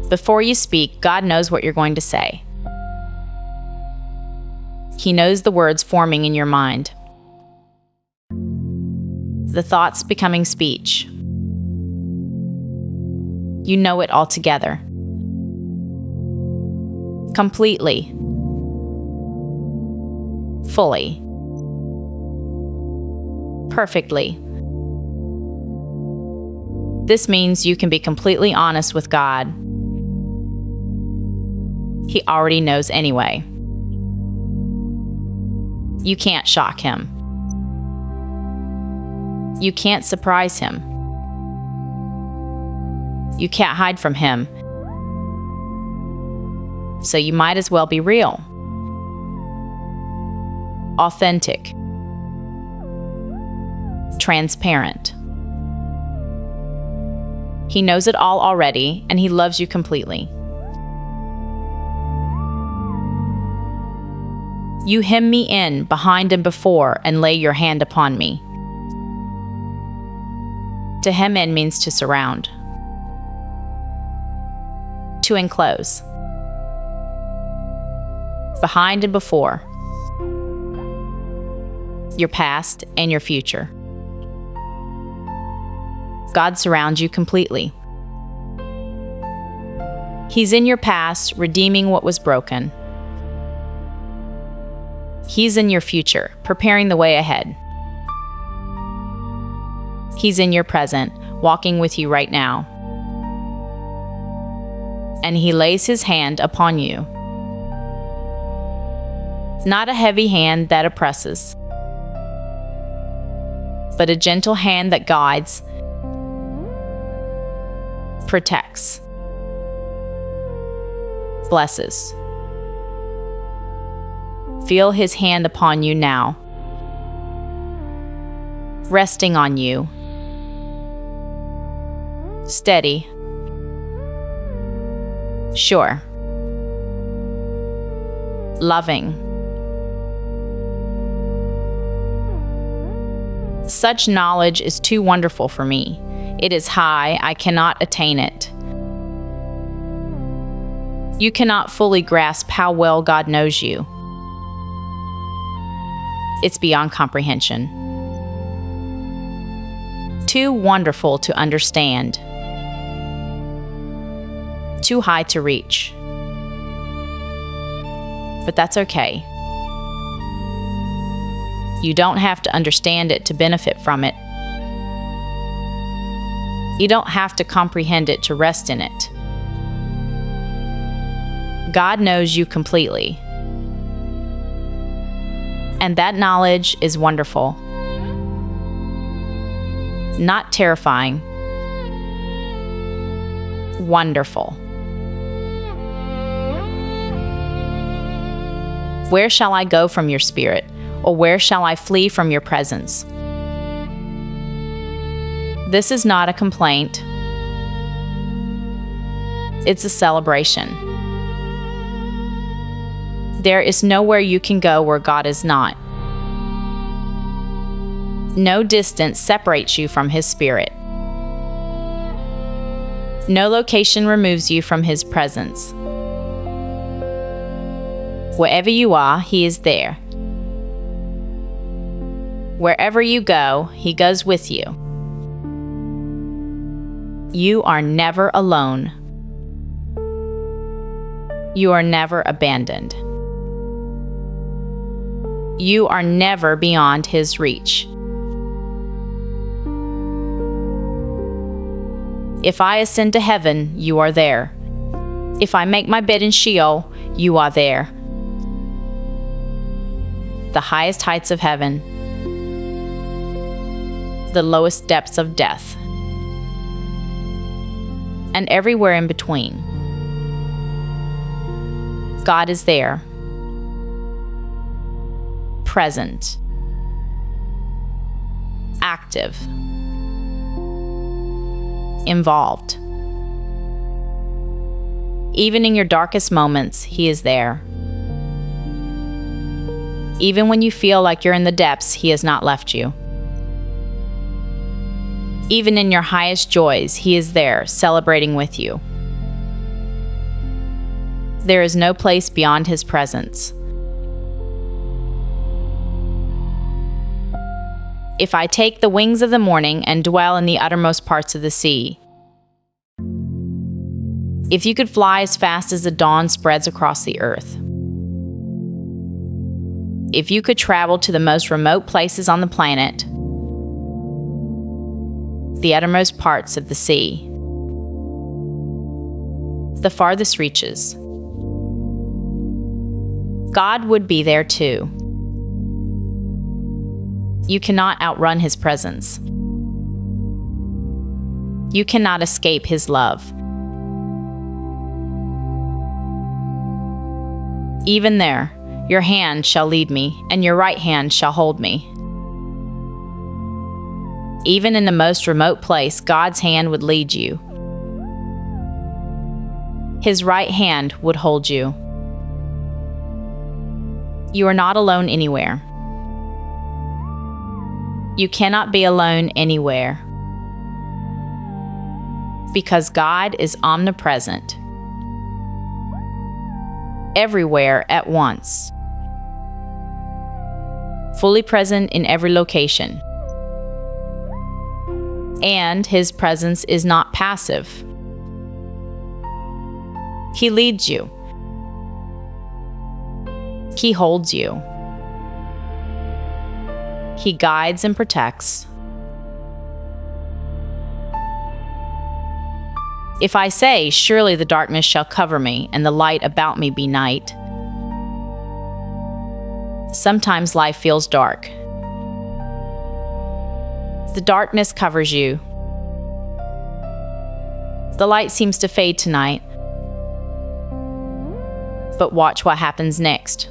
Before you speak, God knows what you're going to say. He knows the words forming in your mind, the thoughts becoming speech. You know it all together. Completely. Fully. Perfectly. This means you can be completely honest with God. He already knows anyway. You can't shock him. You can't surprise him. You can't hide from him. So you might as well be real. Authentic. Transparent. He knows it all already, and he loves you completely. You hem me in behind and before and lay your hand upon me. To hem in means to surround. To enclose. Behind and before. Your past and your future. God surrounds you completely. He's in your past, redeeming what was broken. He's in your future, preparing the way ahead. He's in your present, walking with you right now. And he lays his hand upon you. Not a heavy hand that oppresses, but a gentle hand that guides, protects, blesses. Feel his hand upon you now, resting on you, steady, sure, loving. Such knowledge is too wonderful for me. It is high, I cannot attain it. You cannot fully grasp how well God knows you. It's beyond comprehension. Too wonderful to understand. Too high to reach. But that's okay. You don't have to understand it to benefit from it. You don't have to comprehend it to rest in it. God knows you completely. And that knowledge is wonderful. Not terrifying. Wonderful. Where shall I go from your spirit? Or where shall I flee from your presence? This is not a complaint. It's a celebration. There is nowhere you can go where God is not. No distance separates you from his spirit. No location removes you from his presence. Wherever you are, he is there. Wherever you go, he goes with you. You are never alone. You are never abandoned. You are never beyond his reach. If I ascend to heaven, you are there. If I make my bed in Sheol, you are there. The highest heights of heaven, the lowest depths of death, and everywhere in between. God is there, present, active, involved. Even in your darkest moments, he is there. Even when you feel like you're in the depths, he has not left you. Even in your highest joys, he is there, celebrating with you. There is no place beyond his presence. If I take the wings of the morning and dwell in the uttermost parts of the sea. If you could fly as fast as the dawn spreads across the earth. If you could travel to the most remote places on the planet, the uttermost parts of the sea, the farthest reaches, God would be there too. You cannot outrun His presence. You cannot escape His love. Even there, your hand shall lead me, and your right hand shall hold me. Even in the most remote place, God's hand would lead you. His right hand would hold you. You are not alone anywhere. You cannot be alone anywhere. Because God is omnipresent. Everywhere at once. Fully present in every location. And His presence is not passive. He leads you. He holds you. He guides and protects. If I say, surely the darkness shall cover me, and the light about me be night. Sometimes life feels dark. The darkness covers you. The light seems to fade tonight. But watch what happens next.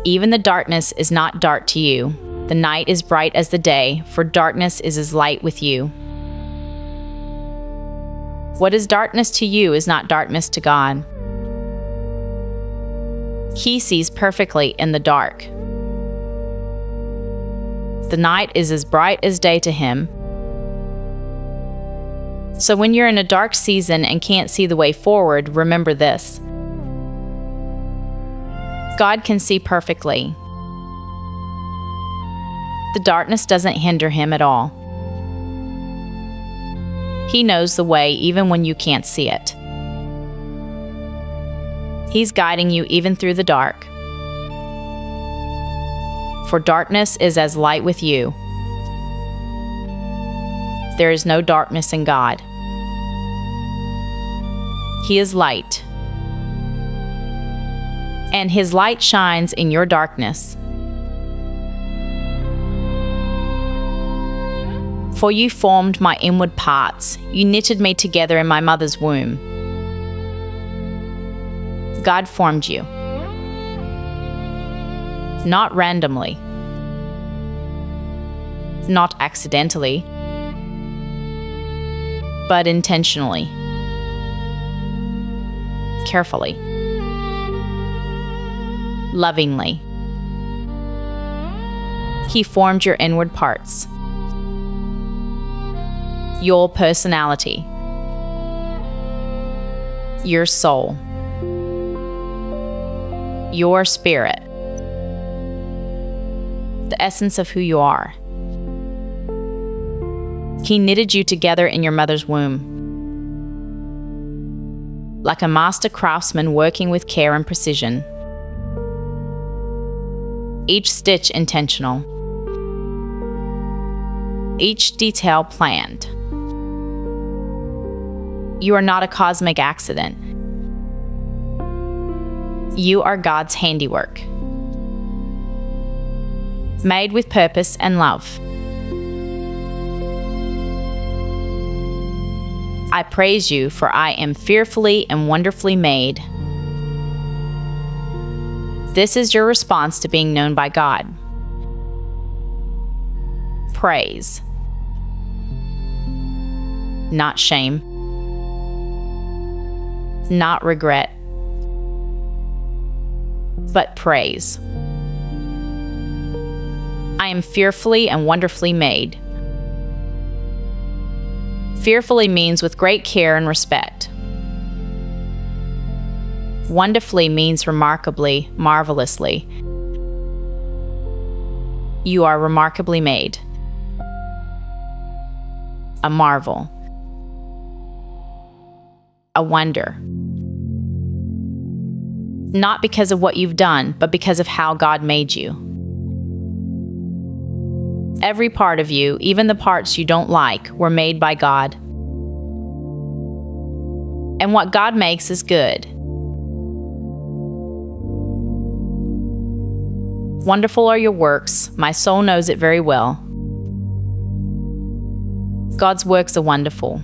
Even the darkness is not dark to you. The night is bright as the day, for darkness is as light with you. What is darkness to you is not darkness to God. He sees perfectly in the dark. The night is as bright as day to Him. So when you're in a dark season and can't see the way forward, remember this. God can see perfectly. The darkness doesn't hinder Him at all. He knows the way even when you can't see it. He's guiding you even through the dark. For darkness is as light with you. There is no darkness in God. He is light. And His light shines in your darkness. For you formed my inward parts. You knitted me together in my mother's womb. God formed you. Not randomly. Not accidentally. But intentionally. Carefully. Lovingly. He formed your inward parts. Your personality. Your soul. Your spirit. The essence of who you are. He knitted you together in your mother's womb. Like a master craftsman working with care and precision. Each stitch intentional. Each detail planned. You are not a cosmic accident. You are God's handiwork. Made with purpose and love. I praise you, for I am fearfully and wonderfully made. This is your response to being known by God. Praise. Not shame. Not regret. But praise. I am fearfully and wonderfully made. Fearfully means with great care and respect. Wonderfully means remarkably, marvelously. You are remarkably made. A marvel. A wonder. Not because of what you've done, but because of how God made you. Every part of you, even the parts you don't like, were made by God. And what God makes is good. Wonderful are your works. My soul knows it very well. God's works are wonderful.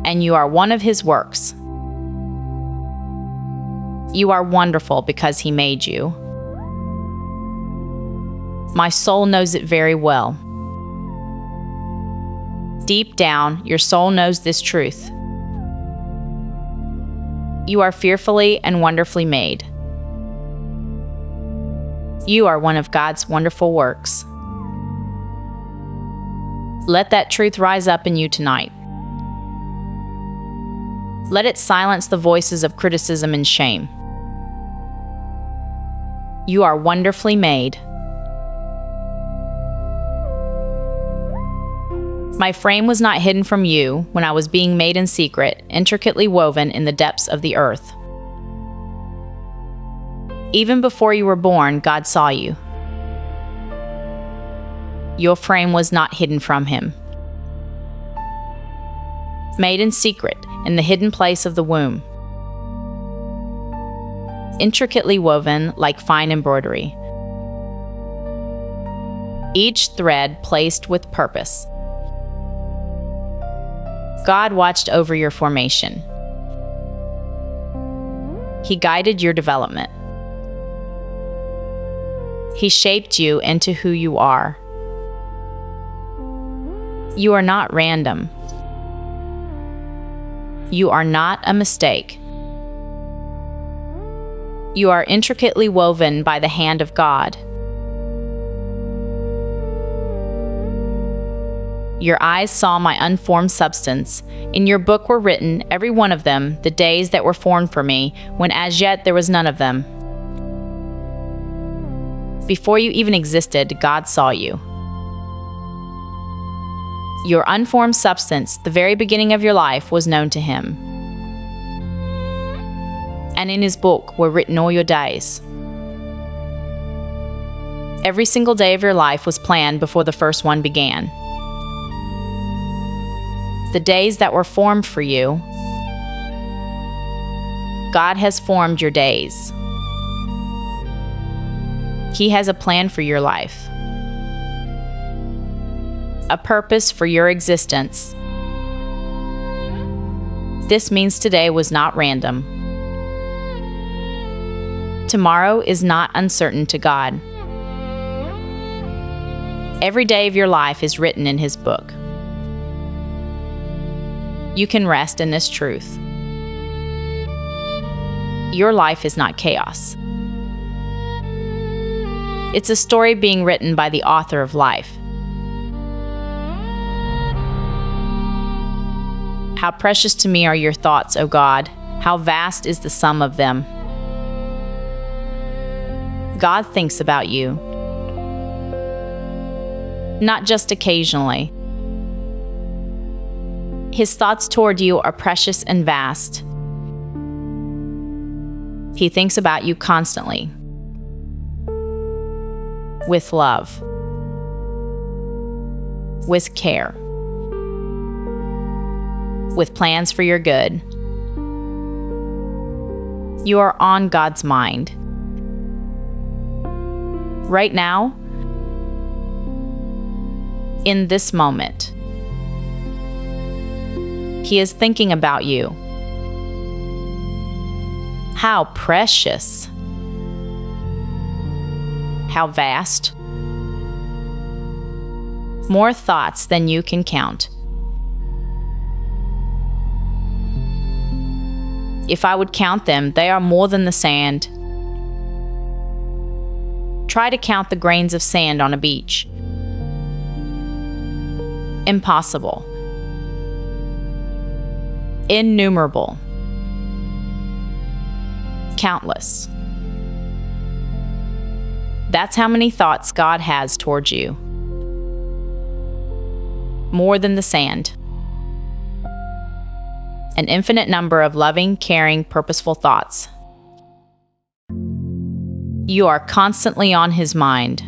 And you are one of His works. You are wonderful because He made you. My soul knows it very well. Deep down, your soul knows this truth. You are fearfully and wonderfully made. You are one of God's wonderful works. Let that truth rise up in you tonight. Let it silence the voices of criticism and shame. You are wonderfully made. My frame was not hidden from you when I was being made in secret, intricately woven in the depths of the earth. Even before you were born, God saw you. Your frame was not hidden from Him. Made in secret, in the hidden place of the womb. Intricately woven like fine embroidery. Each thread placed with purpose. God watched over your formation. He guided your development. He shaped you into who you are. You are not random. You are not a mistake. You are intricately woven by the hand of God. Your eyes saw my unformed substance. In your book were written, every one of them, the days that were formed for me, when as yet there was none of them. Before you even existed, God saw you. Your unformed substance, the very beginning of your life, was known to Him. And in His book were written all your days. Every single day of your life was planned before the first one began. The days that were formed for you, God has formed your days. He has a plan for your life, a purpose for your existence. This means today was not random. Tomorrow is not uncertain to God. Every day of your life is written in His book. You can rest in this truth. Your life is not chaos. It's a story being written by the author of life. How precious to me are your thoughts, O God. How vast is the sum of them. God thinks about you. Not just occasionally. His thoughts toward you are precious and vast. He thinks about you constantly. With love. With care. With plans for your good. You are on God's mind. Right now, in this moment, He is thinking about you. How precious. How vast. More thoughts than you can count. If I would count them, they are more than the sand. Try to count the grains of sand on a beach. Impossible. Innumerable. Countless. That's how many thoughts God has towards you. More than the sand. An infinite number of loving, caring, purposeful thoughts. You are constantly on His mind,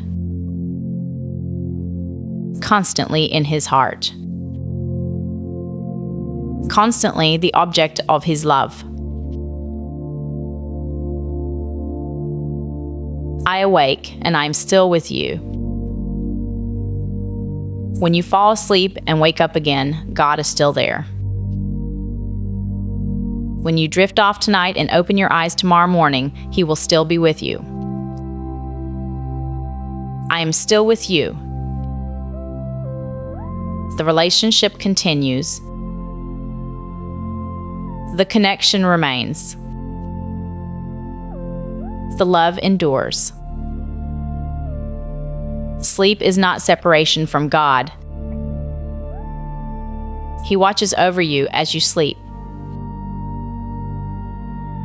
constantly in His heart, constantly the object of His love. I awake and I am still with you. When you fall asleep and wake up again, God is still there. When you drift off tonight and open your eyes tomorrow morning, He will still be with you. I am still with you. The relationship continues. The connection remains. The love endures. Sleep is not separation from God. He watches over you as you sleep.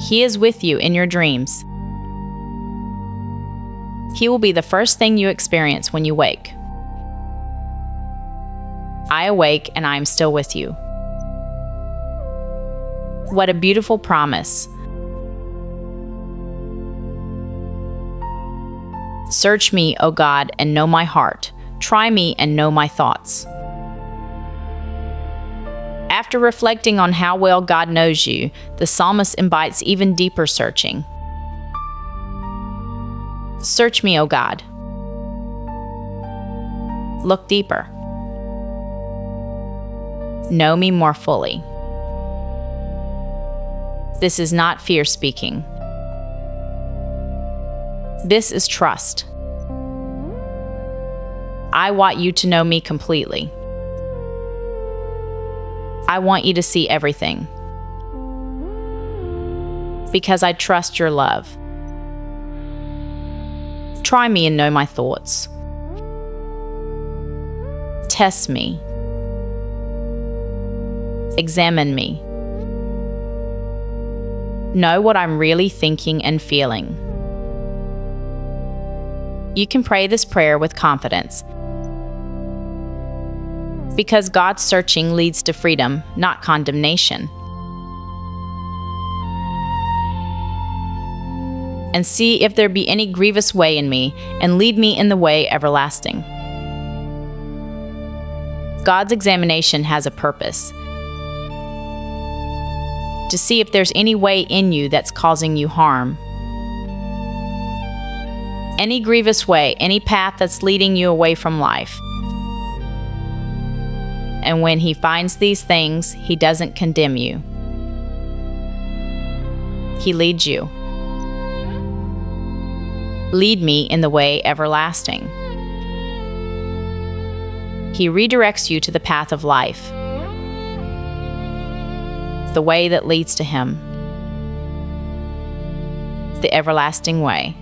He is with you in your dreams. He will be the first thing you experience when you wake. I awake and I am still with you. What a beautiful promise. Search me, O God, and know my heart. Try me and know my thoughts. After reflecting on how well God knows you, the psalmist invites even deeper searching. Search me, O God. Look deeper. Know me more fully. This is not fear speaking. This is trust. I want you to know me completely. I want you to see everything. Because I trust your love. Try me and know my thoughts. Test me. Examine me. Know what I'm really thinking and feeling. You can pray this prayer with confidence. Because God's searching leads to freedom, not condemnation. And see if there be any grievous way in me, and lead me in the way everlasting. God's examination has a purpose. To see if there's any way in you that's causing you harm. Any grievous way, any path that's leading you away from life. And when He finds these things, He doesn't condemn you. He leads you. Lead me in the way everlasting. He redirects you to the path of life, the way that leads to Him, the everlasting way.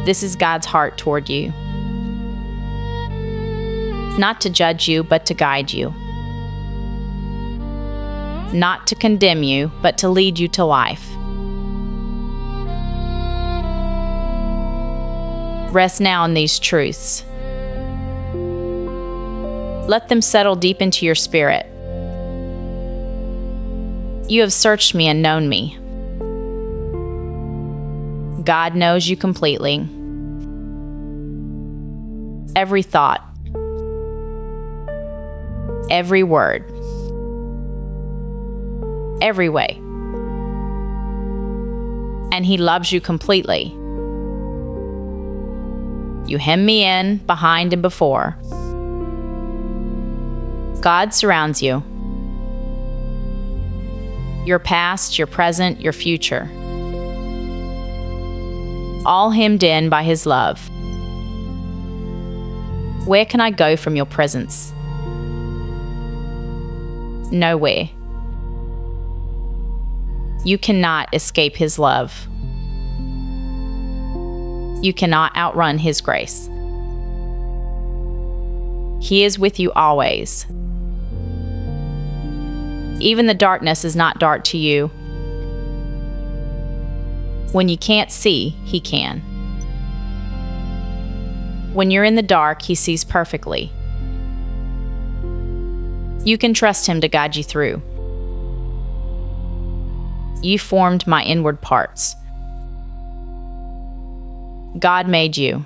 This is God's heart toward you. Not to judge you, but to guide you. Not to condemn you, but to lead you to life. Rest now in these truths. Let them settle deep into your spirit. You have searched me and known me. God knows you completely. Every thought. Every word. Every way. And He loves you completely. You hem me in, behind and before. God surrounds you. Your past, your present, your future. All hemmed in by His love. Where can I go from your presence? Nowhere. You cannot escape His love. You cannot outrun His grace. He is with you always. Even the darkness is not dark to you. When you can't see, He can. When you're in the dark, He sees perfectly. You can trust Him to guide you through. You formed my inward parts. God made you.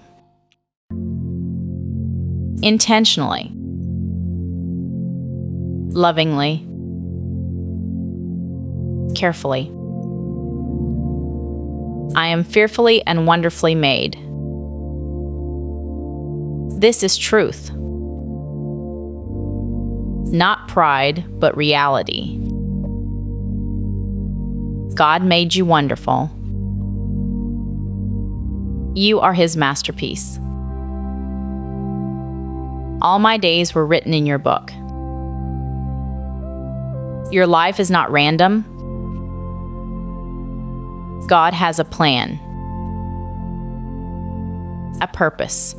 Intentionally. Lovingly. Carefully. I am fearfully and wonderfully made. This is truth. Not pride, but reality. God made you wonderful. You are His masterpiece. All my days were written in your book. Your life is not random. God has a plan, a purpose,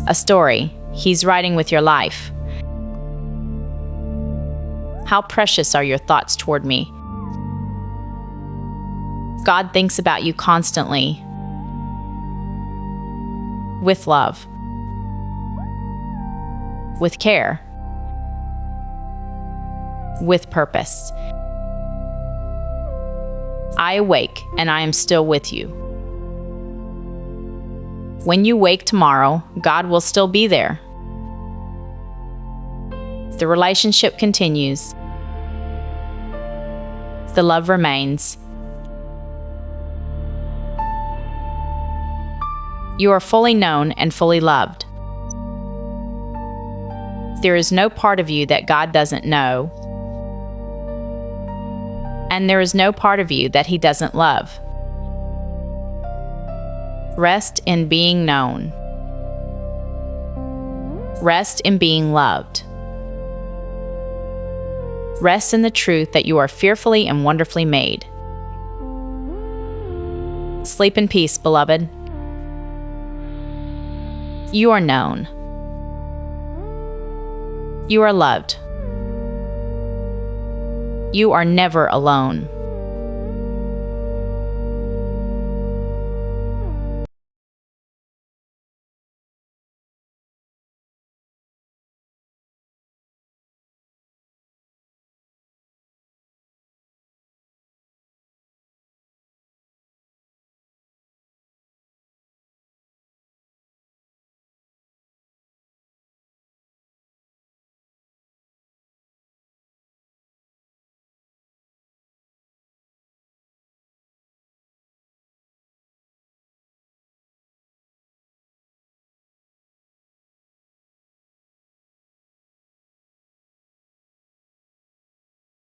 a story He's writing with your life. How precious are your thoughts toward me. God thinks about you constantly, with love, with care, with purpose. I awake and I am still with you. When you wake tomorrow, God will still be there. The relationship continues. The love remains. You are fully known and fully loved. There is no part of you that God doesn't know, and there is no part of you that He doesn't love. Rest in being known. Rest in being loved. Rest in the truth that you are fearfully and wonderfully made. Sleep in peace, beloved. You are known. You are loved. You are never alone.